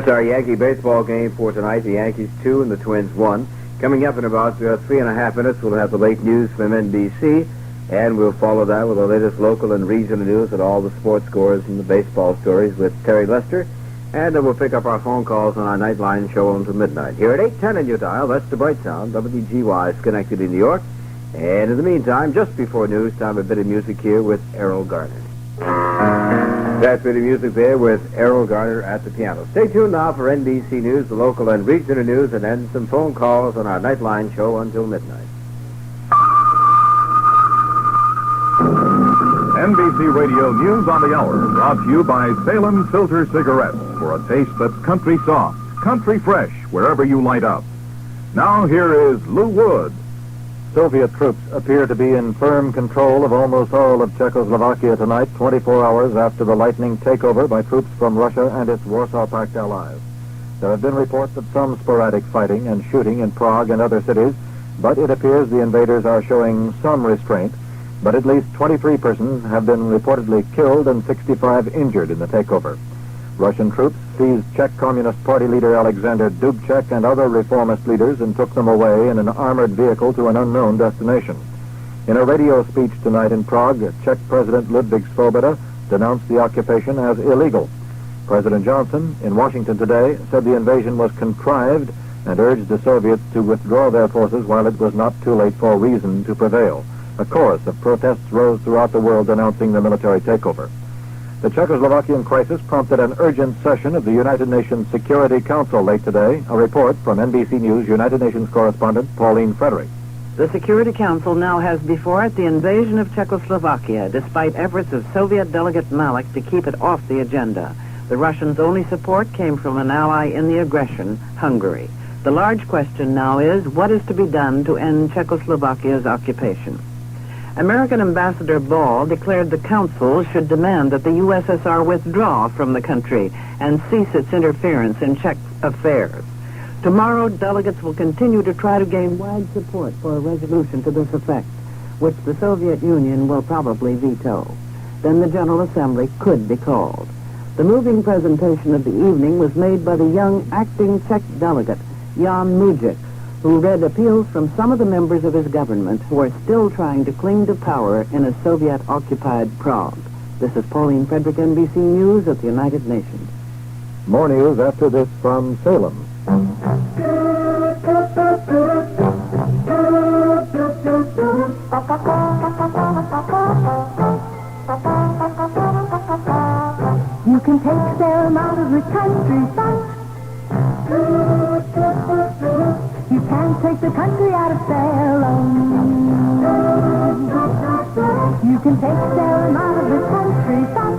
Our Yankee baseball game for tonight. The Yankees 2 and the Twins 1. Coming up in about 3.5 minutes, we'll have the late news from NBC, and we'll follow that with the latest local and regional news and all the sports scores and the baseball stories with Terry Lester. And then we'll pick up our phone calls on our Nightline show until midnight. Here at 8:10 in your dial, that's the Bright Sound, WGY, Schenectady, New York. And in the meantime, just before news, time a bit of music here with Errol Garner. That's bit of music there with Errol Garner at the piano. Stay tuned now for NBC News, the local and regional news, and then some phone calls on our Nightline show until midnight. NBC Radio News on the Hour, brought to you by Salem Filter Cigarettes, for a taste that's country soft, country fresh, wherever you light up. Now here is Lou Wood. Soviet troops appear to be in firm control of almost all of Czechoslovakia tonight, 24 hours after the lightning takeover by troops from Russia and its Warsaw Pact allies. There have been reports of some sporadic fighting and shooting in Prague and other cities, but it appears the invaders are showing some restraint. But at least 23 persons have been reportedly killed and 65 injured in the takeover. Russian troops seized Czech Communist Party leader Alexander Dubček and other reformist leaders and took them away in an armored vehicle to an unknown destination. In a radio speech tonight in Prague, Czech President Ludvík Svoboda denounced the occupation as illegal. President Johnson, in Washington today, said the invasion was contrived and urged the Soviets to withdraw their forces while it was not too late for reason to prevail. A chorus of protests rose throughout the world denouncing the military takeover. The Czechoslovakian crisis prompted an urgent session of the United Nations Security Council late today. A report from NBC News United Nations correspondent Pauline Frederick. The Security Council now has before it the invasion of Czechoslovakia, despite efforts of Soviet delegate Malik to keep it off the agenda. The Russians' only support came from an ally in the aggression, Hungary. The large question now is, what is to be done to end Czechoslovakia's occupation? American Ambassador Ball declared the Council should demand that the USSR withdraw from the country and cease its interference in Czech affairs. Tomorrow, delegates will continue to try to gain wide support for a resolution to this effect, which the Soviet Union will probably veto. Then the General Assembly could be called. The moving presentation of the evening was made by the young acting Czech delegate, Jan Mujic, who read appeals from some of the members of his government who are still trying to cling to power in a Soviet-occupied Prague. This is Pauline Frederick, NBC News at the United Nations. More news after this from Salem. You can take Salem out of the country, but you can't take the country out of Salem. You can take Salem out of the country, but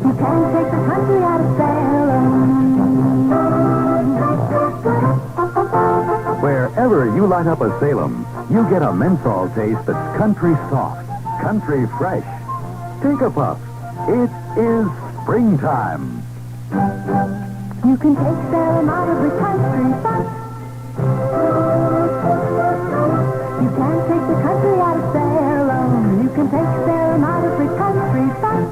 you can't take the country out of Salem. Wherever you light up a Salem, you get a menthol taste that's country soft, country fresh. Take a puff. It is springtime. You can take Salem out of the country, but you can't take the country out of Salem. You can take Salem out of the country, but...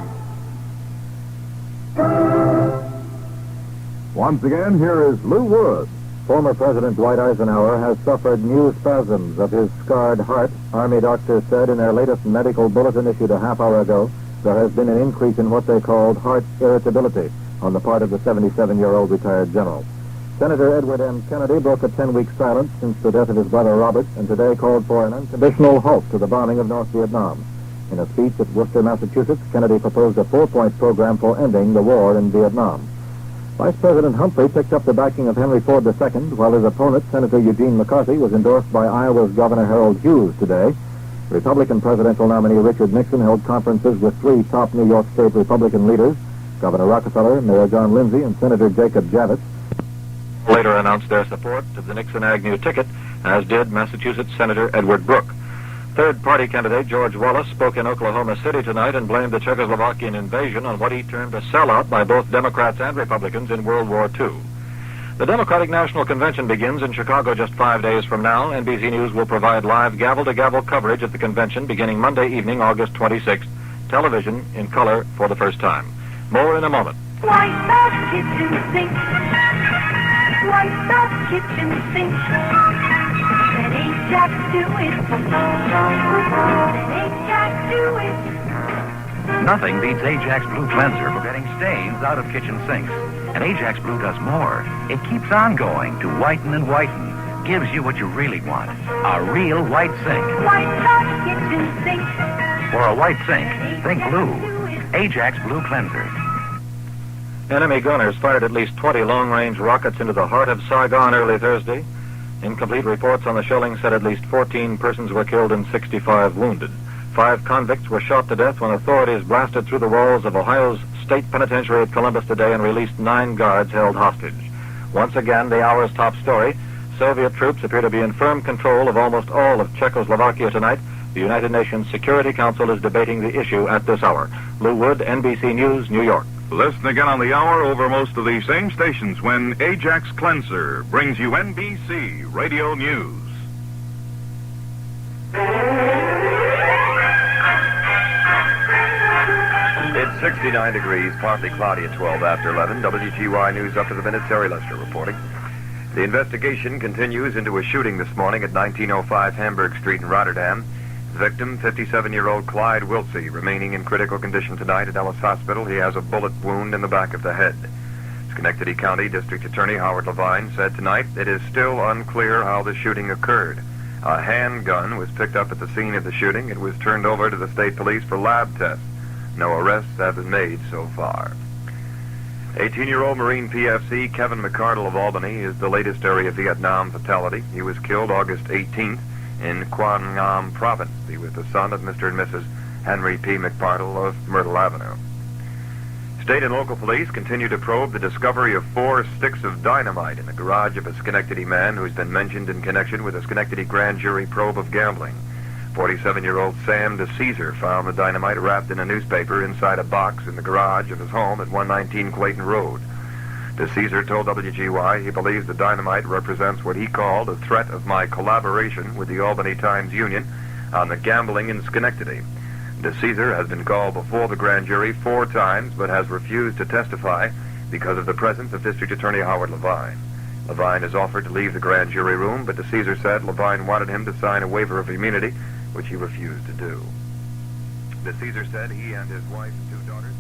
Once again, here is Lou Wood. Former President Dwight Eisenhower has suffered new spasms of his scarred heart. Army doctors said in their latest medical bulletin issued a half hour ago there has been an increase in what they called heart irritability on the part of the 77-year-old retired general. Senator Edward M. Kennedy broke a 10-week silence since the death of his brother Robert and today called for an unconditional halt to the bombing of North Vietnam. In a speech at Worcester, Massachusetts, Kennedy proposed a 4-point program for ending the war in Vietnam. Vice President Humphrey picked up the backing of Henry Ford II, while his opponent, Senator Eugene McCarthy, was endorsed by Iowa's Governor Harold Hughes today. Republican presidential nominee Richard Nixon held conferences with 3 top New York State Republican leaders, Governor Rockefeller, Mayor John Lindsay, and Senator Jacob Javits. Later announced their support of the Nixon-Agnew ticket, as did Massachusetts Senator Edward Brooke. Third-party candidate George Wallace spoke in Oklahoma City tonight and blamed the Czechoslovakian invasion on what he termed a sellout by both Democrats and Republicans in World War II. The Democratic National Convention begins in Chicago just 5 days from now. NBC News will provide live gavel-to-gavel coverage at the convention beginning Monday evening, August 26th. Television in color for the first time. More in a moment. Wipe that kitchen sink. Wipe that kitchen sink. Let Ajax do it. Let Ajax do it. Nothing beats Ajax Blue Cleanser for getting stains out of kitchen sinks. And Ajax Blue does more. It keeps on going to whiten and whiten. Gives you what you really want. A real white sink. Wipe that kitchen sink. For a white sink, think blue. Ajax Blue Cleanser. Enemy gunners fired at least 20 long-range rockets into the heart of Saigon early Thursday. Incomplete reports on the shelling said at least 14 persons were killed and 65 wounded. 5 convicts were shot to death when authorities blasted through the walls of Ohio's State Penitentiary at Columbus today and released 9 guards held hostage. Once again, the hour's top story. Soviet troops appear to be in firm control of almost all of Czechoslovakia tonight. The United Nations Security Council is debating the issue at this hour. Lou Wood, NBC News, New York. Listen again on the hour over most of the same stations when Ajax Cleanser brings you NBC Radio News. It's 69 degrees, partly cloudy at 12 after 11. WGY News up to the minute. Terry Lester reporting. The investigation continues into a shooting this morning at 1905 Hamburg Street in Rotterdam. Victim, 57-year-old Clyde Wiltsey, remaining in critical condition tonight at Ellis Hospital. He has a bullet wound in the back of the head. Schenectady County District Attorney Howard Levine said tonight it is still unclear how the shooting occurred. A handgun was picked up at the scene of the shooting. It was turned over to the state police for lab tests. No arrests have been made so far. 18-year-old Marine PFC Kevin McCardle of Albany is the latest area Vietnam fatality. He was killed August 18th in Quang Nam Province. He was the son of Mr. and Mrs. Henry P. McPartle of Myrtle Avenue. State and local police continue to probe the discovery of 4 sticks of dynamite in the garage of a Schenectady man who's been mentioned in connection with a Schenectady grand jury probe of gambling. 47-year-old Sam DeCesar found the dynamite wrapped in a newspaper inside a box in the garage of his home at 119 Clayton Road. DeCesar told WGY he believes the dynamite represents what he called a threat of my collaboration with the Albany Times-Union on the gambling in Schenectady. DeCesar has been called before the grand jury 4 times, but has refused to testify because of the presence of District Attorney Howard Levine. Levine has offered to leave the grand jury room, but DeCesar said Levine wanted him to sign a waiver of immunity, which he refused to do. DeCesar said he and his wife and 2 daughters...